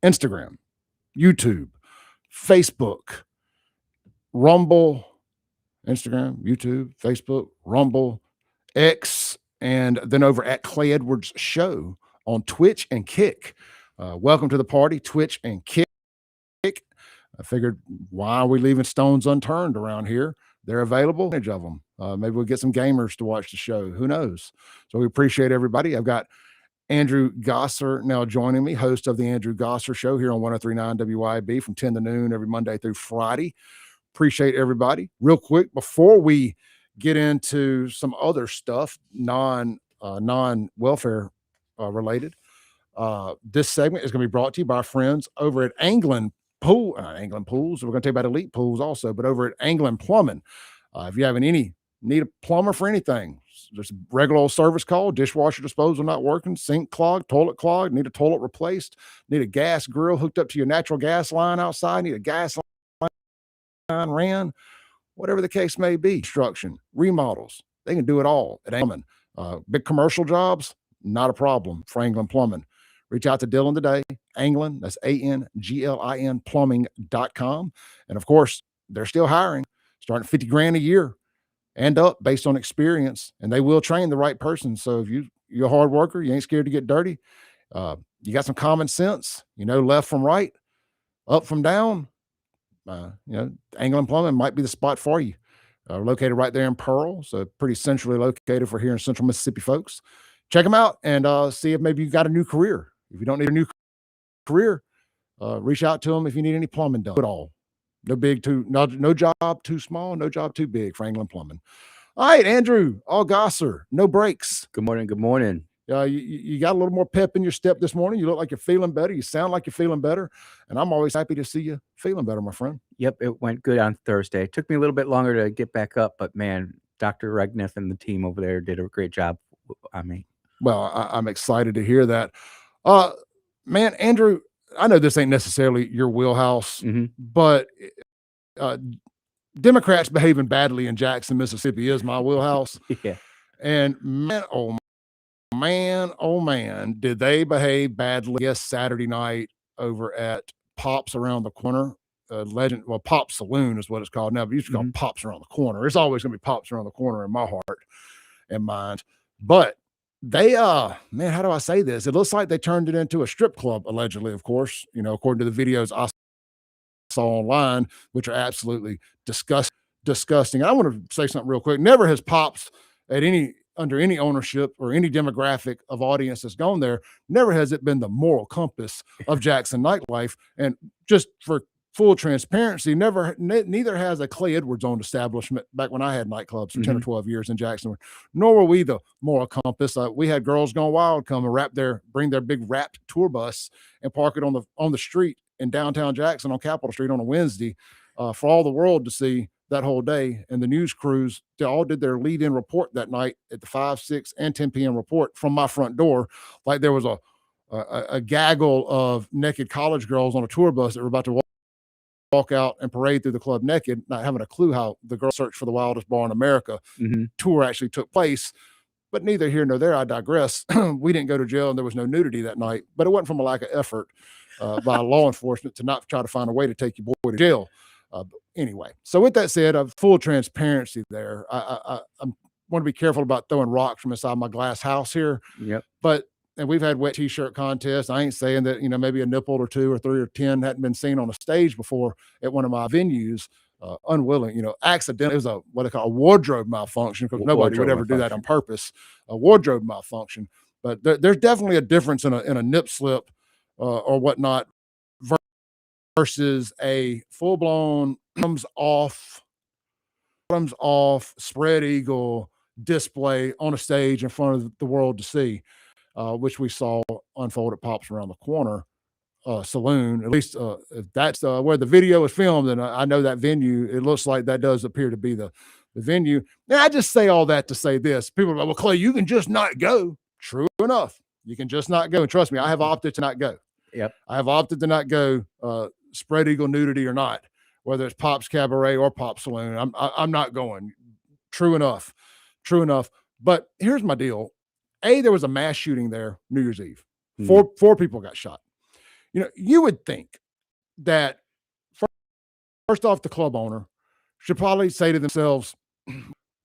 Instagram, YouTube, Facebook, Rumble, Instagram, YouTube, Facebook, Rumble, X, and then over at Clay Edwards Show on Twitch and Kick. Welcome to the party, Twitch and Kick. I figured, why are we leaving stones unturned around here? They're available. Of them. Maybe we'll get some gamers to watch the show. Who knows? So we appreciate everybody. I've got Andrew Gosser now joining me, host of the Andrew Gosser Show here on 103.9 WYB from 10 to noon every Monday through Friday. Appreciate everybody. Real quick, before we get into some other stuff, non-welfare related, this segment is going to be brought to you by our friends over at Anglin Pools. We're going to talk about Elite Pools also, but over at Anglin Plumbing. If you have need a plumber for anything, there's a regular old service call, dishwasher disposal not working, sink clogged, toilet clogged, need a toilet replaced, need a gas grill hooked up to your natural gas line outside, need a gas line ran, whatever the case may be, construction, remodels, they can do it all at Anglin. Big commercial jobs, not a problem for Anglin Plumbing. Reach out to Dylan today, Anglin, that's ANGLIN plumbing.com. And of course, they're still hiring, starting at $50,000 a year and up based on experience, and they will train the right person. So if you're a hard worker, you ain't scared to get dirty, you got some common sense, left from right, up from down, Anglin Plumbing might be the spot for you. Located right there in Pearl, so pretty centrally located for here in Central Mississippi folks. Check them out and see if maybe you got a new career. If you don't need a new career, reach out to them if you need any plumbing done at all. No job too small, no job too big for Anglin Plumbing. All right, Andrew Gosser, no breaks. Good morning. Good morning. You got a little more pep in your step this morning. You look like you're feeling better. You sound like you're feeling better. And I'm always happy to see you feeling better, my friend. Yep, it went good on Thursday. It took me a little bit longer to get back up, but man, Dr. Regniff and the team over there did a great job on me. Well, I'm excited to hear that. Man, Andrew, I know this ain't necessarily your wheelhouse, but Democrats behaving badly in Jackson, Mississippi is my wheelhouse. Yeah. And man, did they behave badly? Yes, Saturday night over at Pops Around the Corner. Pop's Saloon is what it's called now, but used to call Pops Around the Corner. It's always going to be Pops Around the Corner in my heart and mind. But they, man, how do I say this? It looks like they turned it into a strip club, allegedly, of course, according to the videos I saw online, which are absolutely disgusting. I want to say something real quick. Never has Pops under any ownership or any demographic of audience that's gone there, never has it been the moral compass of Jackson nightlife. And just for full transparency, neither has a Clay Edwards-owned establishment back when I had nightclubs for 10 or 12 years in Jackson, nor were we the moral compass. We had Girls Gone Wild come and bring their big wrapped tour bus and park it on the street in downtown Jackson on Capitol Street on a Wednesday for all the world to see that whole day. And the news crews, they all did their lead-in report that night at the 5, 6, and 10 p.m. report from my front door, like there was a gaggle of naked college girls on a tour bus that were about to walk out and parade through the club naked, not having a clue how the Girl Search for the Wildest Bar in America tour actually took place. But neither here nor there, I digress. We didn't go to jail and there was no nudity that night, but it wasn't from a lack of effort by law enforcement to not try to find a way to take your boy to jail. Anyway, so with that said, full transparency there. I want to be careful about throwing rocks from inside my glass house here. Yep. And we've had wet t-shirt contests. I ain't saying that, maybe a nipple or 2 or 3 or 10 hadn't been seen on a stage before at one of my venues. Unwilling, accidentally. It was what I call a wardrobe malfunction, because nobody would ever do that on purpose. A wardrobe malfunction. But there's definitely a difference in a nip slip or whatnot versus a full-blown comes off spread eagle display on a stage in front of the world to see, which we saw unfold at Pops Around the Corner Saloon. At least if that's where the video is filmed, and I know that venue, it looks like that does appear to be the venue. Now, I just say all that to say this. People are like, well, Clay, you can just not go. True enough. You can just not go. And trust me, I have opted to not go. Yep. I have opted to not go, spread eagle nudity or not, whether it's Pop's Cabaret or Pop Saloon. I'm not going. True enough. But here's my deal. There was a mass shooting there New Year's Eve. Four people got shot. You would think that first off, the club owner should probably say to themselves,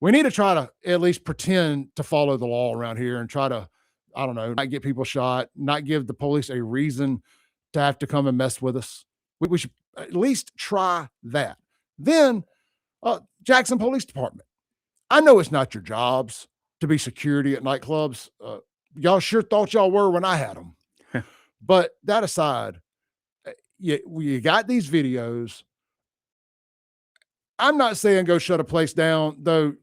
we need to try to at least pretend to follow the law around here and try to, I don't know, not get people shot, not give the police a reason to have to come and mess with us. We should at least try that. Then Jackson Police Department. I know it's not your jobs to be security at nightclubs, Y'all sure thought y'all were when I had them. But that aside, you got these videos. I'm not saying go shut a place down, though.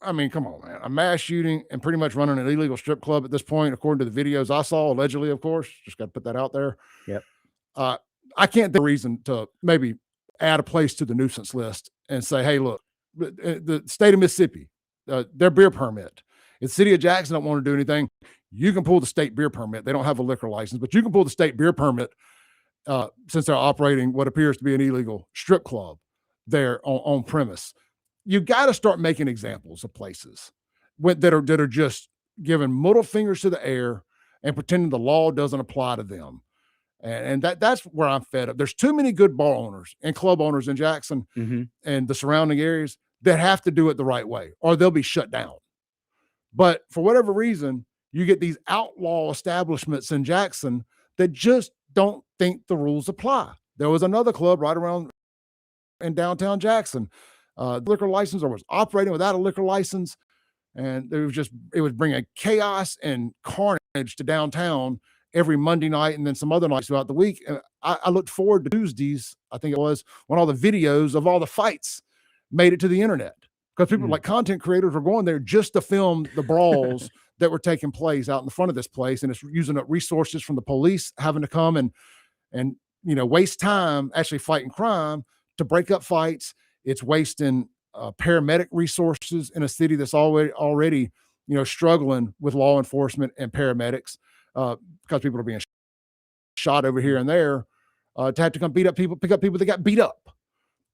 I mean, come on, man. A mass shooting and pretty much running an illegal strip club at this point, according to the videos I saw, allegedly, of course. Just got to put that out there. Yep. I can't think of a reason to maybe add a place to the nuisance list and say, hey, look, the state of Mississippi, their beer permit. If the city of Jackson don't want to do anything, you can pull the state beer permit. They don't have a liquor license, but you can pull the state beer permit since they're operating what appears to be an illegal strip club there on premise. You got to start making examples of places that are just giving middle fingers to the air and pretending the law doesn't apply to them. And that's where I'm fed up. There's too many good bar owners and club owners in Jackson and the surrounding areas that have to do it the right way, or they'll be shut down. But for whatever reason, you get these outlaw establishments in Jackson that just don't think the rules apply. There was another club right around in downtown Jackson, liquor license, or was operating without a liquor license. And it was bringing chaos and carnage to downtown every Monday night and then some other nights throughout the week. And I looked forward to Tuesdays, I think it was, when all the videos of all the fights made it to the internet. Because people like content creators were going there just to film the brawls that were taking place out in the front of this place. And it's using up resources from the police having to come and waste time actually fighting crime to break up fights. It's wasting paramedic resources in a city that's already struggling with law enforcement and paramedics because people are being shot over here and there to have to come pick up people that got beat up.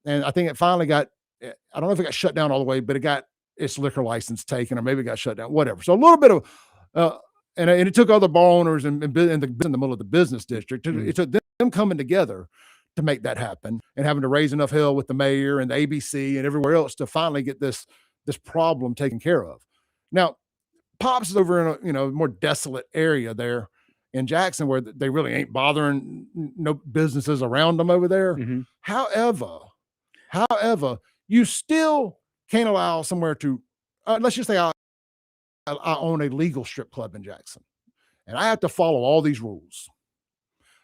And I think it finally got, I don't know if it got shut down all the way, but it got its liquor license taken, or maybe it got shut down, whatever. So a little bit of, and it took other bar owners in the middle of the business district. It took them coming together to make that happen and having to raise enough hell with the mayor and the ABC and everywhere else to finally get this problem taken care of. Now, Pops is over in a more desolate area there in Jackson where they really ain't bothering no businesses around them over there. However, you still can't allow somewhere to, let's just say I own a legal strip club in Jackson and I have to follow all these rules.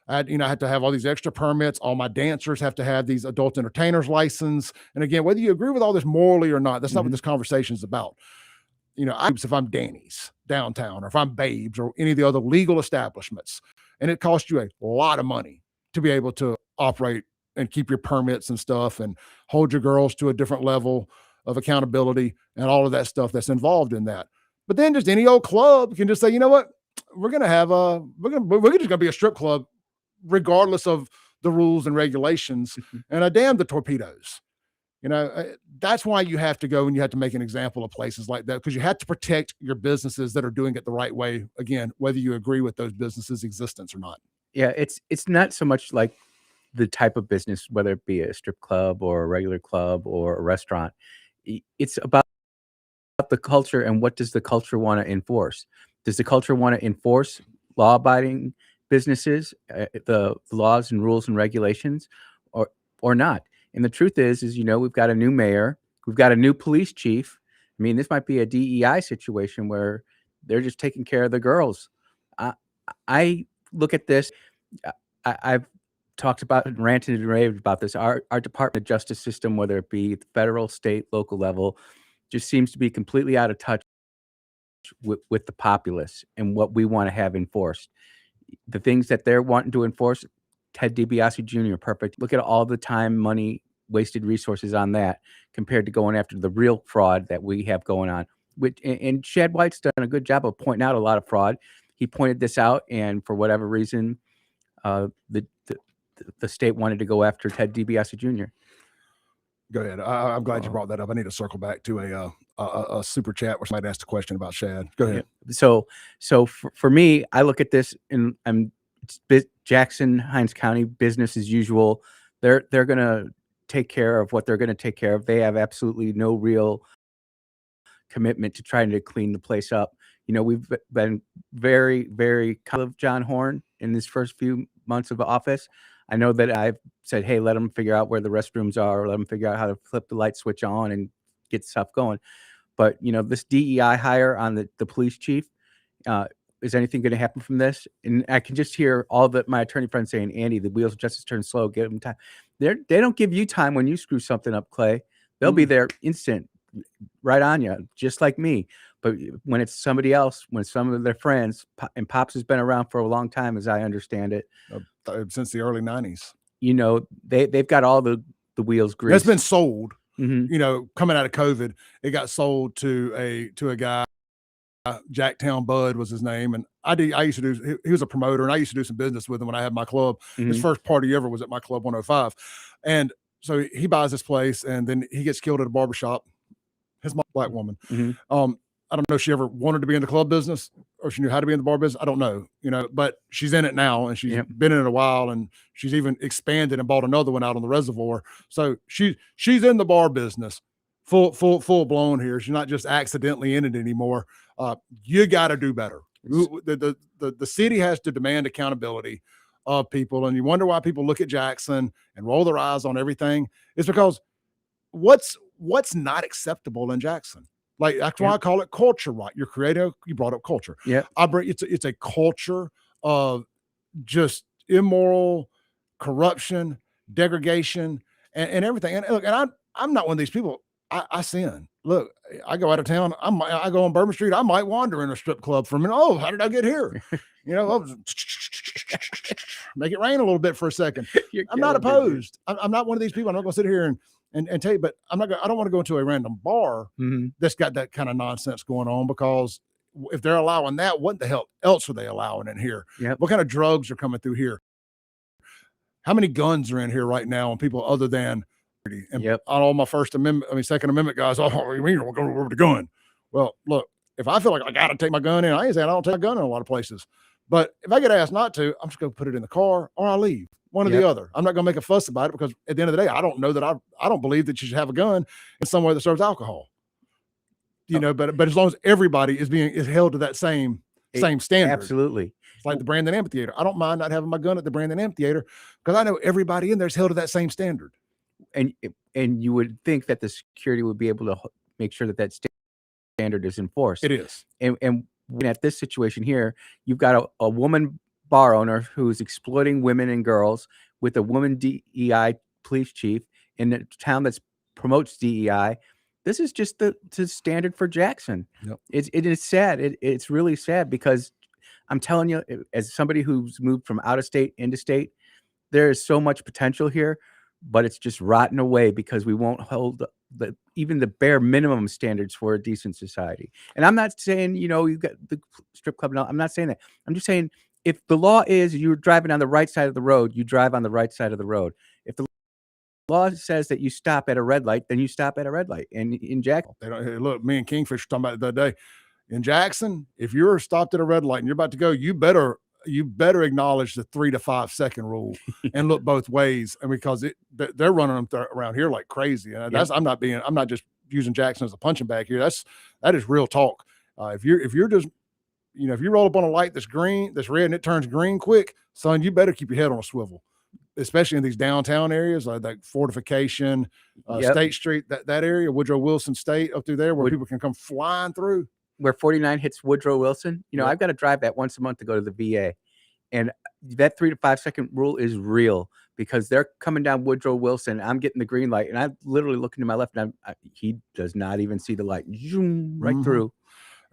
I had to have all these extra permits. All my dancers have to have these adult entertainers license. And again, whether you agree with all this morally or not, that's not what this conversation is about. If I'm Danny's downtown, or if I'm Babes, or any of the other legal establishments, and it costs you a lot of money to be able to operate and keep your permits and stuff and hold your girls to a different level of accountability and all of that stuff that's involved in that. But then just any old club can just say, you know what, we're just gonna be a strip club regardless of the rules and regulations, and damn the torpedoes. That's why you have to go and you have to make an example of places like that, because you have to protect your businesses that are doing it the right way. Again, whether you agree with those businesses' existence or not. Yeah, it's not so much like the type of business, whether it be a strip club or a regular club or a restaurant. It's about the culture and what does the culture want to enforce. Does the culture want to enforce law-abiding businesses, the laws and rules and regulations, or not? And the truth is we've got a new mayor, we've got a new police chief. I mean, this might be a DEI situation where they're just taking care of the girls. I look at this. I've talked about and ranted and raved about this. Our Department of Justice system, whether it be the federal, state, local level, just seems to be completely out of touch with the populace and what we want to have enforced. The things that they're wanting to enforce, Ted DiBiase Jr., perfect. Look at all the time, money, wasted resources on that compared to going after the real fraud that we have going on. And Shad White's done a good job of pointing out a lot of fraud. He pointed this out, and for whatever reason, the state wanted to go after Ted DiBiase Jr. Go ahead. I'm glad you brought that up. I need to circle back to a super chat where somebody asked a question about Shad. Go ahead. So for me, I look at this and it's Jackson, Hinds County, business as usual. They're going to take care of what they're going to take care of. They have absolutely no real commitment to trying to clean the place up. We've been very, very kind of John Horn in his first few months of office. I know that I've said, hey, let them figure out where the restrooms are, or let them figure out how to flip the light switch on and get stuff going. But, this DEI hire on the police chief, is anything going to happen from this? And I can just hear all my attorney friends saying, Andy, the wheels of justice turn slow. Give them time. They don't give you time when you screw something up, Clay. They'll be there instant, right on you, just like me. But when it's somebody else, when some of their friends, and Pops has been around for a long time, as I understand it, since the early 90s. You know, they've got all the wheels greased. That's been sold. Mm-hmm. You know, coming out of COVID, it got sold to a guy. Jacktown Bud was his name, and I used to do. He was a promoter, and I used to do some business with him when I had my club. Mm-hmm. His first party ever was at my club 105, and so he buys this place, and then he gets killed at a barbershop. His mom, black woman. Mm-hmm. I don't know if she ever wanted to be in the club business or she knew how to be in the bar business. I don't know, you know, but she's in it now, and she's been in it a while, and she's even expanded and bought another one out on the reservoir. So she's in the bar business, full blown here. She's not just accidentally in it anymore. You got to do better. The city has to demand accountability of people, and you wonder why people look at Jackson and roll their eyes on everything. It's because what's not acceptable in Jackson. Like, that's why I call it culture, right? You brought up culture. Yeah. It's a culture of just immoral corruption, degradation, and everything. And look, and I'm not one of these people. I sin. Look, I go out of town. I go on Bourbon Street. I might wander in a strip club for a minute. Oh, how did I get here? You know, make it rain a little bit for a second. I'm not opposed. I'm not one of these people. I'm not going to sit here and tell you, but I don't want to go into a random bar that's got that kind of nonsense going on, because if they're allowing that, what the hell else are they allowing in here? Yep. What kind of drugs are coming through here? How many guns are in here right now on people other than, and on all my Second Amendment guys, oh, you mean we'll go over the gun? Well, look, if I feel like I got to take my gun in, I ain't saying I don't take my gun in a lot of places, but if I get asked not to, I'm just going to put it in the car or I'll leave. One or the other. I'm not going to make a fuss about it, because at the end of the day, I don't know that I don't believe that you should have a gun in somewhere that serves alcohol. You know, but as long as everybody is held to that same standard. Absolutely. It's like the Brandon Amphitheater. I don't mind not having my gun at the Brandon Amphitheater, because I know everybody in there is held to that same standard. And you would think that the security would be able to make sure that standard is enforced. It is. And at this situation here, you've got a woman bar owner who's exploiting women and girls with a woman DEI police chief in a town that promotes DEI. This is just the standard for Jackson. Yep. It is sad. It's really sad, because I'm telling you, as somebody who's moved from out of state into state, there is so much potential here, but it's just rotting away because we won't hold even the bare minimum standards for a decent society. And I'm not saying, you know, you've got the strip club and all. I'm not saying that. I'm just saying, if the law is you're driving on the right side of the road, you drive on the right side of the road. If the law says that you stop at a red light, then you stop at a red light. And in Jackson, look, me and Kingfish were talking about it the other day. In Jackson, if you're stopped at a red light and you're about to go, you better acknowledge the 3 to 5 second rule and look both ways. And because they're running them around here like crazy. And I'm not just using Jackson as a punching bag here. That is real talk. If you're just, you know, if you roll up on a light that's red, and it turns green quick, son, you better keep your head on a swivel, especially in these downtown areas like Fortification, State Street, that area, Woodrow Wilson State up through there, where people can come flying through. Where 49 hits Woodrow Wilson, you know, I've got to drive that once a month to go to the VA. And that 3 to 5 second rule is real, because they're coming down Woodrow Wilson. I'm getting the green light, and I'm literally looking to my left, and he does not even see the light. Zoom, right through.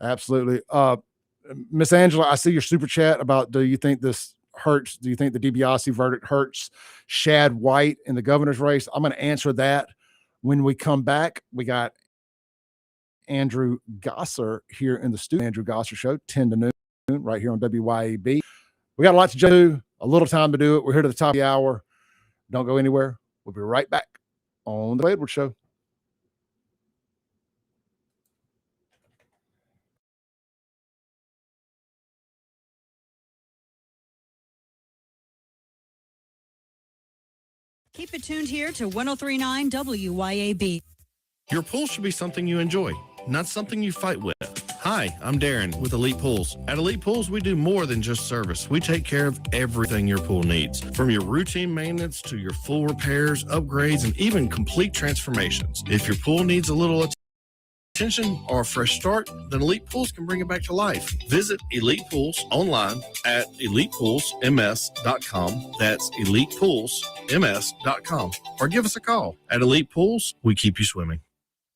Absolutely. Miss Angela, I see your super chat about, do you think this hurts? Do you think the DiBiase verdict hurts Shad White in the governor's race? I'm going to answer that when we come back. We got Andrew Gosser here in the studio. Andrew Gosser Show, 10 to noon, right here on WYAB. We got a lot to do, a little time to do it. We're here to the top of the hour. Don't go anywhere. We'll be right back on the Edwards Show. Keep it tuned here to 103.9 WYAB. Your pool should be something you enjoy, not something you fight with. Hi, I'm Darren with Elite Pools. At Elite Pools, we do more than just service. We take care of everything your pool needs, from your routine maintenance to your full repairs, upgrades, and even complete transformations. If your pool needs a little Tension or a fresh start, then Elite Pools can bring it back to life. Visit Elite Pools online at elitepoolsms.com. That's elitepoolsms.com. Or give us a call. At Elite Pools, we keep you swimming.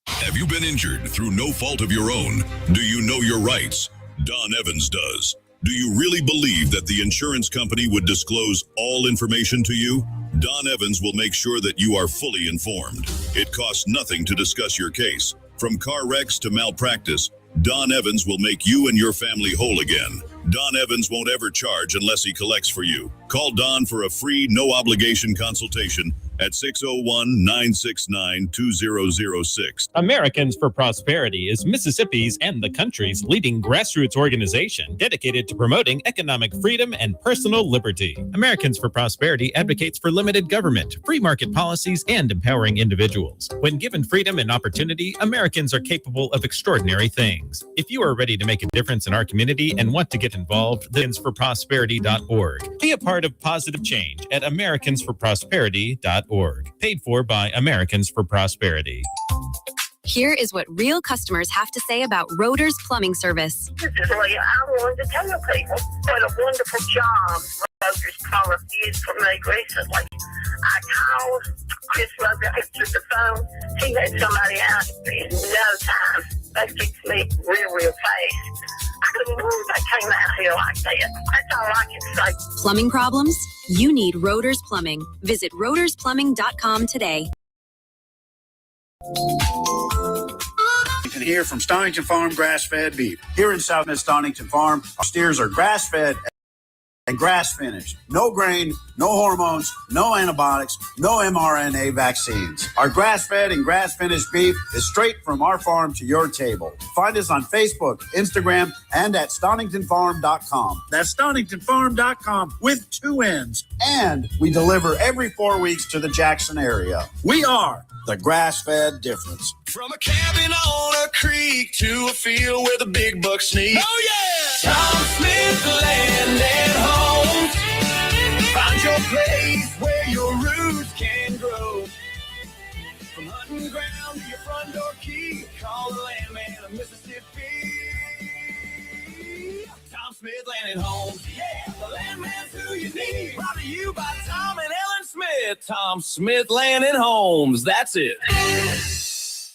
Have you been injured through no fault of your own? Do you know your rights? Don Evans does. Do you really believe that the insurance company would disclose all information to you? Don Evans will make sure that you are fully informed. It costs nothing to discuss your case. From car wrecks to malpractice, Don Evans will make you and your family whole again. Don Evans won't ever charge unless he collects for you. Call Don for a free, no-obligation consultation at 601-969-2006. Americans for Prosperity is Mississippi's and the country's leading grassroots organization dedicated to promoting economic freedom and personal liberty. Americans for Prosperity advocates for limited government, free market policies, and empowering individuals. When given freedom and opportunity, Americans are capable of extraordinary things. If you are ready to make a difference in our community and want to get involved, AmericansForProsperity.org. Be a part of positive change at AmericansForProsperity.org. Paid for by Americans for Prosperity. Here is what real customers have to say about Roeder's Plumbing Service. This is Leah. I wanted to tell people what a wonderful job Roeder's Plumbing did for me recently. I called, Chris Roeder answered the phone. He had somebody out in no time. They fixed me real fast. I couldn't believe they came out here like that. That's all I can say. Plumbing problems? You need Roeder's Plumbing. Visit roedersplumbing.com today. You can hear from Stonington Farm grass-fed beef. Here in South Miss Stonington Farm, our steers are grass-fed and grass-finished. No grain, no hormones, no antibiotics, no mRNA vaccines. Our grass-fed and grass-finished beef is straight from our farm to your table. Find us on Facebook, Instagram, and at StoningtonFarm.com. That's StoningtonFarm.com with 2 N's. And we deliver every 4 weeks to the Jackson area. We are the grass-fed difference. From a cabin on a creek to a field where the big bucks sneak. Oh, yeah! Tom Smith Land and Home. Find your place where your roots can grow. From hunting ground to your front door key, call the landman of Mississippi. Tom Smith Land and Home. Yeah, the landman's who you need. Brought to you by Tom and Ellen Smith. Tom Smith Land and Homes. That's it.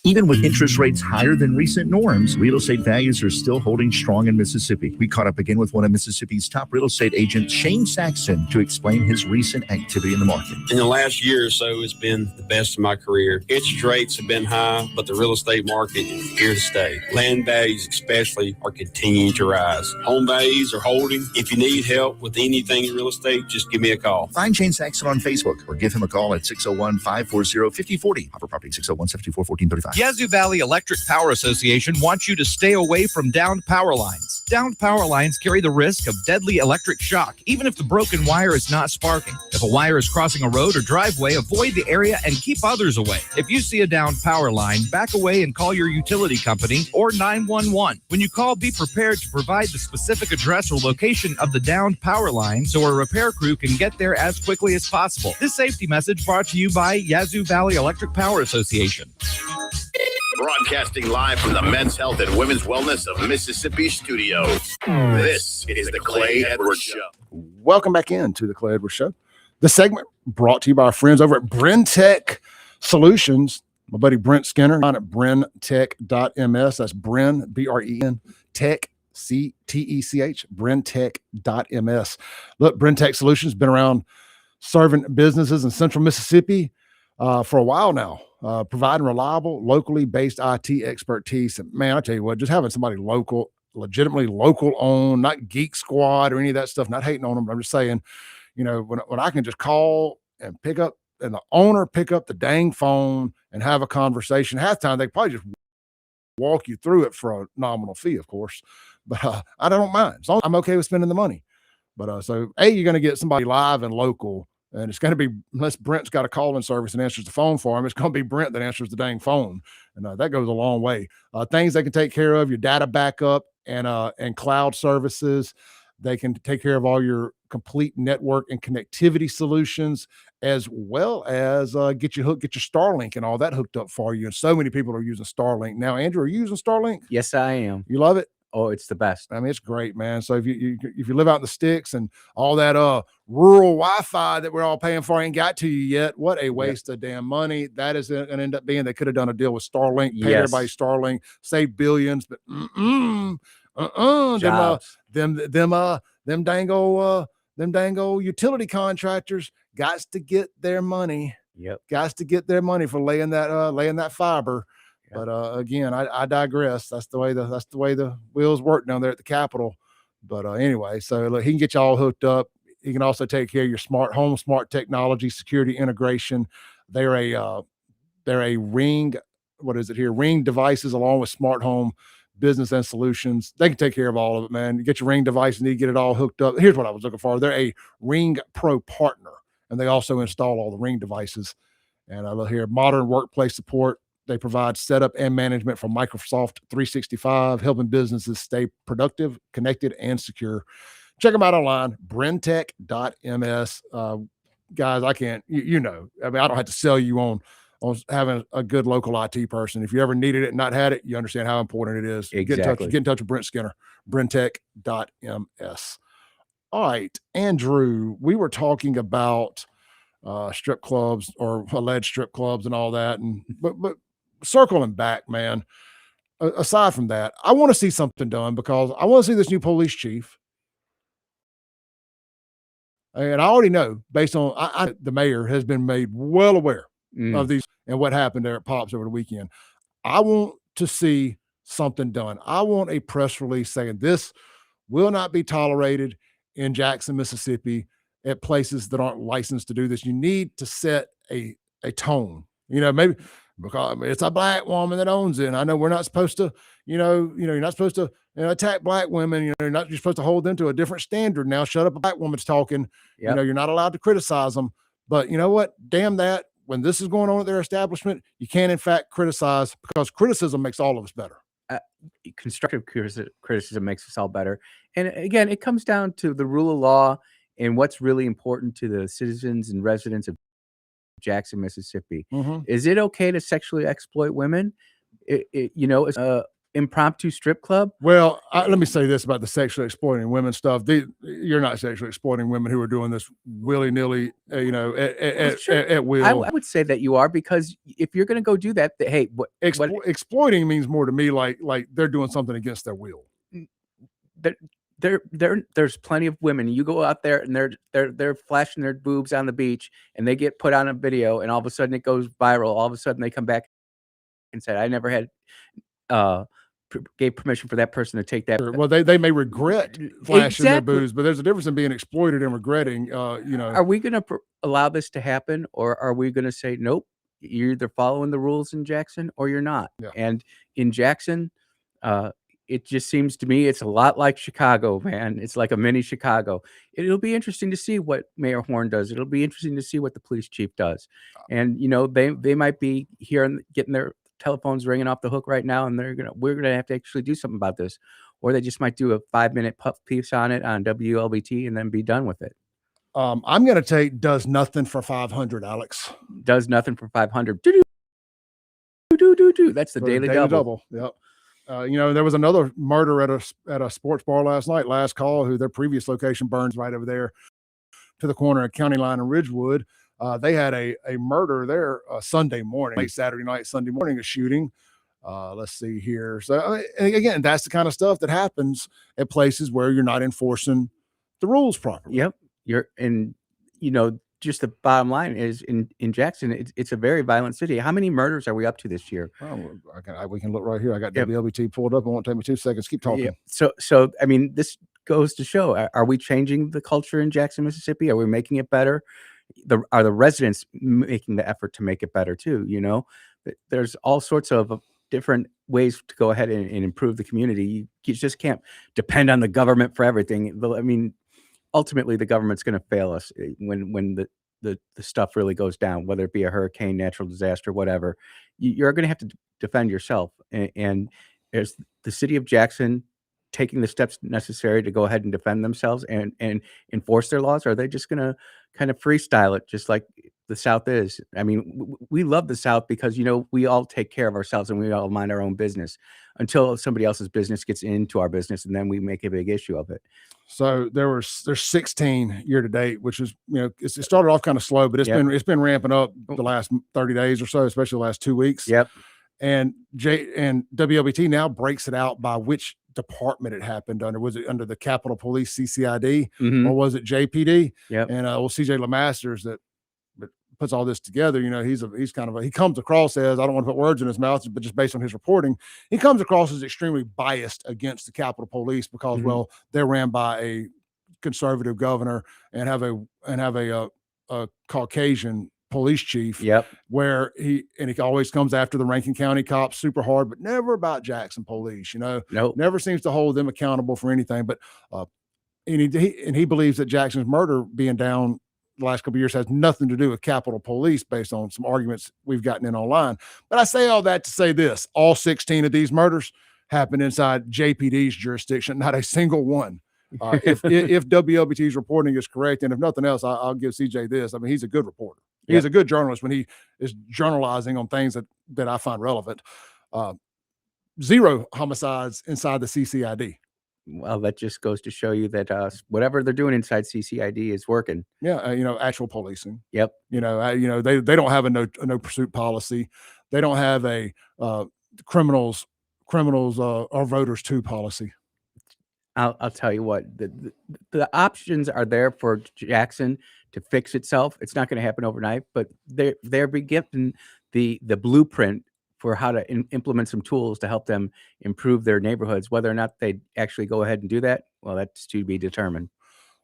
Even with interest rates higher than recent norms, real estate values are still holding strong in Mississippi. We caught up again with one of Mississippi's top real estate agents, Shane Saxon, to explain his recent activity in the market. In the last year or so, it's been the best of my career. Interest rates have been high, but the real estate market is here to stay. Land values especially are continuing to rise. Home values are holding. If you need help with anything in real estate, just give me a call. Find Shane Saxon on Facebook or give him a call at 601-540-5040. Hopper Property, 601-724-1435. Yazoo Valley Electric Power Association wants you to stay away from downed power lines. Downed power lines carry the risk of deadly electric shock, even if the broken wire is not sparking. If a wire is crossing a road or driveway, avoid the area and keep others away. If you see a downed power line, back away and call your utility company or 911. When you call, be prepared to provide the specific address or location of the downed power line so a repair crew can get there as quickly as possible. This safety message brought to you by Yazoo Valley Electric Power Association. Broadcasting live from the Men's Health and Women's Wellness of Mississippi studios. This is the Clay Edwards Show. Welcome back into the Clay Edwards Show. The segment brought to you by our friends over at Brentech Solutions. My buddy Brent Skinner on at brentech.ms. That's Bren, B-R-E-N, Tech, C-T-E-C-H, brentech.ms. Look, Brentech Solutions been around serving businesses in central Mississippi for a while now. Providing reliable, locally based IT expertise. And man, I tell you what, just having somebody local, legitimately local owned, not Geek Squad or any of that stuff, not hating on them, but I'm just saying, you know, when I can just call and pick up, and the owner pick up the dang phone and have a conversation, half the time they probably just walk you through it for a nominal fee, of course. But I don't mind. So I'm okay with spending the money. But so, you're going to get somebody live and local. And it's going to be, unless Brent's got a calling service and answers the phone for him, it's going to be Brent that answers the dang phone. And that goes a long way. Things they can take care of, your data backup and cloud services. They can take care of all your complete network and connectivity solutions, as well as get your Starlink and all that hooked up for you. And so many people are using Starlink now. Andrew, are you using Starlink? Yes, I am. You love it? Oh, it's the best. I mean, it's great, man. So if you live out in the sticks and all that rural Wi-Fi that we're all paying for ain't got to you yet, what a waste of damn money that is going to end up being. They could have done a deal with Starlink, paid everybody Starlink, save billions, but them dango utility contractors got to get their money. Yep, got to get their money for laying that fiber. But again, I digress. That's the way the wheels work down there at the Capitol. But anyway, so look, he can get you all hooked up. He can also take care of your smart home, smart technology, security integration. They're a Ring. What is it here? Ring devices along with smart home business and solutions. They can take care of all of it, man. You get your Ring device and you get it all hooked up. Here's what I was looking for. They're a Ring Pro partner, and they also install all the Ring devices. And I look here, modern workplace support. They provide setup and management from Microsoft 365, helping businesses stay productive, connected, and secure. Check them out online, brentech.ms. Guys, I can't, I mean, I don't have to sell you on having a good local IT person. If you ever needed it and not had it, you understand how important it is. Exactly. Get in touch with Brent Skinner, brentech.ms. All right, Andrew, we were talking about strip clubs or alleged strip clubs and all that. But circling back, man, aside from that, I want to see something done because I want to see this new police chief. And I already know, based on the mayor has been made well aware of these and what happened there at Pops over the weekend. I want to see something done. I want a press release saying this will not be tolerated in Jackson, Mississippi, at places that aren't licensed to do this. You need to set a tone, maybe because it's a black woman that owns it. And I know we're not supposed to, you're not supposed to attack black women. You're supposed to hold them to a different standard. Now shut up, a black woman's talking. Yep. You're not allowed to criticize them. But you know what? Damn that. When this is going on at their establishment, you can in fact criticize, because criticism makes all of us better. Constructive criticism makes us all better. And again, it comes down to the rule of law and what's really important to the citizens and residents of Jackson, Mississippi. Mm-hmm. Is it okay to sexually exploit women? It's a impromptu strip club. Well, let me say this about the sexually exploiting women stuff. You're not sexually exploiting women who are doing this willy-nilly, at will. I would say that you are, because if you're going to go do that, hey, exploiting means more to me like they're doing something against their will. There's plenty of women. You go out there and they're flashing their boobs on the beach, and they get put on a video, and all of a sudden it goes viral. All of a sudden they come back and say, "I never had gave permission for that person to take that." Well, they may regret flashing their boobs, but there's a difference in being exploited and regretting. Are we going to allow this to happen, or are we going to say, nope, you're either following the rules in Jackson or you're not? Yeah. And in Jackson, it just seems to me it's a lot like Chicago, man. It's like a mini Chicago. It'll be interesting to see what Mayor Horn does. It'll be interesting to see what the police chief does. And they might be here and getting their telephones ringing off the hook right now, and we're gonna have to actually do something about this, or they just might do a 5-minute piece on it on WLBT and then be done with it. I'm gonna take does nothing for 500, Alex. Does nothing for 500. That's the daily double. Yep. There was another murder at a sports bar last night, Last Call, who their previous location burns right over there to the corner of County Line and Ridgewood. They had a murder there Sunday morning, late Saturday night, Sunday morning, a shooting. Let's see here. So again, that's the kind of stuff that happens at places where you're not enforcing the rules properly. Yep. Just the bottom line is in Jackson, it's a very violent city. How many murders are we up to this year? Well, we can look right here. I got WLBT pulled up. It won't take me 2 seconds. Keep talking. Yeah. So I mean, this goes to show: are we changing the culture in Jackson, Mississippi? Are we making it better? Are the residents making the effort to make it better too? There's all sorts of different ways to go ahead and improve the community. You just can't depend on the government for everything. I mean, ultimately, the government's going to fail us when the stuff really goes down, whether it be a hurricane, natural disaster, whatever. You're going to have to defend yourself. And as the city of Jackson taking the steps necessary to go ahead and defend themselves and enforce their laws? Or are they just going to kind of freestyle it just like the South is? I mean, we love the South because, we all take care of ourselves and we all mind our own business until somebody else's business gets into our business, and then we make a big issue of it. So there's 16 year to date, which is, it started off kind of slow, but it's been ramping up the last 30 days or so, especially the last 2 weeks. Yep. And WLBT now breaks it out by which department it happened under. Was it under the Capitol Police CCID or was it JPD? Yep. And CJ LeMasters that puts all this together. He comes across as, I don't want to put words in his mouth, but just based on his reporting, he comes across as extremely biased against the Capitol Police because, well, they're ran by a conservative governor and have a Caucasian police chief. Yep. Where he always comes after the Rankin County cops super hard, but never about Jackson police, Nope. Never seems to hold them accountable for anything. But he believes that Jackson's murder being down the last couple of years has nothing to do with Capitol Police based on some arguments we've gotten in online. But I say all that to say this: all 16 of these murders happened inside JPD's jurisdiction, not a single one. If WLBT's reporting is correct, and if nothing else, I'll give CJ this. I mean, he's a good reporter. He's a good journalist when he is journalizing on things that I find relevant. 0 homicides inside the CCID. Well, that just goes to show you that whatever they're doing inside CCID is working. Yeah, actual policing. Yep. They don't have a no pursuit policy. They don't have a criminals or voters too policy. I'll tell you what, the options are there for Jackson to fix itself. It's not going to happen overnight, but they're given the blueprint for how to implement some tools to help them improve their neighborhoods. Whether or not they actually go ahead and do that, well, that's to be determined.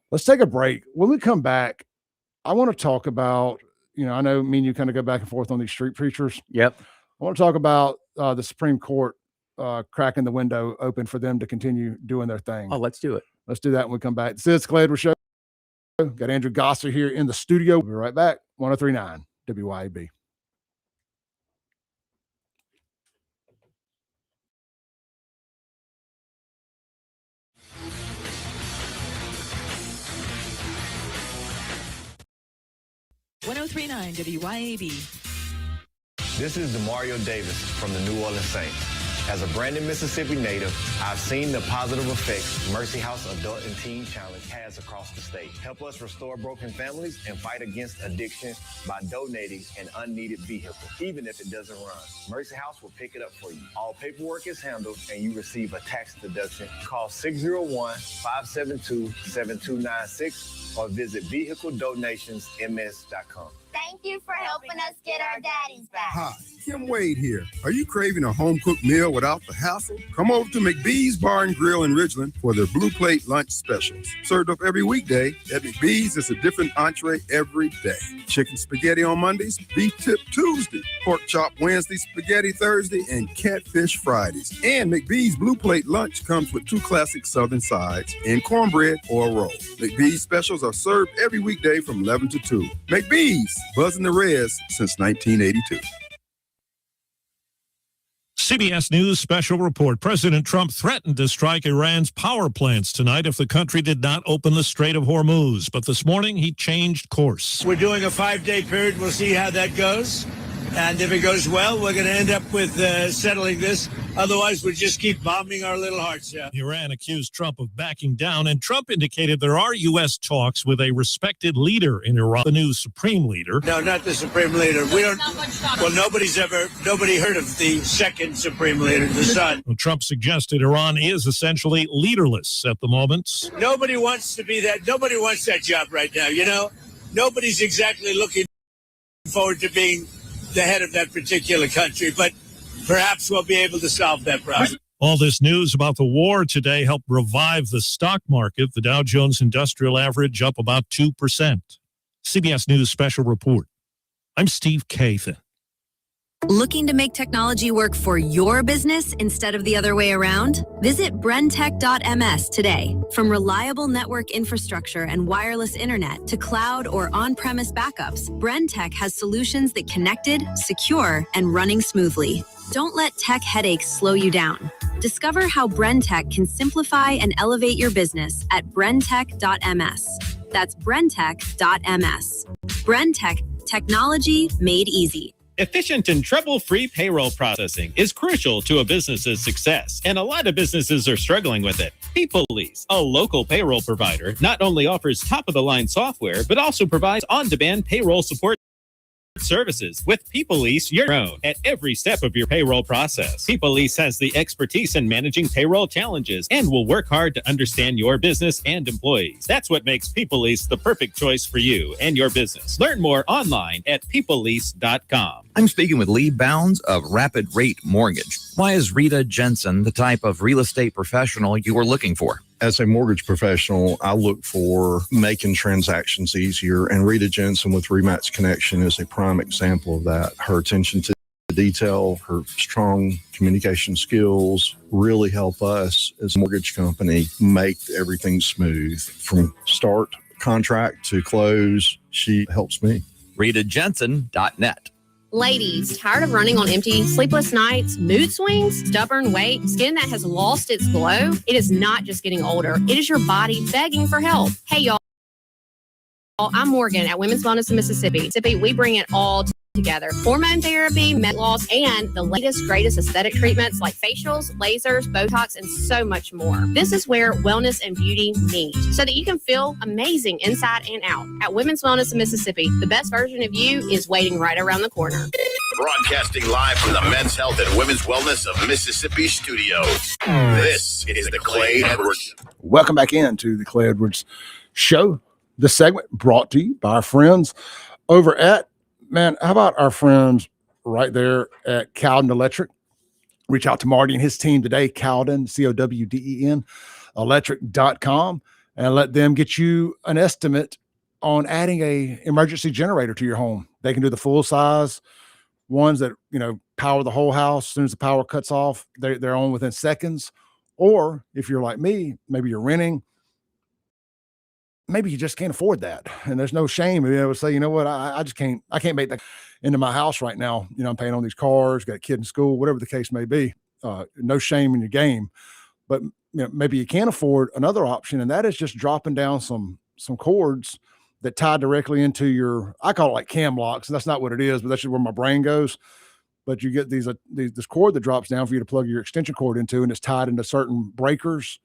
Let's take a break. When we come back, I want to talk about, I know me and you kind of go back and forth on these street preachers. Yep. I want to talk about the Supreme Court cracking the window open for them to continue doing their thing. Oh, let's do it. Let's do that when we come back. This is the Clay Edwards Show. Got Andrew Gosser here in the studio. We'll be right back. 103.9 WYAB. WYAB. This is Demario Davis from the New Orleans Saints. As a Brandon, Mississippi native, I've seen the positive effects Mercy House Adult and Teen Challenge has across the state. Help us restore broken families and fight against addiction by donating an unneeded vehicle, even if it doesn't run. Mercy House will pick it up for you. All paperwork is handled and you receive a tax deduction. Call 601-572-7296 or visit vehicledonationsms.com. Thank you for helping us get our daddies back. Hi, Kim Wade here. Are you craving a home-cooked meal without the hassle? Come over to McBee's Bar and Grill in Ridgeland for their Blue Plate lunch specials. Served up every weekday, at McBee's is a different entree every day. Chicken spaghetti on Mondays, beef tip Tuesday, pork chop Wednesday, spaghetti Thursday, and catfish Fridays. And McBee's Blue Plate lunch comes with 2 classic Southern sides and cornbread or a roll. McBee's specials are served every weekday from 11 to 2. McBee's, buzzing the Reds since 1982. CBS News special report. President Trump threatened to strike Iran's power plants tonight if the country did not open the Strait of Hormuz. But this morning, he changed course. We're doing a 5-day period. We'll see how that goes. And if it goes well, we're going to end up with settling this. Otherwise, we'll just keep bombing our little hearts out. Iran accused Trump of backing down, and Trump indicated there are U.S. talks with a respected leader in Iran, the new supreme leader. No, not the supreme leader. We don't. Well, nobody heard of the second supreme leader, the son. Well, Trump suggested Iran is essentially leaderless at the moment. Nobody wants to be that. Nobody wants that job right now. Nobody's exactly looking forward to being the head of that particular country, but perhaps we'll be able to solve that problem. All this news about the war today helped revive the stock market. The Dow Jones Industrial Average up about 2%. CBS News special report. I'm Steve Kathan. Looking to make technology work for your business instead of the other way around? Visit brentech.ms today. From reliable network infrastructure and wireless internet to cloud or on-premise backups, Brentech has solutions that connected, secure, and running smoothly. Don't let tech headaches slow you down. Discover how Brentech can simplify and elevate your business at brentech.ms. That's brentech.ms. Brentech, technology made easy. Efficient and trouble-free payroll processing is crucial to a business's success, and a lot of businesses are struggling with it. PeopleLease, a local payroll provider, not only offers top-of-the-line software, but also provides on-demand payroll support services. With PeopleLease, you're own at every step of your payroll process. PeopleLease has the expertise in managing payroll challenges and will work hard to understand your business and employees. That's what makes PeopleLease the perfect choice for you and your business. Learn more online at peoplelease.com. I'm speaking with Lee Bounds of Rapid Rate Mortgage. Why is Rita Jensen the type of real estate professional you are looking for? As a mortgage professional, I look for making transactions easier, and Rita Jensen with Rematch Connection is a prime example of that. Her attention to detail, her strong communication skills really help us as a mortgage company make everything smooth. From start contract to close, she helps me. RitaJensen.net. Ladies, tired of running on empty, sleepless nights, mood swings, stubborn weight, skin that has lost its glow? It is not just getting older. It is your body begging for help. Hey, y'all. I'm Morgan at Women's Wellness in Mississippi. We bring it all together. Hormone therapy, med loss, and the latest, greatest aesthetic treatments like facials, lasers, Botox, and so much more. This is where wellness and beauty meet so that you can feel amazing inside and out. At Women's Wellness in Mississippi, the best version of you is waiting right around the corner. Broadcasting live from the Men's Health and Women's Wellness of Mississippi studios. This is the Clay Edwards. Welcome back into the Clay Edwards Show. This segment brought to you by our friends over at, man, how about our friends right there at Cowden Electric? Reach out to Marty and his team today, Cowden, Cowden, electric.com, and let them get you an estimate on adding a emergency generator to your home. They can do the full size ones that, power the whole house. As soon as the power cuts off, they're on within seconds. Or if you're like me, maybe you're renting, maybe you just can't afford that. And there's no shame to be able to say, you know what, I can't make that into my house right now. I'm paying on these cars, got a kid in school, whatever the case may be. No shame in your game. But maybe you can't afford another option, and that is just dropping down some cords that tie directly into your, I call it like cam locks. That's not what it is, but that's just where my brain goes. But you get this cord that drops down for you to plug your extension cord into, and it's tied into certain breakers.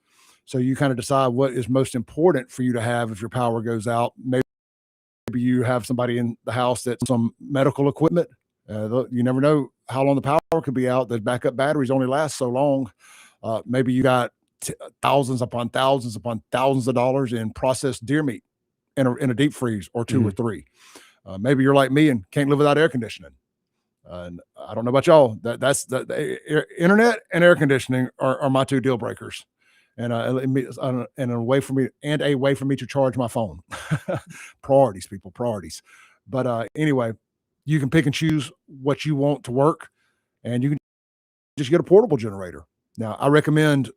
So you kind of decide what is most important for you to have if your power goes out. Maybe you have somebody in the house that's some medical equipment. You never know how long the power could be out. The backup batteries only last so long. Maybe you got thousands upon thousands upon thousands of dollars in processed deer meat in a deep freeze or two or three. Maybe you're like me and can't live without air conditioning. And I don't know about y'all. That's the internet and air conditioning are my two deal breakers. And a way for me to charge my phone. Priorities, people, priorities. But anyway, you can pick and choose what you want to work, and you can just get a portable generator. Now, I recommend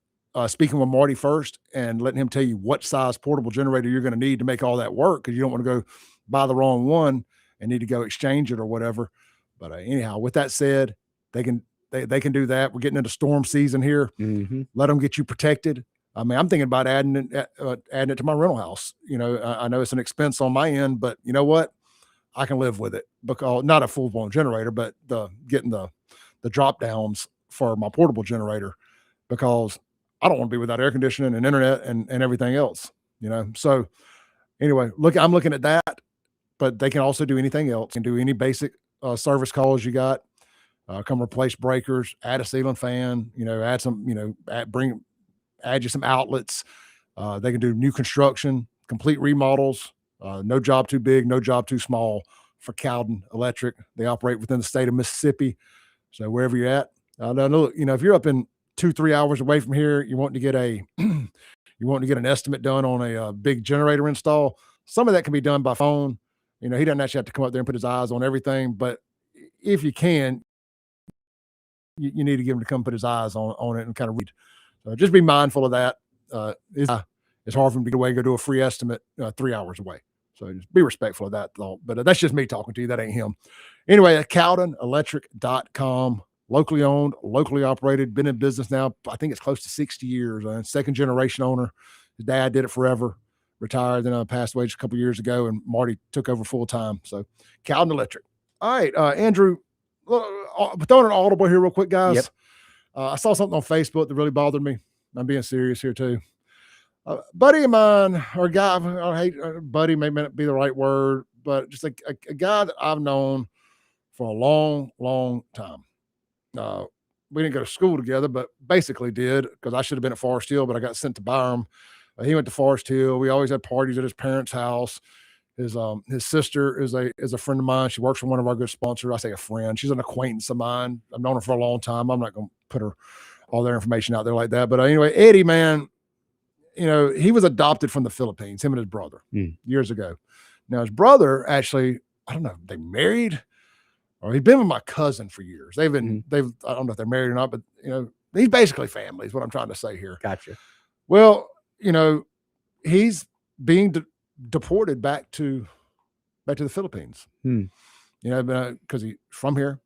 speaking with Marty first and letting him tell you what size portable generator you're going to need to make all that work, because you don't want to go buy the wrong one and need to go exchange it or whatever. But anyhow, with that said, they can do that. We're getting into storm season here. Mm-hmm. Let them get you protected. I mean, I'm thinking about adding it to my rental house. I know it's an expense on my end, but you know what? I can live with it, because not a full-blown generator, but getting the drop downs for my portable generator, because I don't want to be without air conditioning and internet and everything else. So anyway, I'm looking at that, but they can also do anything else. Can do any basic service calls you got. Come replace breakers, add a ceiling fan. Add some. Add you some outlets. They can do new construction, complete remodels. No job too big, no job too small for Cowden Electric. They operate within the state of Mississippi. So wherever you're at, if you're up in 2-3 hours away from here, you want to get an estimate done on a big generator install. Some of that can be done by phone. He doesn't actually have to come up there and put his eyes on everything. But if you can, you need to get him to come put his eyes on it and kind of read. So just be mindful of that. It's hard for him to get away and go do a free estimate 3 hours away. So just be respectful of that thought. But that's just me talking to you. That ain't him. Anyway, at CowdenElectric.com, locally owned, locally operated, been in business now, I think it's close to 60 years. Second generation owner. His dad did it forever, retired, then passed away just a couple years ago, and Marty took over full time. So Cowden Electric. All right, Andrew, throwing an audible here real quick, guys. Yep. I saw something on Facebook that really bothered me. I'm being serious here too. Buddy of mine, or guy, I hate buddy may not be the right word, but just a guy that I've known for a long, long time. We didn't go to school together, but basically did, because I should have been at Forest Hill, but I got sent to Byram. He went to Forest Hill. We always had parties at his parents' house. His sister is a friend of mine. She works for one of our good sponsors. I say a friend. She's an acquaintance of mine. I've known her for a long time. I'm not going to put her all their information out there like that. But anyway, Eddie, man, he was adopted from the Philippines, him and his brother years ago. Now his brother actually, I don't know, they married, or he's been with my cousin for years. I don't know if they're married or not, but he's basically family is what I'm trying to say here. Gotcha. Well, he's being deported back to the Philippines. Because he's from here,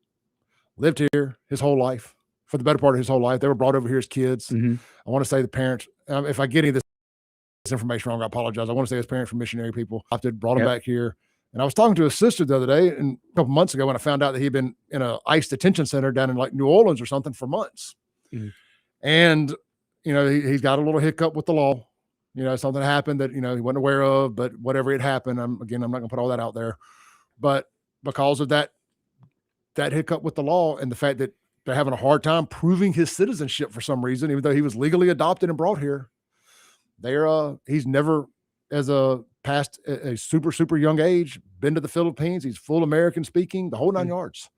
lived here his whole life, for the better part of his whole life. They were brought over here as kids. I want to say the parents, if I get any of this information wrong, I apologize. I want to say his parents were missionary people. I brought him back here. And I was talking to his sister the other day, and a couple months ago, when I found out that he'd been in a ICE detention center down in like New Orleans or something for months. And, he's got a little hiccup with the law. Something happened that, he wasn't aware of, but whatever it happened, I'm not going to put all that out there. But because of that hiccup with the law and the fact that they're having a hard time proving his citizenship for some reason, even though he was legally adopted and brought here, he's never, past a super, super young age, been to the Philippines. He's full American speaking, the whole 9 yards.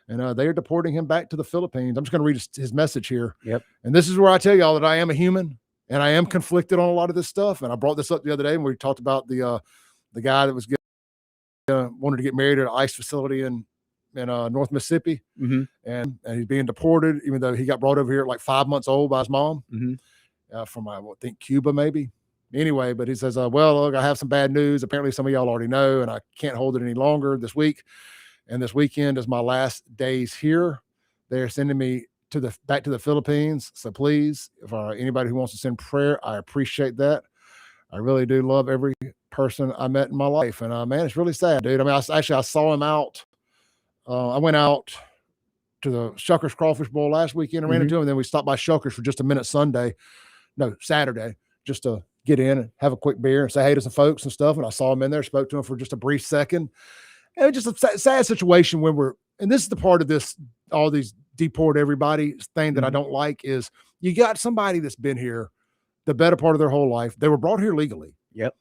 And they are deporting him back to the Philippines. I'm just going to read his message here. Yep. And this is where I tell y'all that I am a human. And I am conflicted on a lot of this stuff. And I brought this up the other day when we talked about the guy that was wanted to get married at an ICE facility in North Mississippi. And he's being deported, even though he got brought over here at like 5 months old by his mom from, I think, Cuba maybe. Anyway, but he says, well, look, I have some bad news. Apparently some of y'all already know, and I can't hold it any longer this week. And this weekend is my last days here. They're sending me back to the Philippines. So please, if anybody who wants to send prayer, I appreciate that. I really do love every person I met in my life. And man, it's really sad, dude. I mean, I saw him out. I went out to the Shuckers Crawfish Bowl last weekend and ran into him. And then we stopped by Shuckers for just a minute Saturday, just to get in and have a quick beer and say hey to some folks and stuff. And I saw him in there, spoke to him for just a brief second. And it's just a sad situation when and this is the part of this, all these deport everybody thing that I don't like, is you got somebody that's been here the better part of their whole life. They were brought here legally. Yep.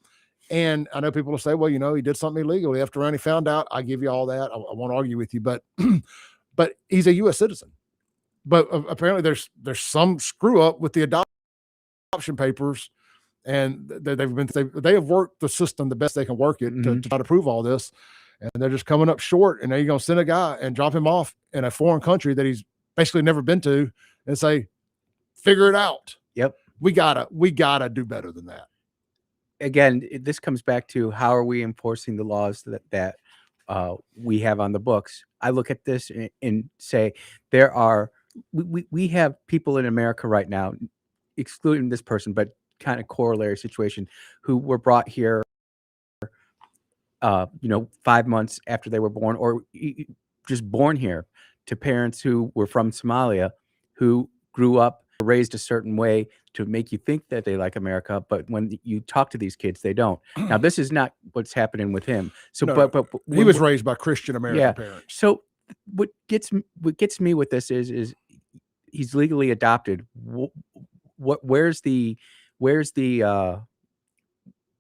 And I know people will say, well, he did something illegally. After he found out, I give you all that. I won't argue with you, but he's a U.S. citizen. But apparently there's some screw up with the adoption papers, and they have worked the system the best they can work it to try to prove all this. And they're just coming up short. And then you're going to send a guy and drop him off in a foreign country that he's basically never been to and say, figure it out. Yep. We gotta do better than that. Again, this comes back to how are we enforcing the laws that we have on the books. I look at this and say we have people in America right now, excluding this person, but kind of corollary situation, who were brought here 5 months after they were born, or just born here, to parents who were from Somalia, who grew up, raised a certain way to make you think that they like America, but when you talk to these kids, they don't. Now, this is not what's happening with him. So, no, but he was raised by Christian American parents. So, what gets me with this is he's legally adopted. Where's the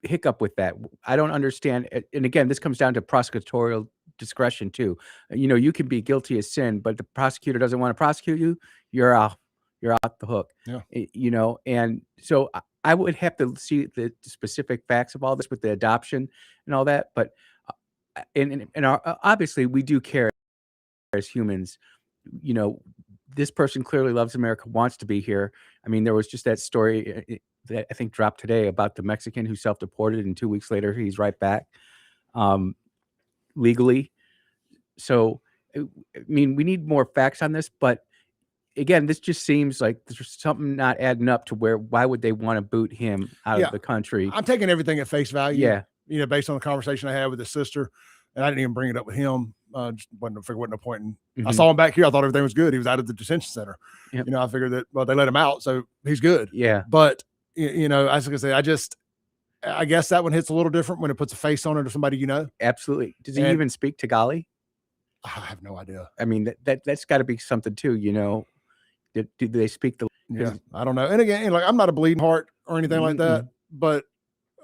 hiccup with that? I don't understand. And again, this comes down to prosecutorial discretion too. You can be guilty of sin, but the prosecutor doesn't want to prosecute you, you're out the hook. Yeah. And so I would have to see the specific facts of all this with the adoption and all that. But obviously we do care as humans. this person clearly loves America, wants to be here. I mean, there was just that story that I think dropped today about the Mexican who self-deported, and 2 weeks later he's right back legally. So, I mean, we need more facts on this, but again, this just seems like there's something not adding up to why would they want to boot him out of the country? I'm taking everything at face value. Yeah. You know, based on the conversation I had with his sister, and I didn't even bring it up with him. Just wasn't no point in. I saw him back here. I thought everything was good. He was out of the detention center. Yep. You know, I figured that, well, they let him out, so he's good. Yeah. But, you know, as I was going to say, I guess that one hits a little different when it puts a face on it or somebody you know. Absolutely. Does he even speak Tagalog? I have no idea. I mean, that's got to be something too, you know. Do they speak the? Yeah, I don't know. And again, like, I'm not a bleeding heart or anything like that, but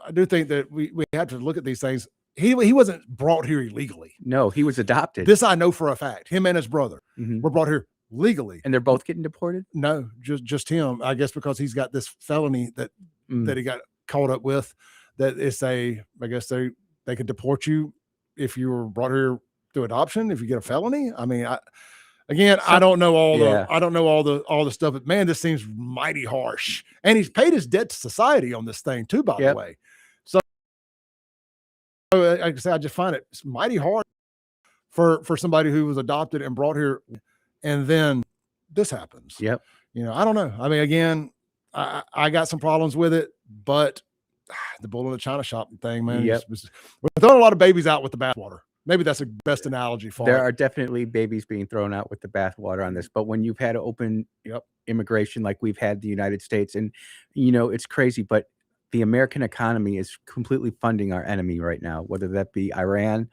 I do think that we have to look at these things. He wasn't brought here illegally. No, he was adopted. This I know for a fact. Him and his brother were brought here legally, and they're both getting deported. No, just him. I guess because he's got this felony that he got caught up with. That it's I guess they could deport you if you were brought here through adoption. If you get a felony, I mean, I don't know all the stuff, but man, this seems mighty harsh. And he's paid his debt to society on this thing too, by the way. So like I say, I just find it mighty hard for somebody who was adopted and brought here, and then this happens. Yep. You know, I don't know. I mean, again, I got some problems with it, but the bull in the china shop thing, man. Yep. We're throwing a lot of babies out with the bathwater. Maybe that's the best analogy for it. There are definitely babies being thrown out with the bathwater on this, but when you've had open immigration like we've had the United States, and you know, it's crazy, but the American economy is completely funding our enemy right now, whether that be Iran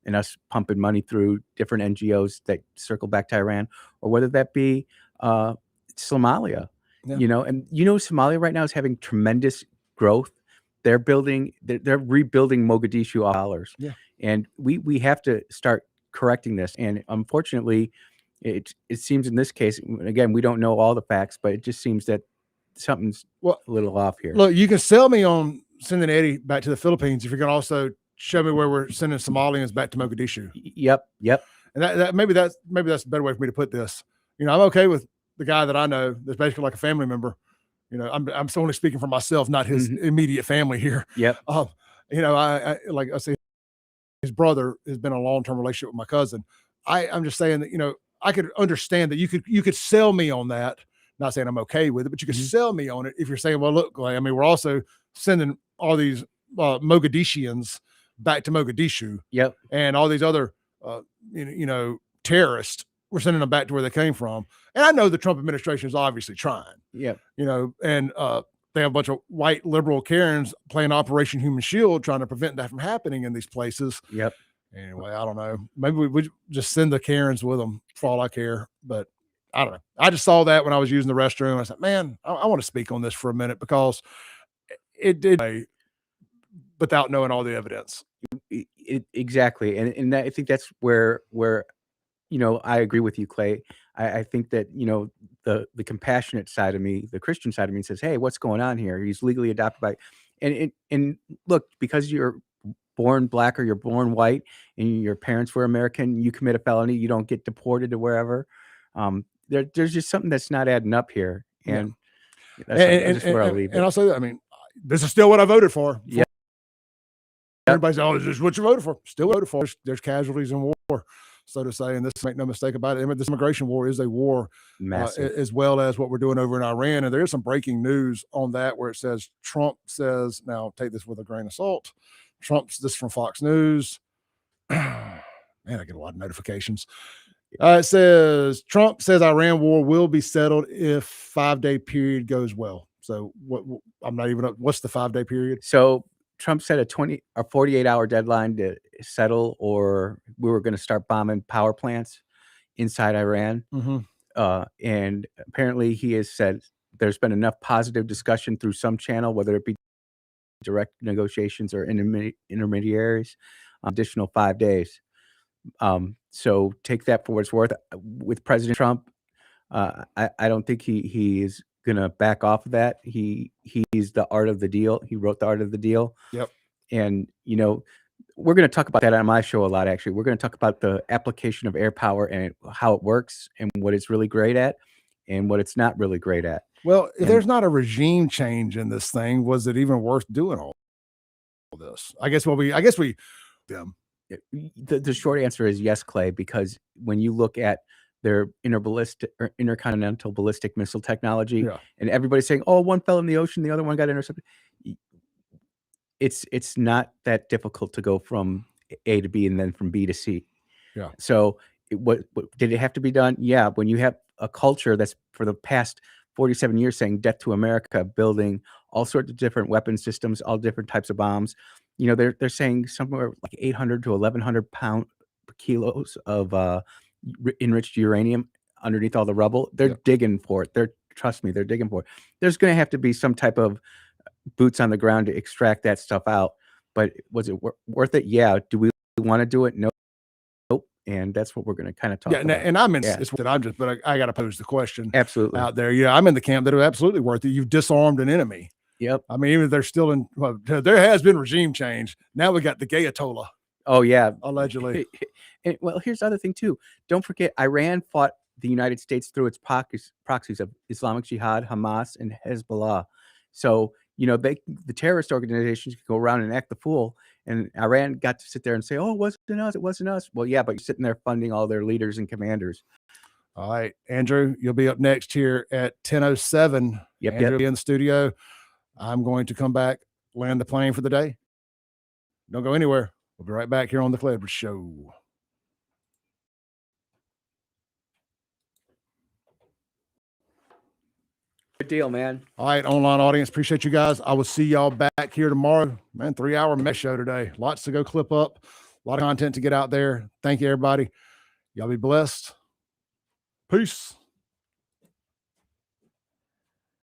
and us pumping money through different NGOs that circle back to Iran, or whether that be Somalia. Yeah. You know, and you know, Somalia right now is having tremendous growth. They're rebuilding Mogadishu dollars. Yeah. And we have to start correcting this. And unfortunately, it seems in this case, again, we don't know all the facts, but it just seems that something's a little off here. Look, you can sell me on sending Eddie back to the Philippines if you can also show me where we're sending Somalians back to Mogadishu. Yep. And that maybe that's a better way for me to put this. You know, I'm okay with the guy that I know that's basically like a family member. You know, I'm only speaking for myself, not his immediate family here. Yep. You know, I like I say, his brother has been in a long-term relationship with my cousin. I'm just saying that, you know, I could understand that you could sell me on that. Not saying I'm okay with it, but you could sell me on it if you're saying, well, look, I mean, we're also sending all these Mogadishians back to Mogadishu. Yep. And all these other, you know, terrorists, we're sending them back to where they came from. And I know the Trump administration is obviously trying. Yep. You know, and they have a bunch of white liberal Karens playing Operation Human Shield, trying to prevent that from happening in these places. Yep. Anyway, I don't know. Maybe we just send the Karens with them for all I care. But I don't know. I just saw that when I was using the restroom. I said, man, I want to speak on this for a minute because it did, without knowing all the evidence. Exactly. And I think that's where, you know, I agree with you, Clay. I think that, you know, the compassionate side of me, the Christian side of me says, hey, what's going on here? He's legally adopted by, and look, because you're born black or you're born white and your parents were American, you commit a felony, you don't get deported to wherever. There's just something that's not adding up here. And that's where I'll leave it. And I'll say that, I mean, this is still what I voted for. Yeah. Everybody's, oh, this is what you voted for. Still voted for. There's casualties in war, so to say, and this, make no mistake about it. This immigration war is a war, as well as what we're doing over in Iran. And there's some breaking news on that where it says Trump says, now take this with a grain of salt. Trump's, this from Fox News. Man, I get a lot of notifications. It says Trump says Iran war will be settled if 5-day period goes well. So what? I'm not even. What's the 5-day period? So Trump set a 48-hour deadline to settle, or we were going to start bombing power plants inside Iran. And apparently he has said there's been enough positive discussion through some channel, whether it be direct negotiations or intermediaries, additional 5 days. So take that for what it's worth. With President Trump, I don't think he is going to back off of that. He's the art of the deal. He wrote the art of the deal. Yep. And, you know, we're going to talk about that on my show a lot, actually. We're going to talk about the application of air power and how it works and what it's really great at and what it's not really great at. Well, if And- there's not a regime change in this thing, was it even worth doing all this? I guess we The short answer is yes, Clay, because when you look at their intercontinental ballistic missile technology, Yeah. and everybody's saying, "Oh, one fell in the ocean, the other one got intercepted." It's not that difficult to go from A to B and then from B to C. Yeah. So what did it have to be done? Yeah. When you have a culture that's for the past 47 years saying death to America, building all sorts of different weapon systems, all different types of bombs, they're saying somewhere like 800 to 1,100 kilos of enriched uranium underneath all the rubble. They're digging for it. Trust me, they're digging for it. There's going to have to be some type of boots on the ground to extract that stuff out. But was it worth it? Yeah. Do we want to do it? No. Nope. And that's what we're going to kind of talk about. And I'm but I got to pose the question Absolutely out there. Yeah, I'm in the camp that are absolutely worth it. You've disarmed an enemy. Yep. I mean, even if they're still in, there has been regime change. Now we got the Ayatollah. Oh yeah, allegedly. And, well, here's the other thing too. Don't forget, Iran fought the United States through its proxies of Islamic Jihad, Hamas, and Hezbollah. So the terrorist organizations can go around and act the fool, and Iran got to sit there and say, "Oh, it wasn't us. It wasn't us." Well, yeah, but you're sitting there funding all their leaders and commanders. All right, Andrew, you'll be up next here at 10:07. Yep. Andrew will be in the studio. I'm going to come back, land the plane for the day. Don't go anywhere. We'll be right back here on the Clay Edwards Show. Good deal, man. All right, online audience, appreciate you guys. I will see y'all back here tomorrow. Man, 3-hour mess show today. Lots to go clip up. A lot of content to get out there. Thank you, everybody. Y'all be blessed. Peace.